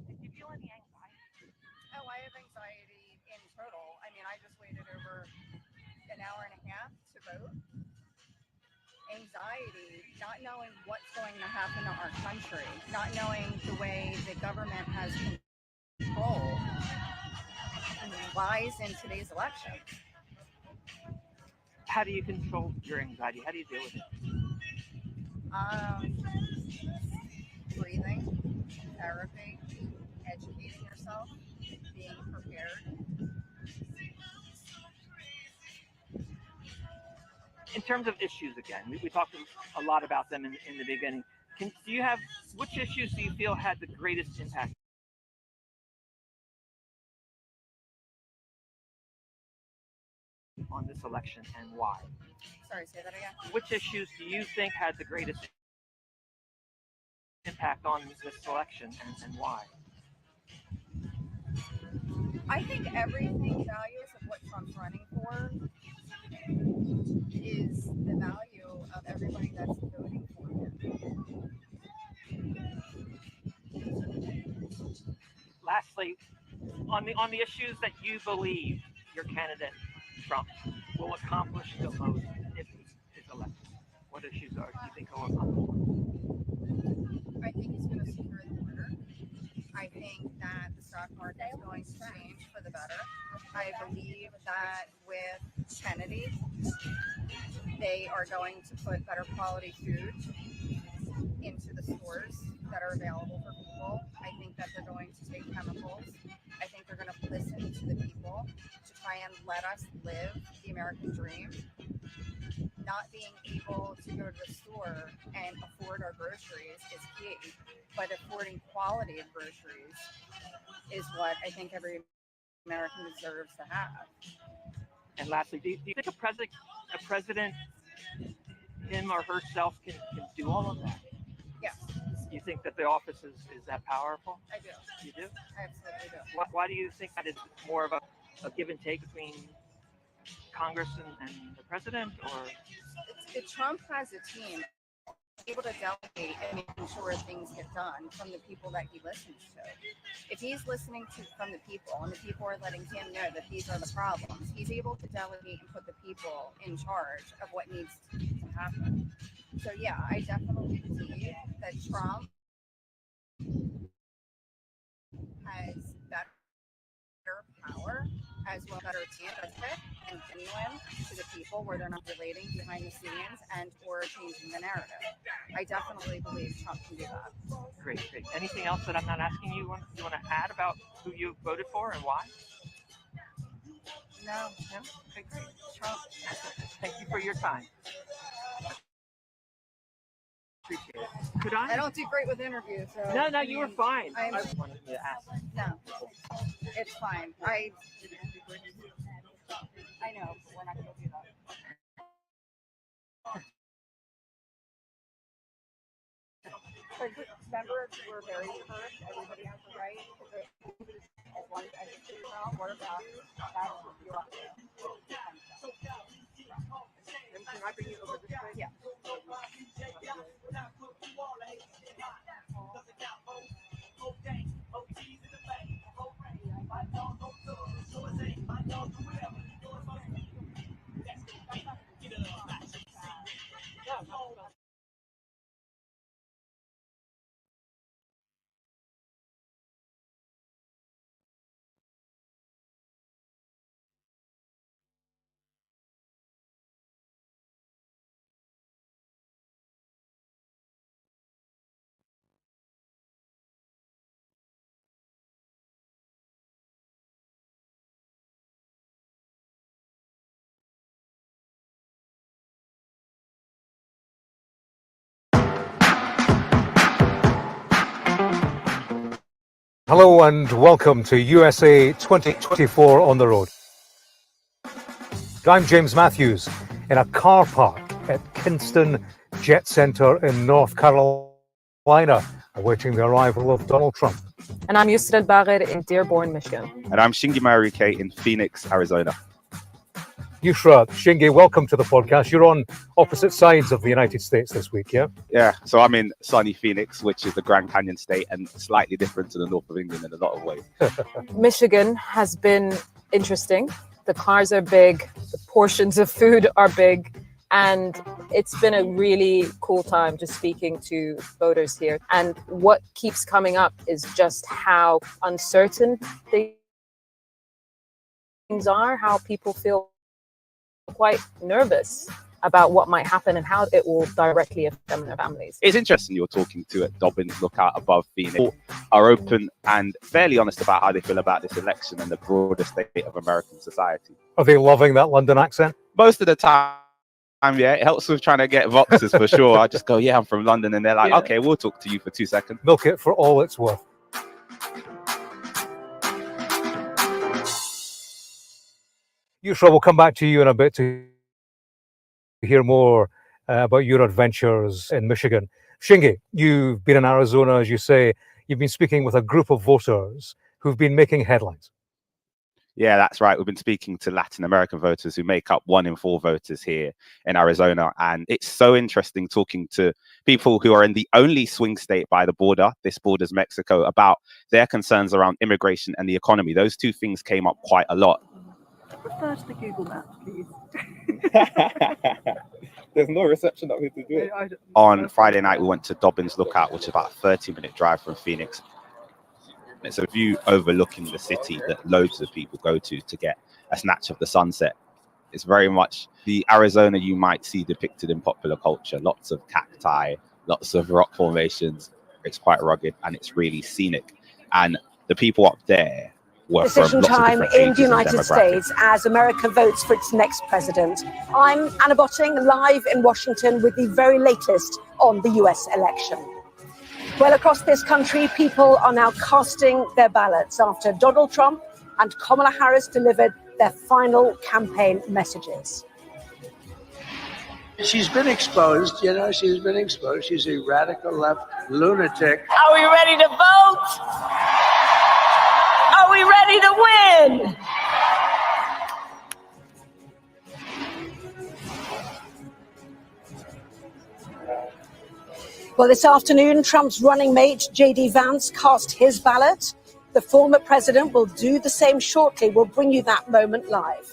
Speaker 11: did you feel any anxiety?
Speaker 4: Oh, I have anxiety in total. I mean, I just waited over an hour and a half to vote. Anxiety, not knowing what's going to happen to our country, not knowing the way the government has control lies in today's election.
Speaker 11: How do you control your anxiety? How do you deal with it?
Speaker 4: Breathing, therapy, educating yourself, being prepared.
Speaker 11: In terms of issues, again, we talked a lot about them in the beginning. Which issues do you feel had the greatest impact on this election, and why?
Speaker 4: Sorry, say that again.
Speaker 11: Which issues do you think had the greatest impact on this election, and why?
Speaker 4: I think everything values of what Trump's running for is the value of everybody that's voting for him.
Speaker 11: Lastly, on the issues that you believe your candidate Trump will accomplish the most if he's elected, what issues do you think he'll accomplish?
Speaker 4: I think he's going to secure the border. I think that the stock market is going to change for the better. I believe that with Kennedy, they are going to put better quality food into the stores that are available for people. I think that they're going to take chemicals. I think they're going to listen to the people to try and let us live the American dream. Not being able to go to the store and afford our groceries is key, but affording quality of groceries is what I think every American deserves to have.
Speaker 11: And lastly, do you think a president, him or herself, can do all of that?
Speaker 4: Yes.
Speaker 11: You think that the office is that powerful?
Speaker 4: I do.
Speaker 11: You do?
Speaker 4: I absolutely do.
Speaker 11: Why do you think that it's more of a give and take between Congress and the president, or
Speaker 4: Trump has a team able to delegate and making sure things get done from the people that he listens to. If he's listening from the people and the people are letting him know that these are the problems, he's able to delegate and put the people in charge of what needs to happen. So yeah, I definitely believe that Trump has better power as well, better empathetic and genuine to the people, where they're not relating behind the scenes and or changing the narrative. I definitely believe Trump can do that.
Speaker 11: Great. Anything else that I'm not asking you? You want to add about who you voted for and why?
Speaker 4: No.
Speaker 11: Okay, great.
Speaker 4: Trump.
Speaker 11: Thank you for your time. Appreciate it. Could I?
Speaker 4: I don't do great with interviews. So
Speaker 11: No, you were fine. I
Speaker 4: I'm,
Speaker 11: just wanted to ask.
Speaker 4: no, it's fine. I know, but we're not going to do that. Remember, we're very first. Everybody has the right to vote as long as it's around. What about that? You're up there. Can I bring you over this way? Yeah.
Speaker 14: Hello and welcome to USA 2024 on the road. I'm James Matthews in a car park at Kinston Jet Center in North Carolina, awaiting the arrival of Donald Trump.
Speaker 1: And I'm Yusra Al-Bagher in Dearborn, Michigan.
Speaker 5: And I'm Shingi Maruke in Phoenix, Arizona.
Speaker 14: Yusra, Shingi, welcome to the podcast. You're on opposite sides of the United States this week, yeah?
Speaker 5: Yeah, so I'm in sunny Phoenix, which is the Grand Canyon state and slightly different to the north of England in a lot of ways.
Speaker 1: Michigan has been interesting. The cars are big, the portions of food are big, and it's been a really cool time just speaking to voters here. And what keeps coming up is just how uncertain things are, how people feel quite nervous about what might happen and how it will directly affect them and their families.
Speaker 5: It's interesting you're talking to at Dobbins Lookout above Phoenix. People are open and fairly honest about how they feel about this election and the broader state of American society.
Speaker 14: Are they loving that London accent?
Speaker 5: Most of the time, yeah, it helps with trying to get voxes for sure. I just go, yeah, I'm from London. And they're like, okay, we'll talk to you for 2 seconds.
Speaker 14: Milk it for all it's worth. Yusra, we'll come back to you in a bit to hear more about your adventures in Michigan. Shingi, you've been in Arizona, as you say. You've been speaking with a group of voters who've been making headlines.
Speaker 5: Yeah, that's right. We've been speaking to Latin American voters who make up 1 in 4 voters here in Arizona. And it's so interesting talking to people who are in the only swing state by the border, this borders Mexico, about their concerns around immigration and the economy. Those 2 things came up quite a lot.
Speaker 15: Refer to the Google Maps, please.
Speaker 5: There's no reception up here to do it. On Friday night, we went to Dobbins Lookout, which is about a 30-minute drive from Phoenix. It's a view overlooking the city that loads of people go to get a snatch of the sunset. It's very much the Arizona you might see depicted in popular culture. Lots of cacti, lots of rock formations. It's quite rugged and it's really scenic. And the people up there were
Speaker 16: Decision
Speaker 5: from lots
Speaker 16: time
Speaker 5: of different
Speaker 16: in
Speaker 5: ages
Speaker 16: the
Speaker 5: and
Speaker 16: United
Speaker 5: demographics.
Speaker 16: States as America votes for its next president. I'm Anna Botting, live in Washington with the very latest on the US election. Well, across this country, people are now casting their ballots after Donald Trump and Kamala Harris delivered their final campaign messages.
Speaker 17: She's been exposed, she's been exposed. She's a radical left lunatic.
Speaker 16: Are we ready to vote? Are we ready to win? Well, this afternoon, Trump's running mate, J.D. Vance, cast his ballot. The former president will do the same shortly. We'll bring you that moment live.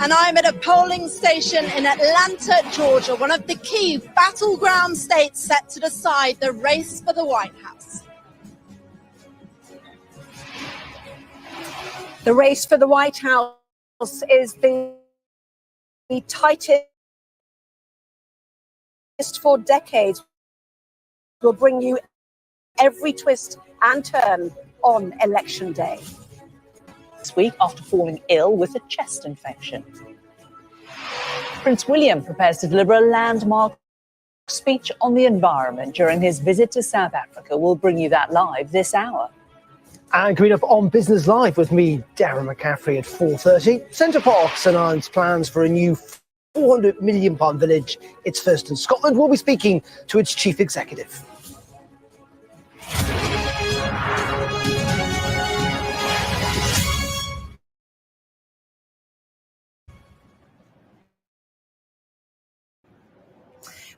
Speaker 19: And I'm at a polling station in Atlanta, Georgia, one of the key battleground states set to decide the race for the White House.
Speaker 16: The race for the White House is the tightest for decades. We'll bring you every twist and turn on Election Day.
Speaker 22: This week after falling ill with a chest infection. Prince William prepares to deliver a landmark speech on the environment during his visit to South Africa. We'll bring you that live this hour.
Speaker 27: And coming up on Business Live with me, Darren McCaffrey at 4:30. Centre Parks announced plans for a new £400 million village. It's first in Scotland. We'll be speaking to its chief executive.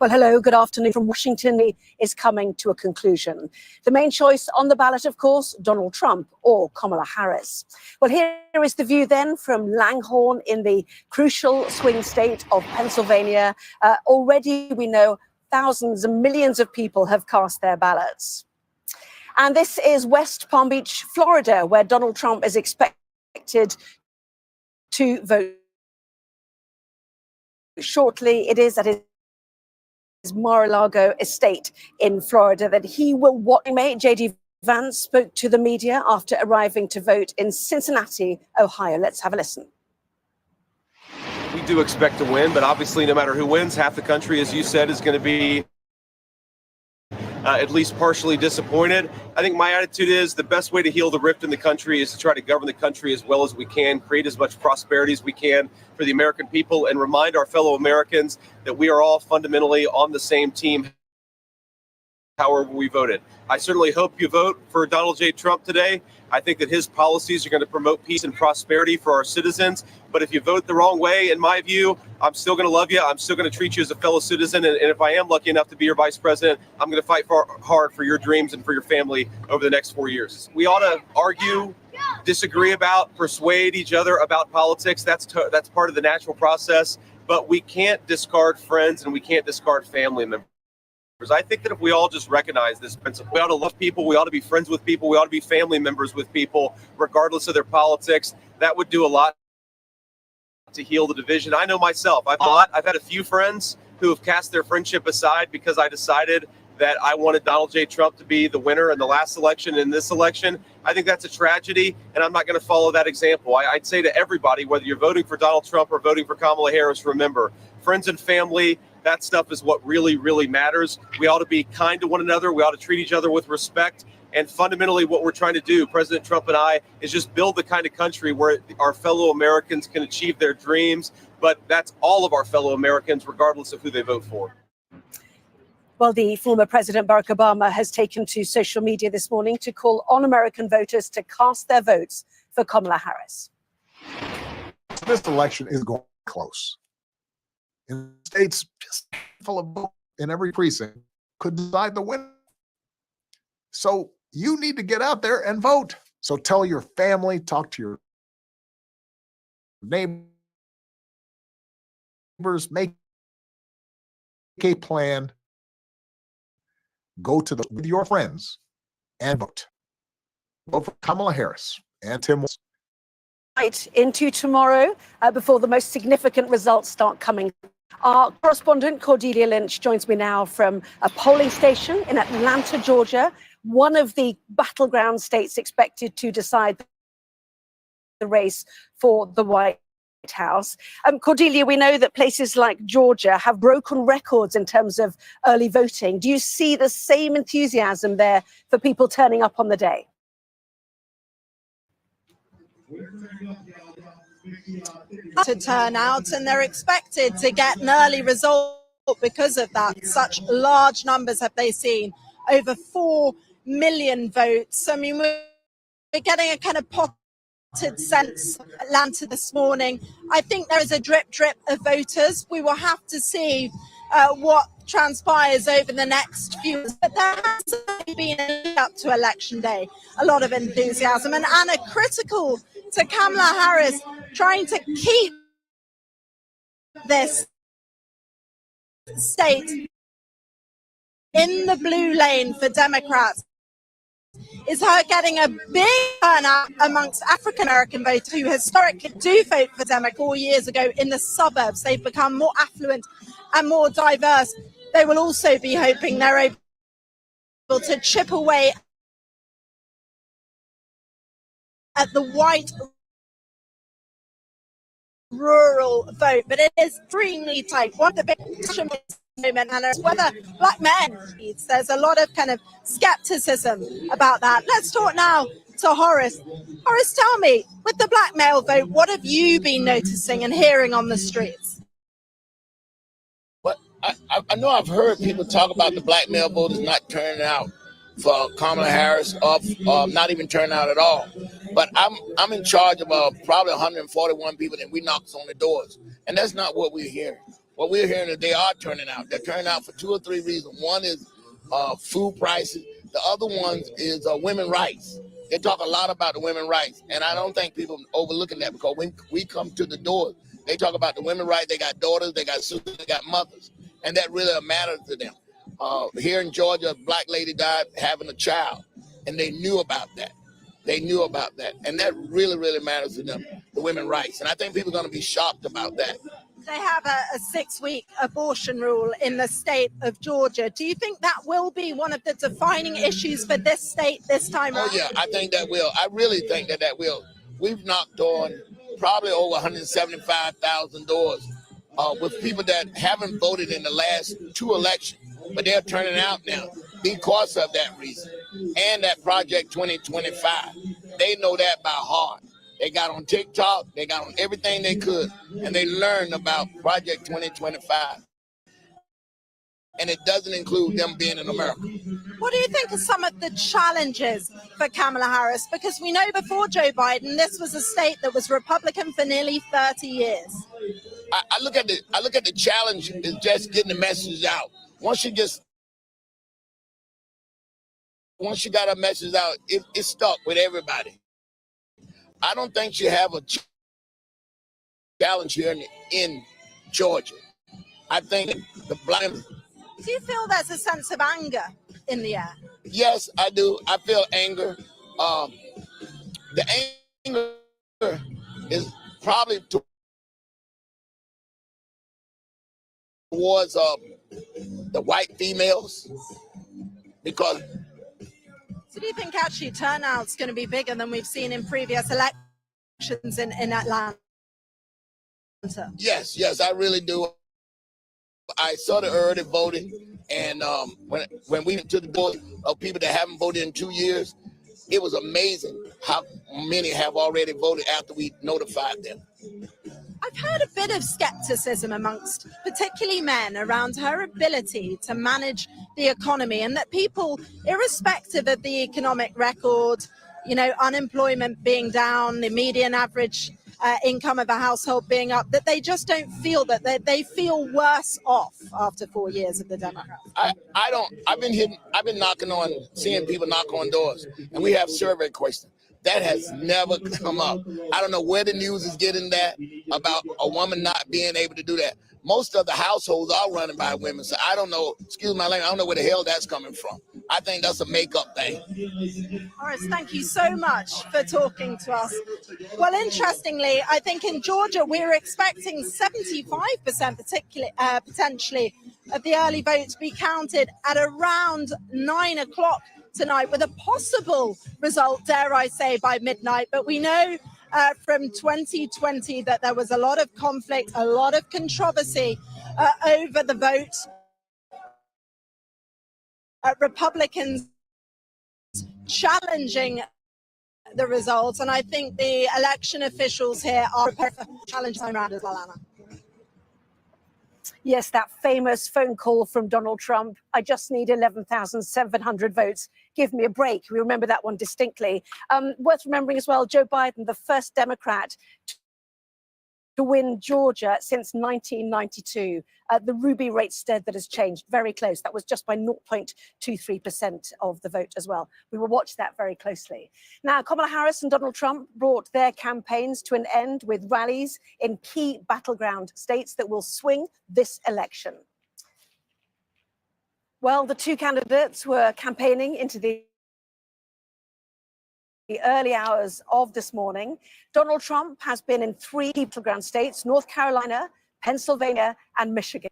Speaker 16: Well, hello, good afternoon from Washington is coming to a conclusion. The main choice on the ballot, of course, Donald Trump or Kamala Harris. Well, here is the view then from Langhorne in the crucial swing state of Pennsylvania. Already we know thousands and millions of people have cast their ballots. And this is West Palm Beach, Florida, where Donald Trump is expected to vote shortly. It is at his Mar-a-Lago estate in Florida that he will watch. J.D. Vance spoke to the media after arriving to vote in Cincinnati, Ohio. Let's have a listen.
Speaker 29: We do expect to win, but obviously no matter who wins, half the country, as you said, is going to be at least partially disappointed. I think my attitude is the best way to heal the rift in the country is to try to govern the country as well as we can, create as much prosperity as we can for the American people, and remind our fellow Americans that we are all fundamentally on the same team however we voted. I certainly hope you vote for Donald J. Trump today. I think that his policies are going to promote peace and prosperity for our citizens. But if you vote the wrong way, in my view, I'm still going to love you. I'm still going to treat you as a fellow citizen. And if I am lucky enough to be your vice president, I'm going to fight hard for your dreams and for your family over the next 4 years. We ought to argue, disagree about, persuade each other about politics. That's part of the natural process. But we can't discard friends and we can't discard family members. I think that if we all just recognize this principle, we ought to love people, we ought to be friends with people, we ought to be family members with people, regardless of their politics. That would do a lot to heal the division. I know myself. I've had a few friends who have cast their friendship aside because I decided that I wanted Donald J. Trump to be the winner in the last election and in this election. I think that's a tragedy, and I'm not going to follow that example. I'd say to everybody, whether you're voting for Donald Trump or voting for Kamala Harris, remember, friends and family, that stuff is what really, really matters. We ought to be kind to one another. We ought to treat each other with respect. And fundamentally, what we're trying to do, President Trump and I, is just build the kind of country where our fellow Americans can achieve their dreams. But that's all of our fellow Americans, regardless of who they vote for.
Speaker 16: Well, the former President Barack Obama has taken to social media this morning to call on American voters to cast their votes for Kamala Harris.
Speaker 2: This election is going close. In states just full of votes in every precinct could decide the winner. So you need to get out there and vote. So tell your family, talk to your neighbors, make a plan, go with your friends and vote. Vote for Kamala Harris and Tim Walz.
Speaker 16: Right into tomorrow before the most significant results start coming. Our correspondent Cordelia Lynch joins me now from a polling station in Atlanta, Georgia, one of the battleground states expected to decide the race for the White House. Cordelia, we know that places like Georgia have broken records in terms of early voting. Do you see the same enthusiasm there for people turning up on the day?
Speaker 19: To turn out, and they're expected to get an early result because of that. Such large numbers have they seen, over 4 million votes. I mean, we're getting a kind of potted sense Atlanta this morning. I think there is a drip of voters. We will have to see what transpires over the next few years. But there has been up to election day a lot of enthusiasm, and Anna, critical to Kamala Harris trying to keep this state in the blue lane for Democrats is her getting a big turnout amongst African American voters who historically do vote for Democrats. 4 years ago in the suburbs, they've become more affluent and more diverse. They will also be hoping they're able to chip away at the white rural vote, but it is extremely tight. One of the big moment, and whether black men, there's a lot of kind of skepticism about that. Let's talk now to Horace. Horace, tell me, with the black male vote, what have you been noticing and hearing on the streets?
Speaker 3: Well, I know I've heard people talk about the black male voters not turning out for Kamala Harris, or not even turning out at all. But I'm in charge of probably 141 people, and we knocked on the doors, and that's not what we're hearing. What we're hearing is they are turning out. They're turning out for 2 or 3 reasons. One is food prices. The other one is women's rights. They talk a lot about the women's rights, and I don't think people are overlooking that, because when we come to the door, they talk about the women's rights. They got daughters, they got sisters, they got mothers, and that really matters to them. Here in Georgia, a black lady died having a child, and they knew about that. They knew about that, and that really, really matters to them, the women's rights. And I think people are going to be shocked about that.
Speaker 19: They have a 6-week abortion rule in the state of Georgia. Do you think that will be one of the defining issues for this state this time around?
Speaker 3: Oh, yeah, I think that will. I really think that will. We've knocked on probably over 175,000 doors with people that haven't voted in the last 2 elections, but they're turning out now. because of that reason. And that Project 2025. They know that by heart. They got on TikTok, they got on everything they could, and they learned about Project 2025. And it doesn't include them being in America.
Speaker 19: What do you think are some of the challenges for Kamala Harris? Because we know before Joe Biden, this was a state that was Republican for nearly 30 years.
Speaker 3: I look at the challenge is just getting the message out. Once you got a message out, it's stuck with everybody. I don't think you have a challenge here in Georgia. I think the blame.
Speaker 19: Do you feel there's a sense of anger in the air?
Speaker 3: Yes, I do. I feel anger. The anger is probably towards the white females because.
Speaker 19: So do you think actually turnout's going to be bigger than we've seen in previous elections in Atlanta?
Speaker 3: Yes, I really do. I saw the early voting, and when we went to the door of people that haven't voted in 2 years, it was amazing how many have already voted after we notified them.
Speaker 19: I've heard a bit of skepticism amongst particularly men around her ability to manage the economy, and that people, irrespective of the economic record, unemployment being down, the median average income of a household being up, that they just don't feel that they feel worse off after 4 years of the Democrats.
Speaker 3: I've been knocking on, seeing people knock on doors, and we have survey questions. That has never come up. I don't know where the news is getting that about a woman not being able to do that. Most of the households are running by women, so I don't know, excuse my language, I don't know where the hell that's coming from. I think that's a makeup thing.
Speaker 19: Horace, thank you so much for talking to us. Well, interestingly, I think in Georgia, we're expecting 75% potentially of the early vote to be counted at around 9 o'clock tonight, with a possible result, dare I say, by midnight. But we know from 2020 that there was a lot of conflict, a lot of controversy over the vote. Republicans challenging the results, and I think the election officials here are prepared for challenge time round as well, Anna.
Speaker 16: Yes, that famous phone call from Donald Trump. I just need 11,700 votes. Give me a break. We remember that one distinctly. Worth remembering as well, Joe Biden, the first Democrat to win Georgia since 1992. The Ruby rate instead that has changed, very close. That was just by 0.23% of the vote as well. We will watch that very closely. Now, Kamala Harris and Donald Trump brought their campaigns to an end with rallies in key battleground states that will swing this election. Well, the two candidates were campaigning into the early hours of this morning. Donald Trump has been in 3 battleground states: North Carolina, Pennsylvania, and Michigan.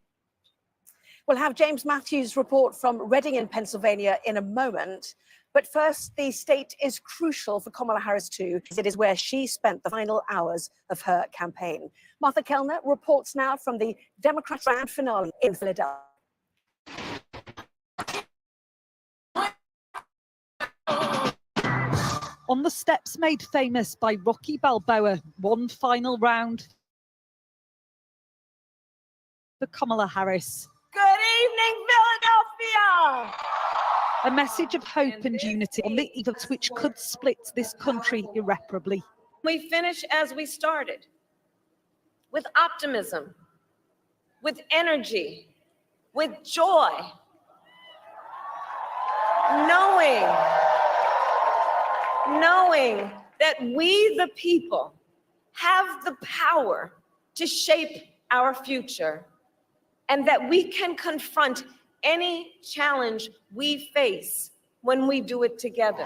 Speaker 16: We'll have James Matthews report from Reading in Pennsylvania in a moment. But first, the state is crucial for Kamala Harris too, as it is where she spent the final hours of her campaign. Martha Kellner reports now from the Democrat grand finale in Philadelphia.
Speaker 7: On the steps made famous by Rocky Balboa, one final round for Kamala Harris.
Speaker 8: Good evening, Philadelphia!
Speaker 7: A message of hope and unity on the eve of which could split this country irreparably.
Speaker 8: We finish as we started, with optimism, with energy, with joy, knowing that we, the people, have the power to shape our future, and that we can confront any challenge we face when we do it together.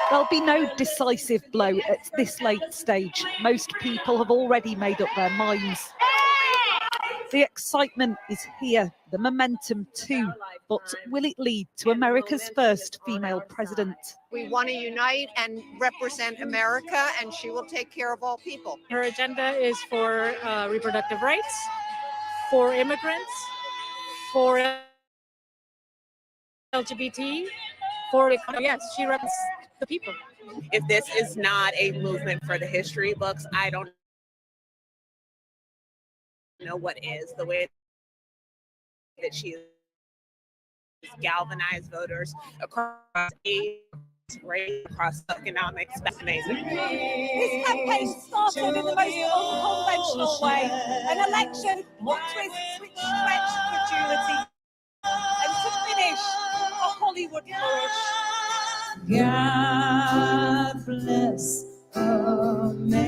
Speaker 7: There'll be no decisive blow at this late stage. Most people have already made up their minds. The excitement is here, the momentum too, but will it lead to America's first female president?
Speaker 9: We want to unite and represent America, and she will take care of all people.
Speaker 13: Her agenda is for reproductive rights, for immigrants,
Speaker 6: for LGBT, for yes, she represents the people.
Speaker 10: If this is not a movement for the history books, I don't know what is. The way that she galvanized voters across age, race, across economics, that's amazing.
Speaker 8: This campaign started in the most unconventional way, an election twist which stretched credulity, and to finish, a Hollywood flourish.
Speaker 13: God bless America.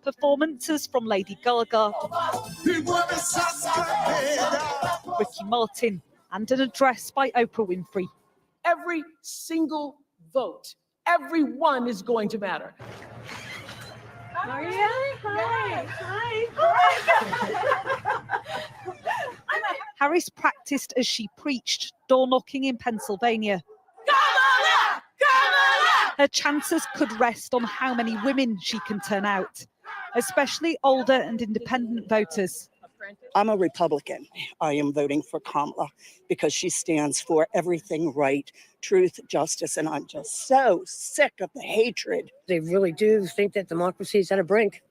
Speaker 7: Performances from Lady Gaga, Ricky Martin, and an address by Oprah Winfrey.
Speaker 18: Every single vote, every one is going to matter.
Speaker 13: Maria, hi.
Speaker 7: Harris practiced as she preached, door knocking in Pennsylvania. Her chances could rest on how many women she can turn out, especially older and independent voters.
Speaker 20: I'm a Republican. I am voting for Kamala because she stands for everything right, truth, justice, and I'm just so sick of the hatred.
Speaker 21: They really do think that democracy is at a brink,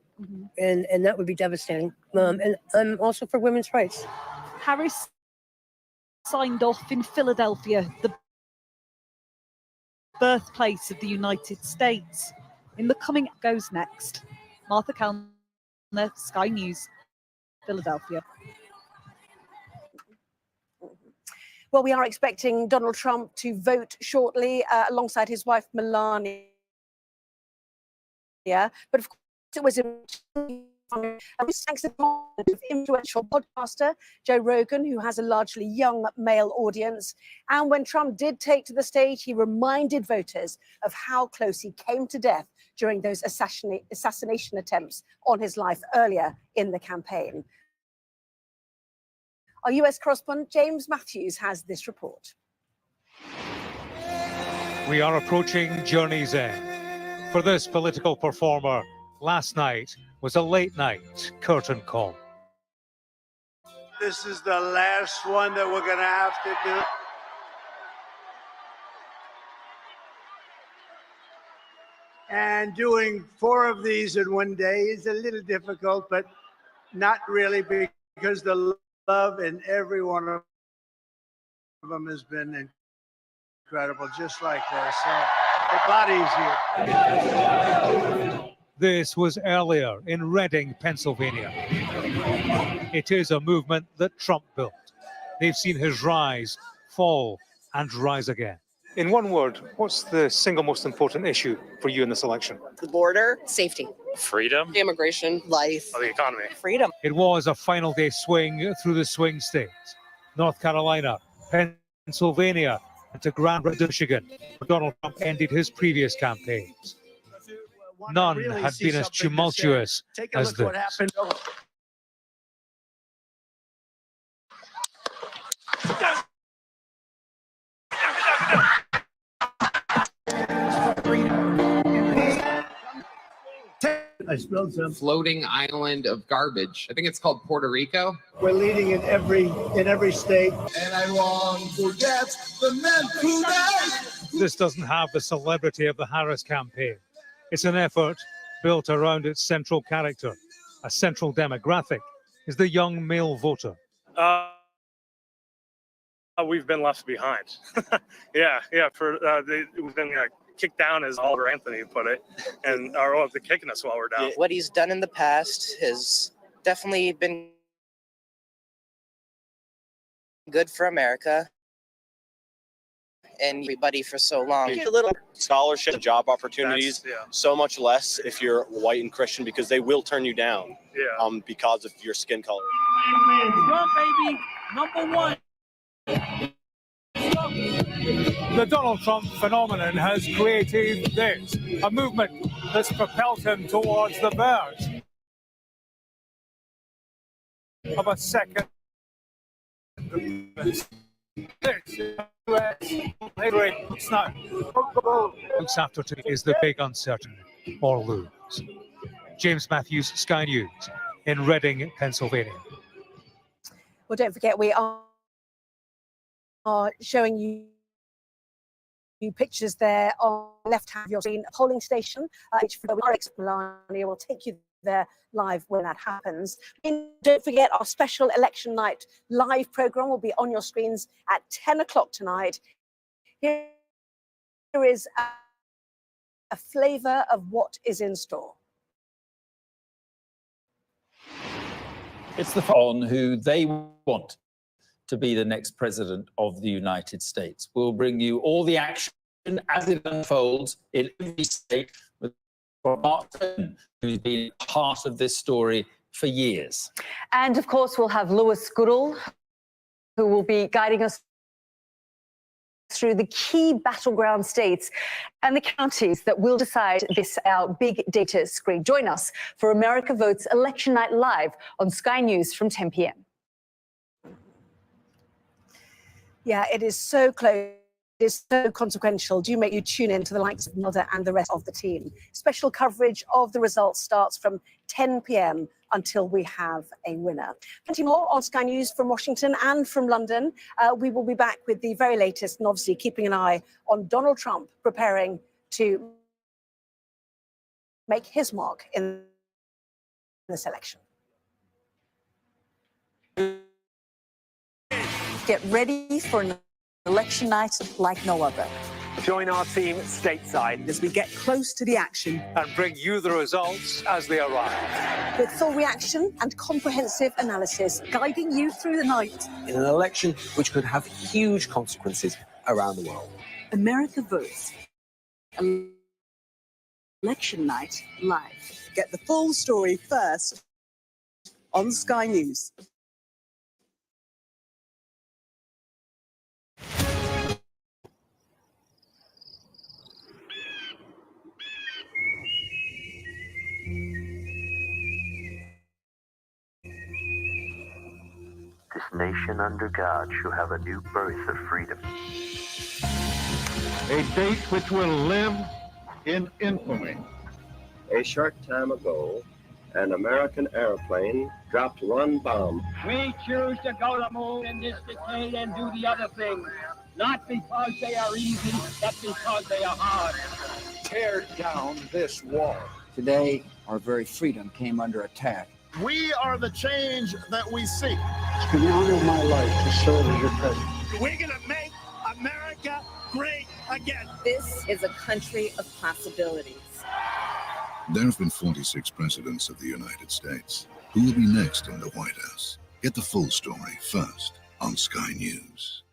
Speaker 21: and that would be devastating. And I'm also for women's rights.
Speaker 7: Harris signed off in Philadelphia, the birthplace of the United States. In the coming goes next. Martha Kellner, Sky News, Philadelphia.
Speaker 16: Well, we are expecting Donald Trump to vote shortly alongside his wife Melania. But of course, it was thanks to the influential podcaster Joe Rogan, who has a largely young male audience. And when Trump did take to the stage, he reminded voters of how close he came to death during those assassination attempts on his life earlier in the campaign. Our US correspondent James Matthews has this report.
Speaker 14: We are approaching journey's end. For this political performer, last night was a late night curtain call.
Speaker 17: This is the last one that we're going to have to do. And doing 4 of these in one day is a little difficult, but not really, because the love in every one of them has been incredible, just like this. So the body's here.
Speaker 14: This was earlier in Reading, Pennsylvania. It is a movement that Trump built. They've seen his rise, fall, and rise again.
Speaker 27: In one word, what's the single most important issue for you in this election?
Speaker 10: The border, safety,
Speaker 14: Freedom.
Speaker 10: immigration, life,
Speaker 14: The economy.
Speaker 10: freedom.
Speaker 14: It was a final day swing through the swing states. North Carolina, Pennsylvania, and to Grand Rapids, Michigan, where Donald Trump ended his previous campaigns. None had been as tumultuous
Speaker 17: Take a
Speaker 14: as
Speaker 17: look what
Speaker 14: this.
Speaker 17: happened.
Speaker 23: I smelled some floating island of garbage. I think it's called Puerto Rico.
Speaker 17: We're leading in every state.
Speaker 23: And I won't forget the men who died.
Speaker 14: This doesn't have the celebrity of the Harris campaign. It's an effort built around its central character. A central demographic is the young male voter.
Speaker 24: We've been left behind. We've been kicked down, as Oliver Anthony put it, and they're kicking us while we're down.
Speaker 28: What he's done in the past has definitely been good for America and everybody for so long.
Speaker 30: A little scholarship, job opportunities, so much less if you're white and Christian, because they will turn you down because of your skin color.
Speaker 18: Trump, baby, #1.
Speaker 14: The Donald Trump phenomenon has created this, a movement that's propelled him towards the verge of a second. Looks after today is the big uncertainty, or lose. James Matthews, Sky News, in Reading, Pennsylvania.
Speaker 16: Well, don't forget, we are showing you pictures there on the left hand of your screen, a polling station. Alex Melania will take you there live when that happens. And don't forget, our special election night live program will be on your screens at 10 o'clock tonight. Here is a flavour of what is in store.
Speaker 1: It's the on who they want to be the next president of the United States. We'll bring you all the action as it unfolds in every state with Mark Fenton, who's been part of this story for years.
Speaker 4: And of course, we'll have Lewis Goodall, who will be guiding us through the key battleground states and the counties that will decide this, our big data screen. Join us for America Votes Election Night Live on Sky News from 10 p.m.
Speaker 16: Yeah, it is so close. It is so consequential. Do make you tune in to the likes of Nodda and the rest of the team. Special coverage of the results starts from 10 p.m. until we have a winner. Plenty more on Sky News from Washington and from London. We will be back with the very latest and obviously keeping an eye on Donald Trump preparing to make his mark in this election.
Speaker 5: Get ready for an election night like no other.
Speaker 11: Join our team stateside as we get close to the action
Speaker 14: and bring you the results as they arrive.
Speaker 16: With full reaction and comprehensive analysis guiding you through the night.
Speaker 12: In an election which could have huge consequences around the world.
Speaker 5: America Votes. Election Night Live.
Speaker 15: Get the full story first on Sky News.
Speaker 22: This nation under God shall have a new birth of freedom.
Speaker 25: A date which will live in infamy.
Speaker 26: A short time ago, an American airplane dropped one bomb.
Speaker 29: We choose to go to the moon in this decade and do the other things, not because they are easy, but because they are hard.
Speaker 25: Tear down this wall.
Speaker 31: Today, our very freedom came under attack.
Speaker 25: We are the change that we seek.
Speaker 22: It's been the honor of my life to serve as your president.
Speaker 29: We're going to make America great again.
Speaker 8: This is a country of possibilities.
Speaker 32: There have been 46 presidents of the United States. Who will be next in the White House? Get the full story first on Sky News.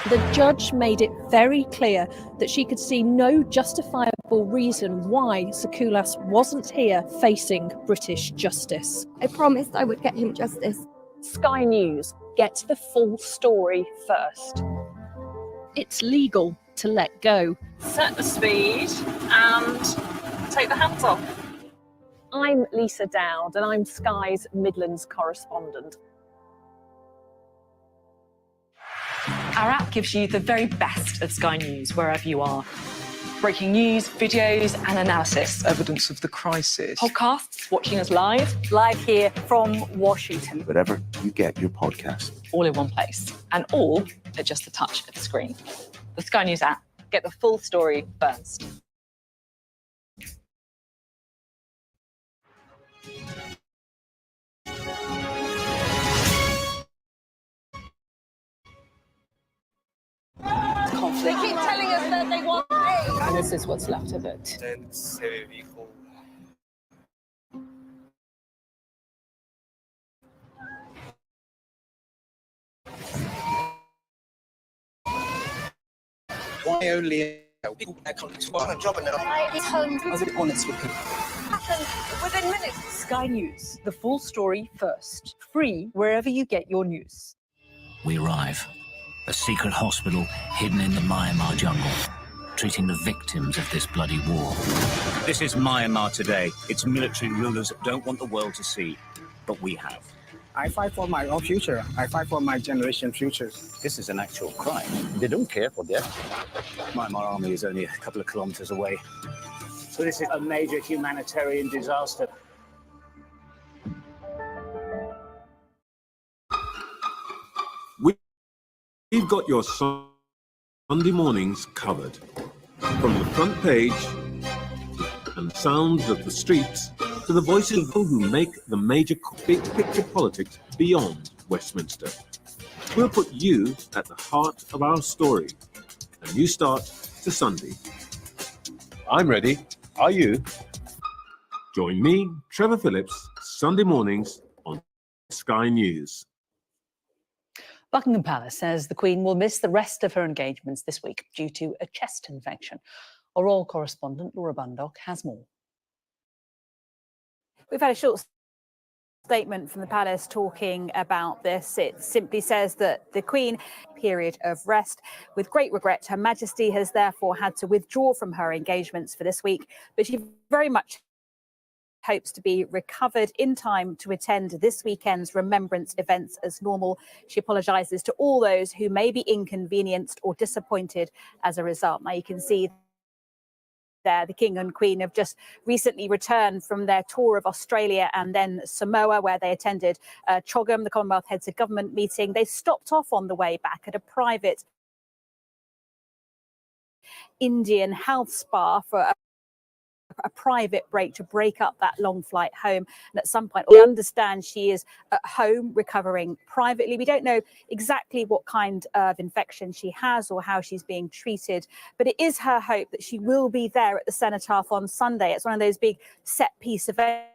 Speaker 6: The judge made it very clear that she could see no justifiable reason why Sakulas wasn't here facing British justice.
Speaker 33: I promised I would get him justice.
Speaker 6: Sky News, get the full story first. It's legal to let go. Set the speed and take the hands off. I'm Lisa Dowd and I'm Sky's Midlands correspondent.
Speaker 34: Our app gives you the very best of Sky News wherever you are. Breaking news, videos and analysis.
Speaker 35: Evidence of the crisis.
Speaker 34: Podcasts, watching us live. Live here from Washington.
Speaker 12: Wherever you get your podcast.
Speaker 34: All in one place. And all at just the touch of the screen. The Sky News app. Get the full story first.
Speaker 6: They keep telling us that they want aid. And this is what's left of it.
Speaker 12: Why only people that come to our job and
Speaker 34: I was honest with people.
Speaker 6: Within minutes.
Speaker 34: Sky News. The full story first. Free wherever you get your news.
Speaker 36: We arrive. A secret hospital hidden in the Myanmar jungle, treating the victims of this bloody war. This is Myanmar today. Its military rulers don't want the world to see, but we have.
Speaker 12: I fight for my own future. I fight for my generation's future.
Speaker 36: This is an actual crime. They don't care for death. Myanmar army is only a couple of kilometers away.
Speaker 29: So this is a major humanitarian disaster.
Speaker 2: We've got your Sunday mornings covered. From the front page and sounds of the streets to the voices of people who make the major big picture politics beyond Westminster. We'll put you at the heart of our story. A new start to Sunday. I'm ready. Are you? Join me, Trevor Phillips, Sunday mornings on Sky News.
Speaker 3: Buckingham Palace says the Queen will miss the rest of her engagements this week due to a chest infection. Our royal correspondent Laura Bundock has more.
Speaker 7: We've had a short statement from the palace talking about this. It simply says that the Queen, period of rest. With great regret, Her Majesty has therefore had to withdraw from her engagements for this week, but she very much hopes to be recovered in time to attend this weekend's remembrance events as normal. She apologises to all those who may be inconvenienced or disappointed as a result. Now you can see there the King and Queen have just recently returned from their tour of Australia and then Samoa, where they attended CHOGM, the Commonwealth Heads of Government meeting. They stopped off on the way back at a private Indian health spa for a private break to break up that long flight home. And at some point, we understand she is at home recovering privately. We don't know exactly what kind of infection she has or how she's being treated, but it is her hope that she will be there at the Cenotaph on Sunday. It's one of those big set piece events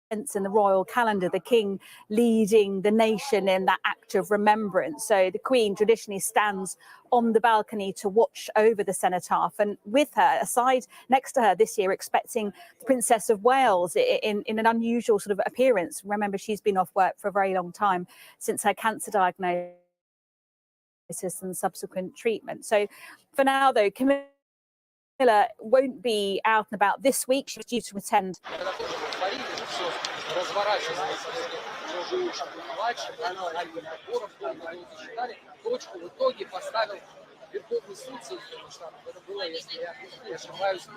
Speaker 7: in the royal calendar, the King leading the nation in that act of remembrance. So the Queen traditionally stands on the balcony to watch over the cenotaph, and with her, aside next to her this year, expecting the Princess of Wales in an unusual sort of appearance. Remember, she's been off work for a very long time since her cancer diagnosis and subsequent treatment. So for now, though, Camilla won't be out and about this week. She's due to attend.
Speaker 9: Точку в итоге поставил Верховный суд Соединенных Штатов. Это было, если я не ошибаюсь,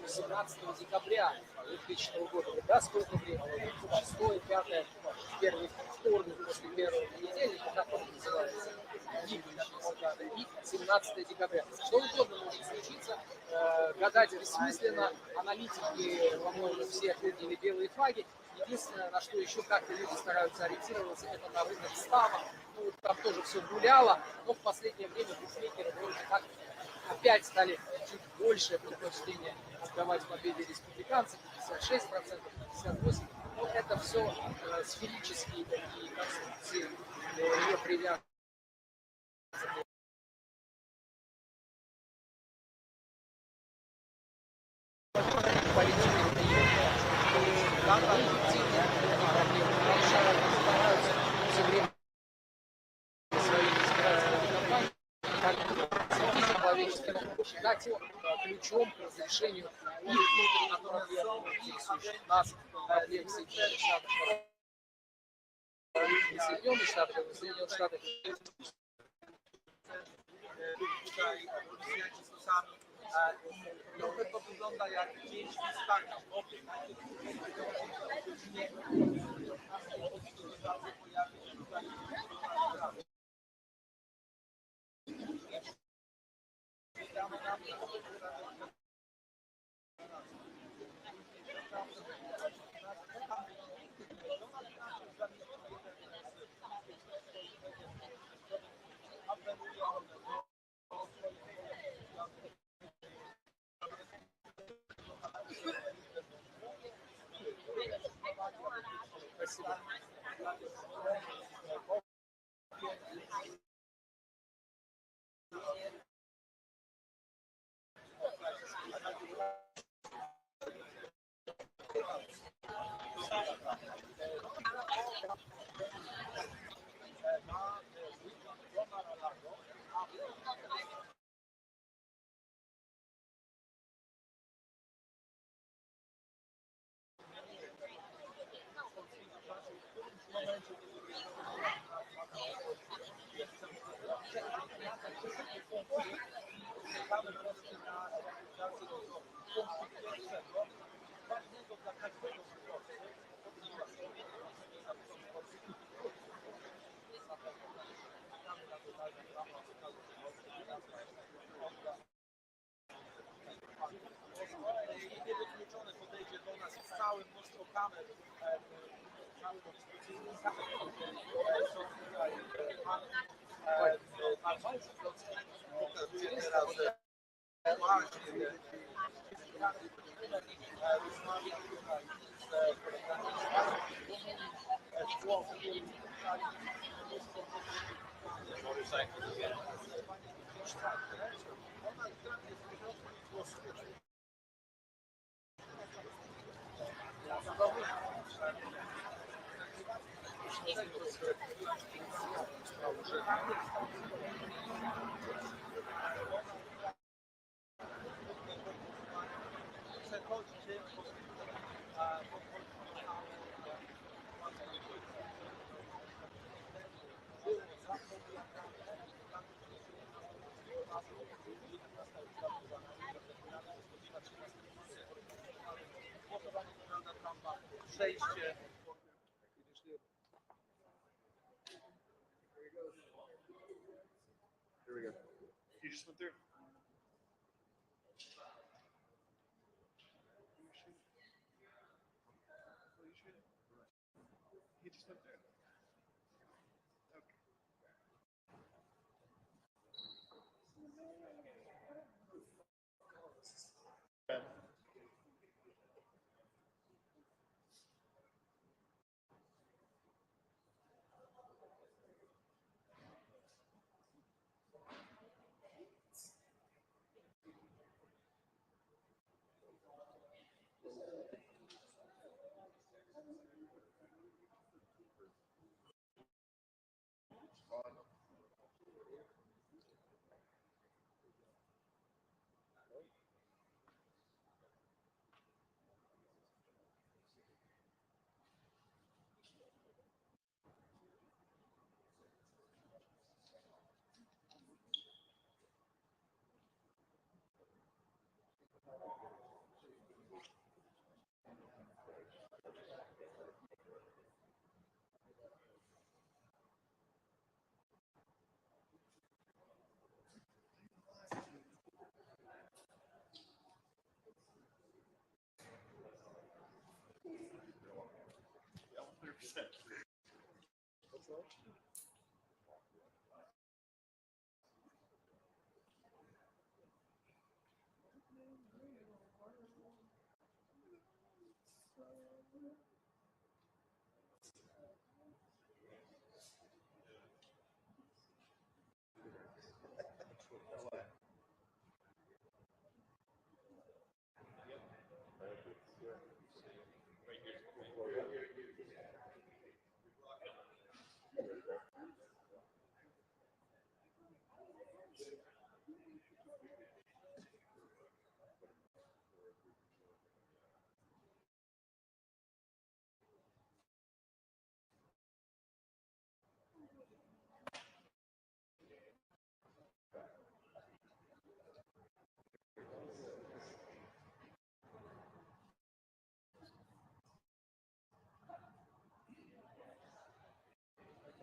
Speaker 9: 17 декабря 2000 года. Да, сколько времени? 6, 5, первый вторник после первого понедельника, как он называется, и 17 декабря. Что угодно может случиться, гадать бессмысленно, аналитики, по-моему, все ответили белые флаги. Единственное, на что еще как-то люди стараются ориентироваться, это на рынок става. Ну, там тоже все гуляло, но в последнее время букмекеры вроде как опять стали чуть больше предпочтения отдавать победе республиканцев, 56%, 58%. Но это все сферические такие конструкции, не привязаны. Считать ключом к разрешению и внутренних проблем, интересующих нас, проблем Соединенных Штатов. Соединенных Штатов. Trochę to wygląda jak dzień stania. Спасибо. Jeśli wykluczone podejdzie do nas z całym mnóstwo kamer, cały konstytucyjny kamer, które są tutaj, pan marszałek Szydłowski pokazuje teraz, że właśnie rozmawia tutaj z przejście.
Speaker 25: Here we go. You just went through. He just went through. Okay. What's that?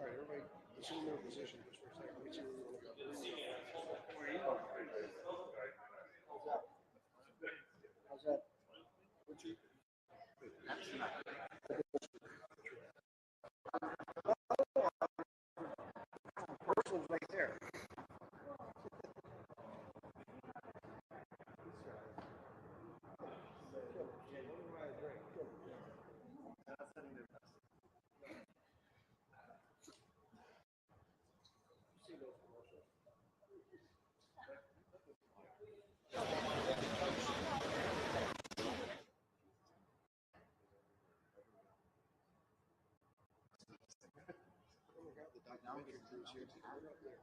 Speaker 25: All right, everybody, assume their position just for a second. Let me see where you want to go. Where are you going? How's that? What's your... First one's right there. Oh my God, the documentary crews here too. They're up there.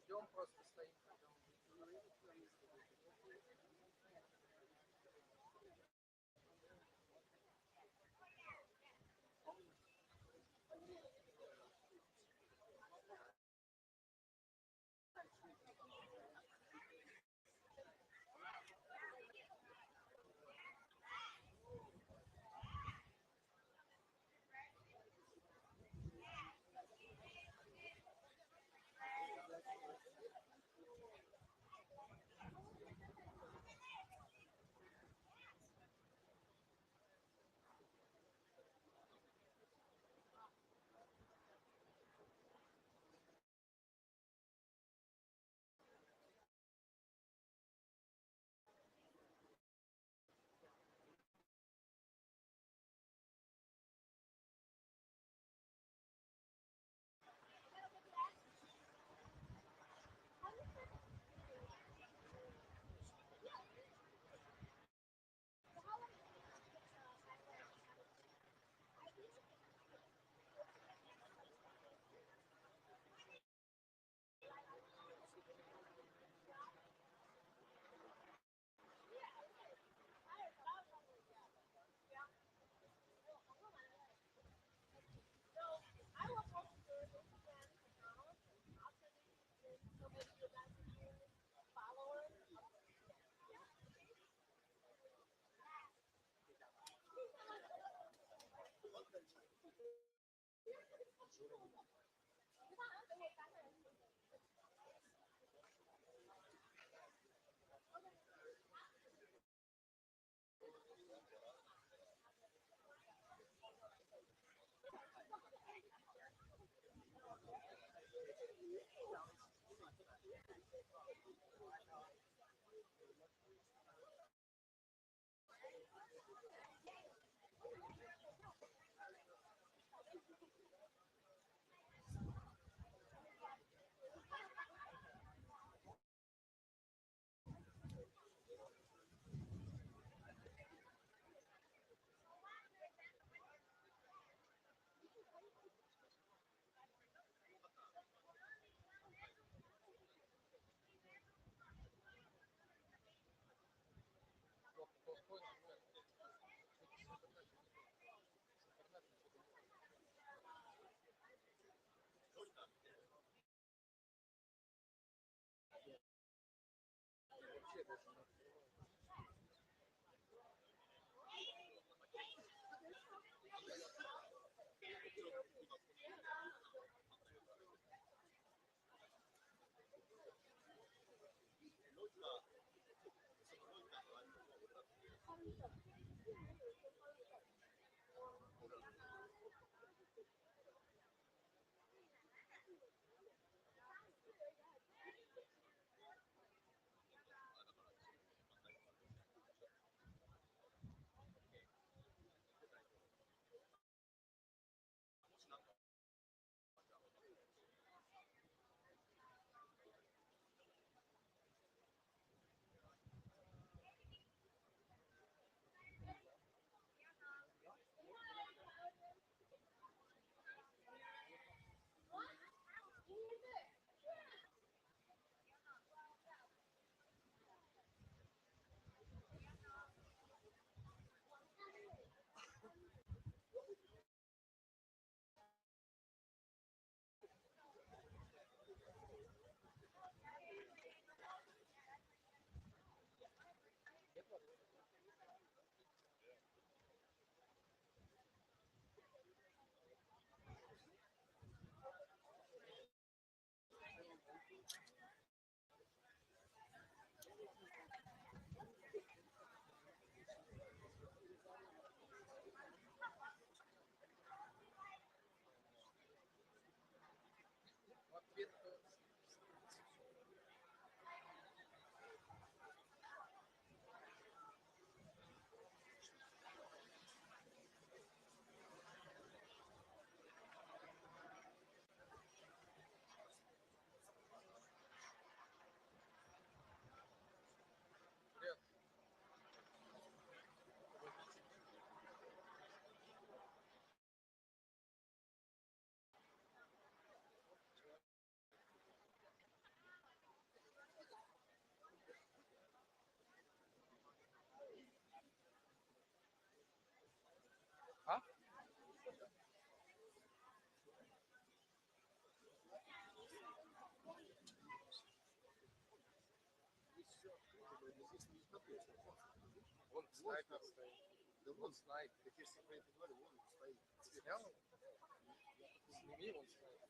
Speaker 9: Ждем, просто стоим. А? Вон снайпер стоит. Да вон снайпер. Так если бы я говорю, вон стоит. Снял? Сними, вон снайпер.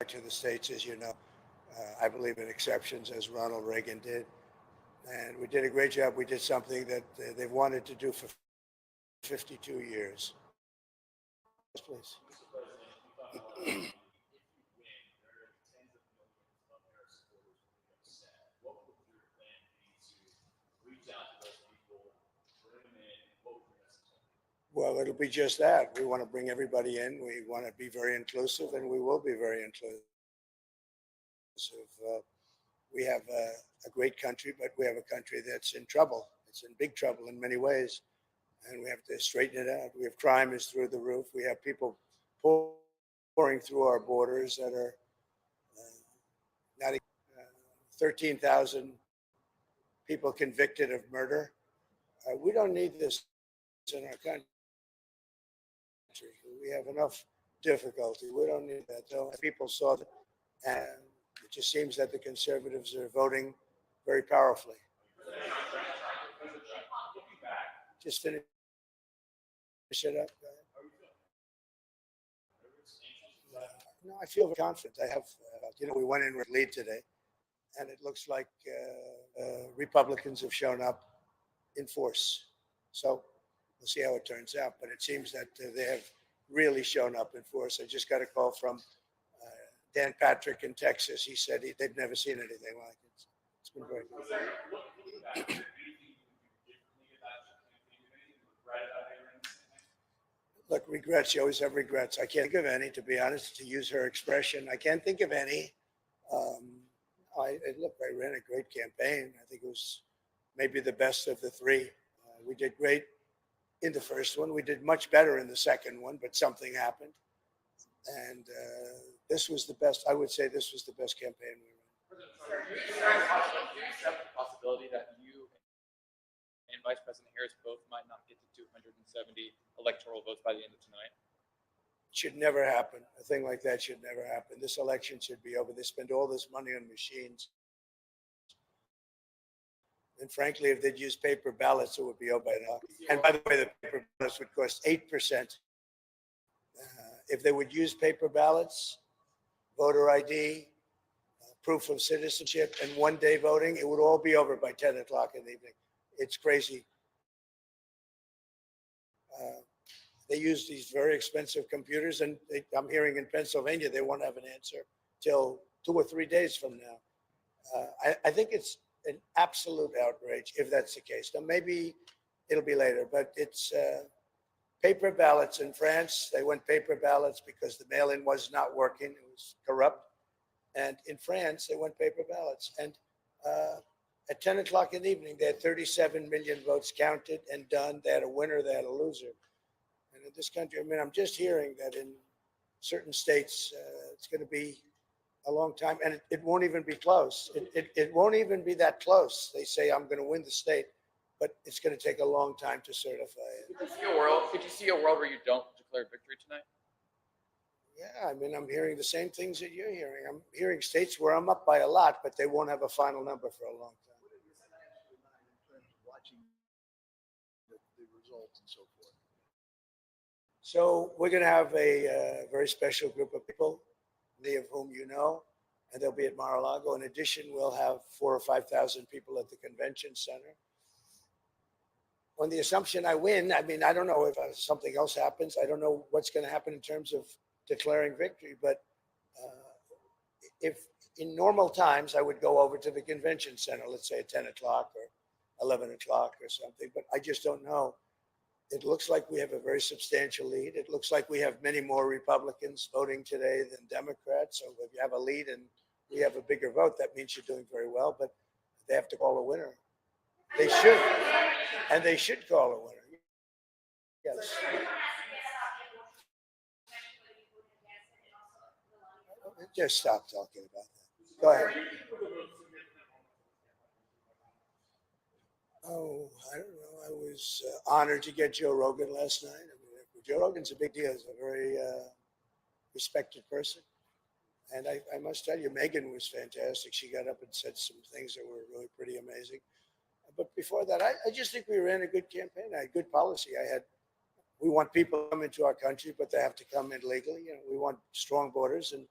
Speaker 25: to the states, as you know. I believe in exceptions, as Ronald Reagan did. And we did a great job. We did something that they've wanted to do for 52 years. Yes, please. Well, it'll be just that. We want to bring everybody in. We want to be very inclusive, and we will be very inclusive. We have a great country, but we have a country that's in trouble. It's in big trouble in many ways, and we have to straighten it out. We have crime is through the roof. We have people pouring through our borders that are not 13,000 people convicted of murder. We don't need this in our country. We have enough difficulty. We don't need that. So people saw that, and it just seems that the conservatives are voting very powerfully. Just finish it up. No, I feel confident. I have, we went in with lead today, and it looks like Republicans have shown up in force. So we'll see how it turns out. But it seems that they have really shown up in force. I just got a call from Dan Patrick in Texas. He said they've never seen anything like it. It's been very good. Look, regrets, you always have regrets. I can't think of any, to be honest, to use her expression. I can't think of any. I ran a great campaign. I think it was maybe the best of the three. We did great in the first one. We did much better in the second one, but something happened. And this was the best. I would say this was the best campaign we ran.
Speaker 1: Do you accept the possibility that you and Vice President Harris both might not get to 270 electoral votes by the end of tonight?
Speaker 25: Should never happen. A thing like that should never happen. This election should be over. They spend all this money on machines. And frankly, if they'd use paper ballots, it would be over by now. And by the way, the paper ballots would cost 8%. If they would use paper ballots, voter ID, proof of citizenship, and one-day voting, it would all be over by 10 o'clock in the evening. It's crazy. They use these very expensive computers, and I'm hearing in Pennsylvania they won't have an answer till 2 or 3 days from now. I think it's an absolute outrage if that's the case. Now, maybe it'll be later, but it's paper ballots in France. They went paper ballots because the mail-in was not working. It was corrupt. And in France, they went paper ballots. And at 10 o'clock in the evening, they had 37 million votes counted and done. They had a winner, they had a loser. And in this country, I mean, I'm just hearing that in certain states, it's going to be a long time, and it won't even be close. It won't even be that close. They say, I'm going to win the state, but it's going to take a long time to certify it.
Speaker 1: Could you see a world where you don't declare victory tonight?
Speaker 25: Yeah, I mean, I'm hearing the same things that you're hearing. I'm hearing states where I'm up by a lot, but they won't have a final number for a long time. Watching the results and so forth. So we're going to have a very special group of people, many of whom you know, and they'll be at Mar-a-Lago. In addition, we'll have 4,000 or 5,000 people at the convention center. On the assumption I win, I mean, I don't know if something else happens. I don't know what's going to happen in terms of declaring victory, but if in normal times I would go over to the convention center, let's say at 10 o'clock or 11 o'clock or something, but I just don't know. It looks like we have a very substantial lead. It looks like we have many more Republicans voting today than Democrats. So if you have a lead and we have a bigger vote, that means you're doing very well, but they have to call a winner. They should, and they should call a winner. Yes. Just stop talking about that. Go ahead. Oh, I don't know. I was honored to get Joe Rogan last night. I mean, Joe Rogan's a big deal. He's a very respected person. And I must tell you, Megyn was fantastic. She got up and said some things that were really pretty amazing. But before that, I just think we ran a good campaign. I had good policy. We want people to come into our country, but they have to come in legally. You know, we want strong borders, and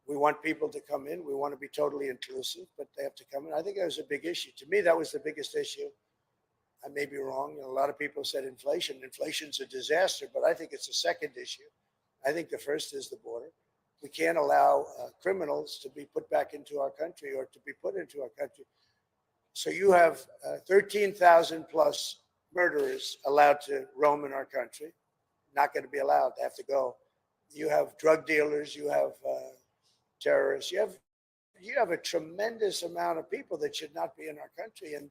Speaker 25: We want people to come in. We want to be totally inclusive, but they have to come in. I think that was a big issue. To me, that was the biggest issue. I may be wrong. You know, a lot of people said inflation. Inflation's a disaster, but I think it's a second issue. I think the first is the border. We can't allow criminals to be put back into our country or to be put into our country. So you have 13,000 plus murderers allowed to roam in our country. Not going to be allowed. They have to go. You have drug dealers. You have terrorists. You have a tremendous amount of people that should not be in our country, and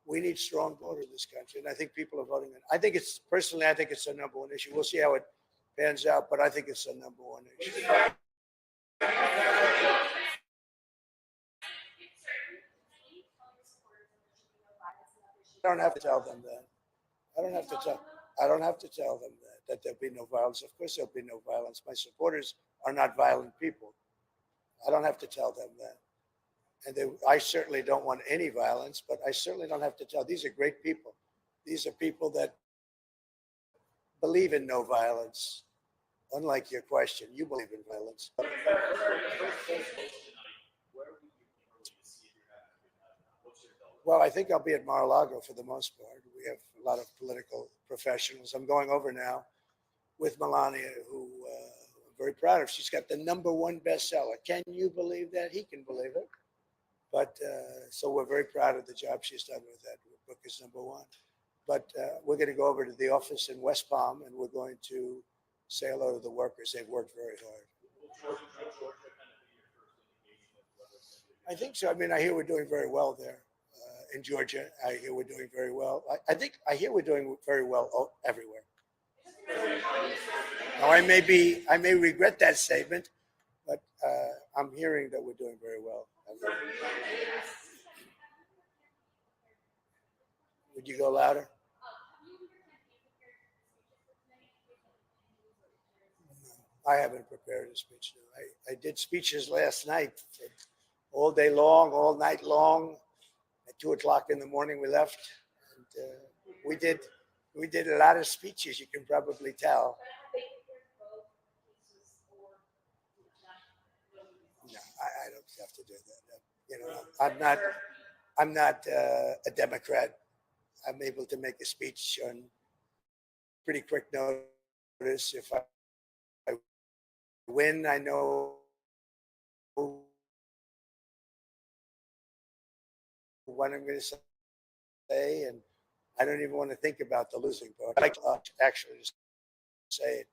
Speaker 25: we need strong border in this country. And I think people are voting. I think it's personally, I think it's the number one issue. We'll see how it pans out, but I think it's the number one issue. I don't have to tell them that. I don't have to tell them that there'll be no violence. Of course, there'll be no violence. My supporters are not violent people. I don't have to tell them that. And I certainly don't want any violence, but I certainly don't have to tell. These are great people. These are people that believe in no violence. Unlike your question, you believe in violence. Well, I think I'll be at Mar-a-Lago for the most part. We have a lot of political professionals. I'm going over now with Melania, who I'm very proud of. She's got the #1 bestseller. Can you believe that? He can believe it. But so we're very proud of the job she's done with that. The book is #1. But we're going to go over to the office in West Palm, and we're going to say hello to the workers. They've worked very hard. I think so. I mean, I hear we're doing very well there in Georgia. I hear we're doing very well. I hear we're doing very well everywhere. Now, I may regret that statement, but I'm hearing that we're doing very well. Would you go louder? I haven't prepared a speech. No. I did speeches last night, all day long, all night long. At 2 o'clock in the morning, we left. And, we did a lot of speeches. You can probably tell. No, I don't have to do that. You know, I'm not a Democrat. I'm able to make a speech on pretty quick notice. If I win, I know what I'm going to say, and I don't even want to think about the losing part. I like to actually just say it.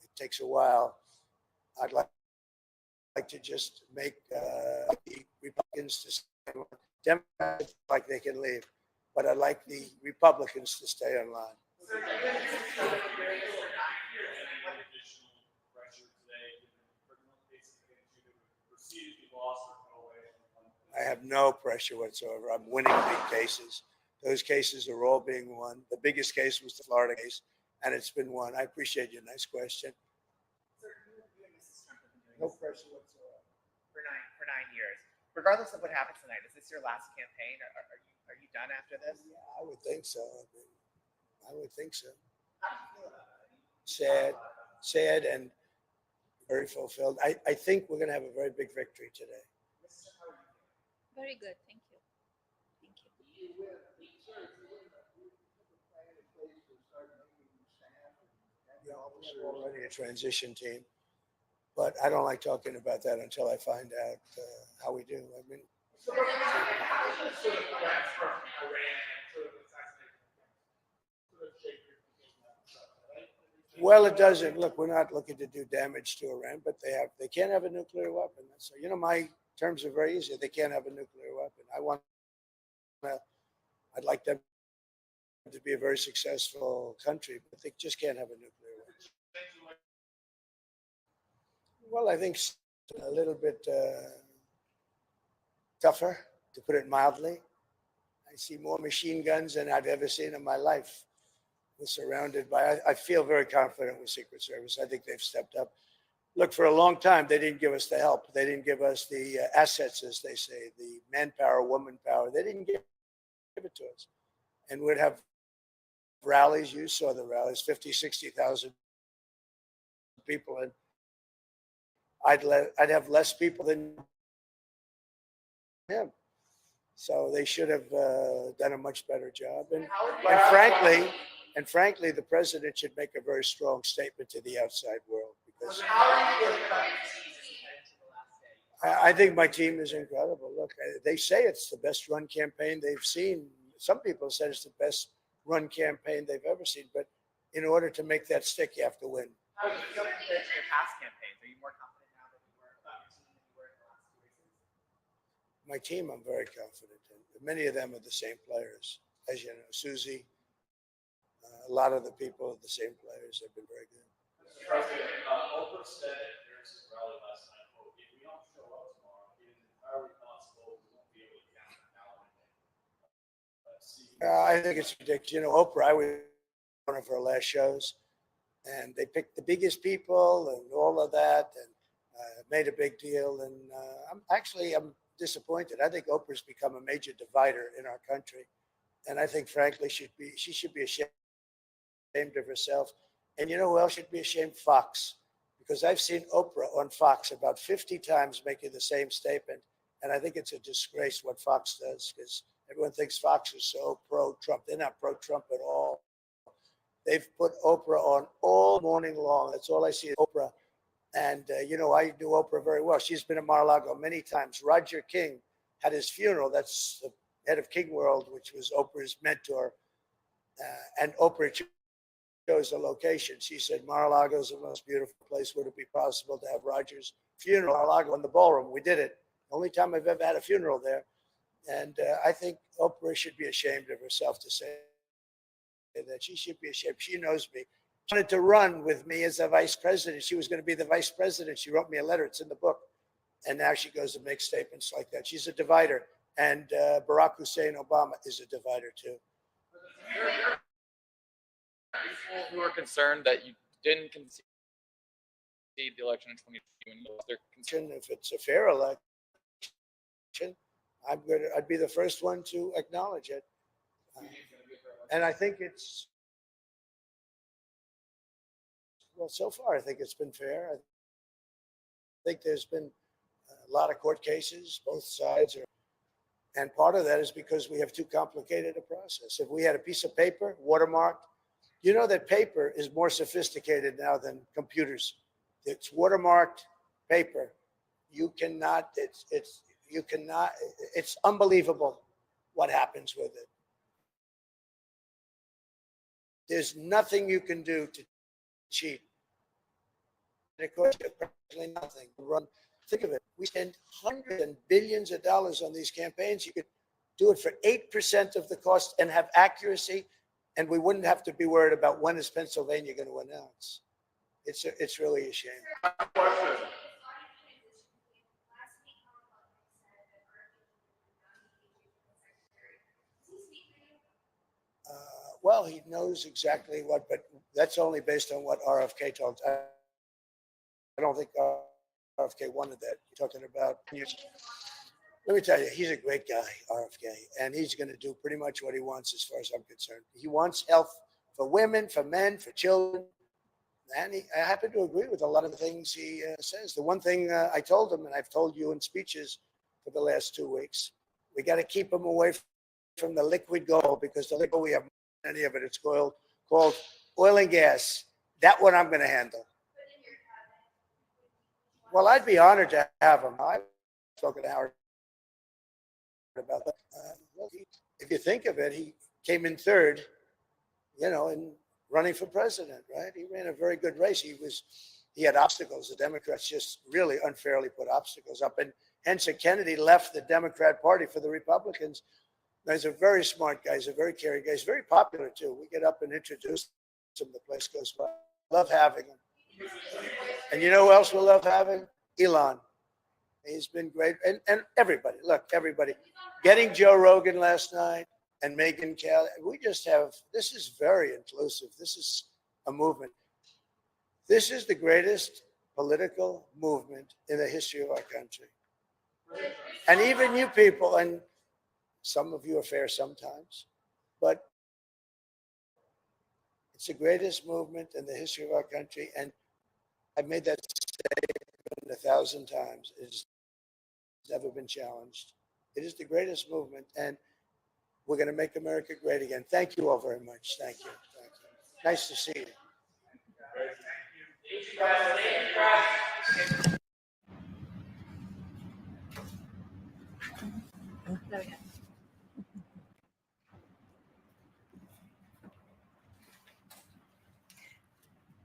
Speaker 25: It takes a while. I'd like to just make the Republicans to stay on. Democrats like they can leave, but I'd like the Republicans to stay in line. I have no pressure whatsoever. I'm winning big cases. Those cases are all being won. The biggest case was the Florida case, and it's been won. I appreciate your nice question. No pressure whatsoever.
Speaker 4: For nine years. Regardless of what happens tonight, is this your last campaign? Are you done after this?
Speaker 25: Yeah, I would think so. I would think so. Sad and very fulfilled. I think we're going to have a very big victory today.
Speaker 33: Very good, thank you.
Speaker 25: Yeah, we're already a transition team, but I don't like talking about that until I find out how we do. I mean, well, it doesn't. Look, we're not looking to do damage to Iran, but they can't have a nuclear weapon. So, you know, my terms are very easy. They can't have a nuclear weapon. I'd like them to be a very successful country, but they just can't have a nuclear weapon. Well, I think a little bit tougher, to put it mildly. I see more machine guns than I've ever seen in my life. We're surrounded by, I feel very confident with Secret Service. I think they've stepped up. Look, for a long time, they didn't give us the help. They didn't give us the assets, as they say, the manpower, woman power. They didn't give it to us. And we'd have rallies. You saw the rallies, 50, 60,000 people. And I'd have less people than him. So they should have done a much better job. And frankly, the president should make a very strong statement to the outside world, because I think my team is incredible. Look, they say it's the best run campaign they've seen. Some people said it's the best run campaign they've ever seen. But in order to make that stick, you have to win.
Speaker 4: How do you feel compared to your past campaigns? Are you more confident now than you were about your team than you were in the last 2 races?
Speaker 25: My team, I'm very confident in. Many of them are the same players. As you know, Susie, a lot of the people are the same players. They've been very good.
Speaker 10: Mr. President, Oprah said at Harris's rally last night, quote, if we don't show up tomorrow, it is entirely possible we won't be able to count the ballot.
Speaker 25: I think it's ridiculous. You know, Oprah, I was one of her last shows, and they picked the biggest people and all of that, and made a big deal. And I'm disappointed. I think Oprah's become a major divider in our country, and I think, frankly, she should be ashamed of herself. And you know who else should be ashamed? Fox, because I've seen Oprah on Fox about 50 times making the same statement, and I think it's a disgrace what Fox does, because everyone thinks Fox is so pro-Trump. They're not pro-Trump at all. They've put Oprah on all morning long. That's all I see is Oprah. And, you know, I knew Oprah very well. She's been at Mar-a-Lago many times. Roger King had his funeral. That's the head of King World, which was Oprah's mentor. And Oprah chose the location. She said, Mar-a-Lago is the most beautiful place. Would it be possible to have Roger's funeral at Mar-a-Lago in the ballroom? We did it. Only time I've ever had a funeral there. And I think Oprah should be ashamed of herself to say that. She should be ashamed. She knows me. She wanted to run with me as the vice president. She was going to be the vice president. She wrote me a letter. It's in the book. And now she goes to make statements like that. She's a divider. And Barack Hussein Obama is a divider too.
Speaker 1: People who are concerned that you didn't concede the election in 2020, they're concerned
Speaker 25: if it's a fair election, I'd be the first one to acknowledge it. And I think it's, well, so far, I think it's been fair. I think there's been a lot of court cases, both sides are, and part of that is because we have too complicated a process. If we had a piece of paper watermarked, you know that paper is more sophisticated now than computers. It's watermarked paper. You cannot, it's unbelievable what happens with it. There's nothing you can do to cheat. And of course, practically nothing. Think of it. We spend hundreds and billions of dollars on these campaigns. You could do it for 8% of the cost and have accuracy, and we wouldn't have to be worried about when is Pennsylvania going to announce. It's really a shame. Well, he knows exactly what, but that's only based on what RFK told. I don't think RFK wanted that. You're talking about, let me tell you, he's a great guy, RFK, and he's going to do pretty much what he wants as far as I'm concerned. He wants health for women, for men, for children. And I happen to agree with a lot of the things he says. The one thing I told him, and I've told you in speeches for the last 2 weeks, we got to keep him away from the liquid gold, because the liquid, we have any of it, it's called oil and gas. That one I'm going to handle. Well, I'd be honored to have him. I've spoken to Howard about that. Well, if you think of it, he came in third, in running for president, right? He ran a very good race. He had obstacles. The Democrats just really unfairly put obstacles up. And Henson Kennedy left the Democrat Party for the Republicans. Now, he's a very smart guy. He's a very caring guy. He's very popular, too. We get up and introduce him. The place goes well. Love having him. And you know who else we love having? Elon. He's been great. And everybody, look, everybody. Getting Joe Rogan last night and Megyn Kelly. This is very inclusive. This is a movement. This is the greatest political movement in the history of our country. And even you people, and some of you are fair sometimes, but it's the greatest movement in the history of our country. And I've made that statement 1,000 times. It has never been challenged. It is the greatest movement, and we're going to make America great again. Thank you all very much. Thank you. Thank you. Nice to see you.
Speaker 3: There we go.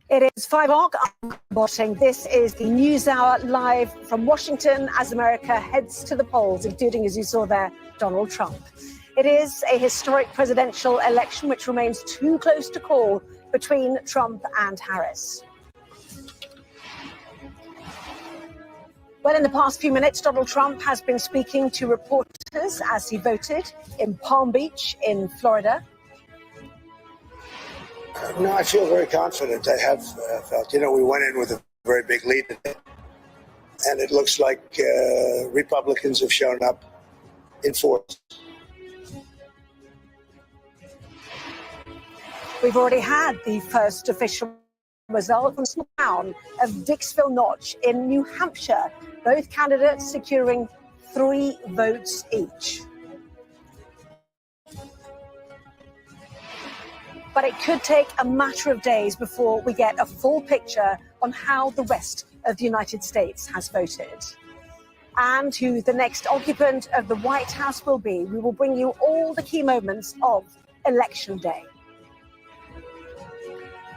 Speaker 5: It is 5 o'clock. I'm watching. This is the NewsHour live from Washington as America heads to the polls, including, as you saw there, Donald Trump. It is a historic presidential election which remains too close to call between Trump and Harris. Well, in the past few minutes, Donald Trump has been speaking to reporters as he voted in Palm Beach in Florida.
Speaker 25: No, I feel very confident. I have felt, we went in with a very big lead today, and it looks like Republicans have shown up in force.
Speaker 5: We've already had the first official result from the small town of Dixville Notch in New Hampshire, both candidates securing 3 votes each. But it could take a matter of days before we get a full picture on how the rest of the United States has voted and who the next occupant of the White House will be. We will bring you all the key moments of Election Day.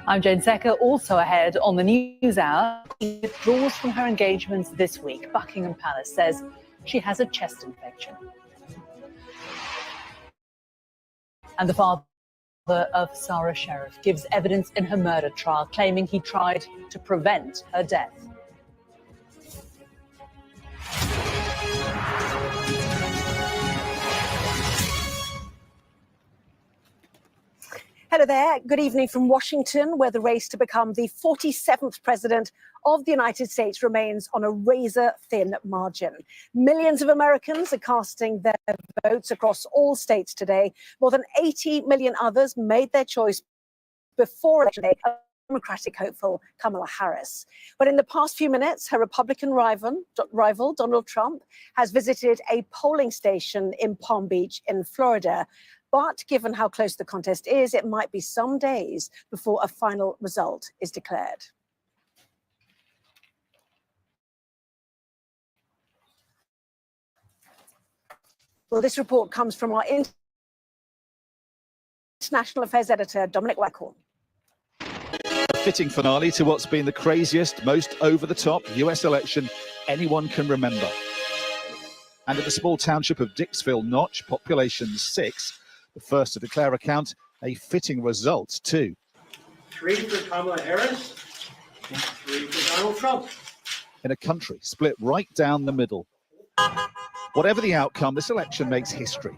Speaker 3: I'm Jane Secker. Also ahead on the NewsHour, she withdraws from her engagements this week. Buckingham Palace says she has a chest infection. And the father of Sarah Sheriff gives evidence in her murder trial, claiming he tried to prevent her death.
Speaker 5: Hello there. Good evening from Washington, where the race to become the 47th president of the United States remains on a razor-thin margin. Millions of Americans are casting their votes across all states today. More than 80 million others made their choice before Election Day, Democratic hopeful Kamala Harris. But in the past few minutes, her Republican rival Donald Trump has visited a polling station in Palm Beach in Florida. But given how close the contest is, it might be some days before a final result is declared. Well, this report comes from our international affairs editor, Dominic Waghorn.
Speaker 11: A fitting finale to what's been the craziest, most over-the-top US election anyone can remember. And at the small township of Dixville Notch, population 6, the first to declare a count, a fitting result too.
Speaker 25: 3 for Kamala Harris, and 3 for Donald Trump.
Speaker 11: In a country split right down the middle. Whatever the outcome, this election makes history.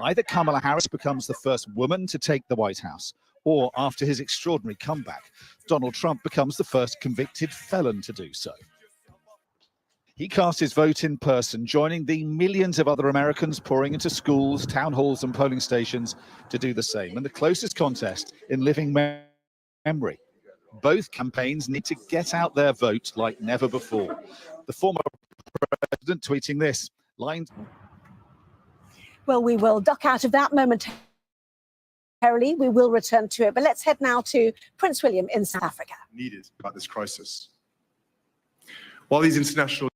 Speaker 11: Either Kamala Harris becomes the first woman to take the White House, or after his extraordinary comeback, Donald Trump becomes the first convicted felon to do so. He cast his vote in person, joining the millions of other Americans pouring into schools, town halls and polling stations to do the same. And the closest contest in living memory. Both campaigns need to get out their vote like never before. The former president tweeting this, lined...
Speaker 5: Well, we will duck out of that momentarily. We will return to it. But let's head now to Prince William in South Africa.
Speaker 13: Needed about this crisis. While these international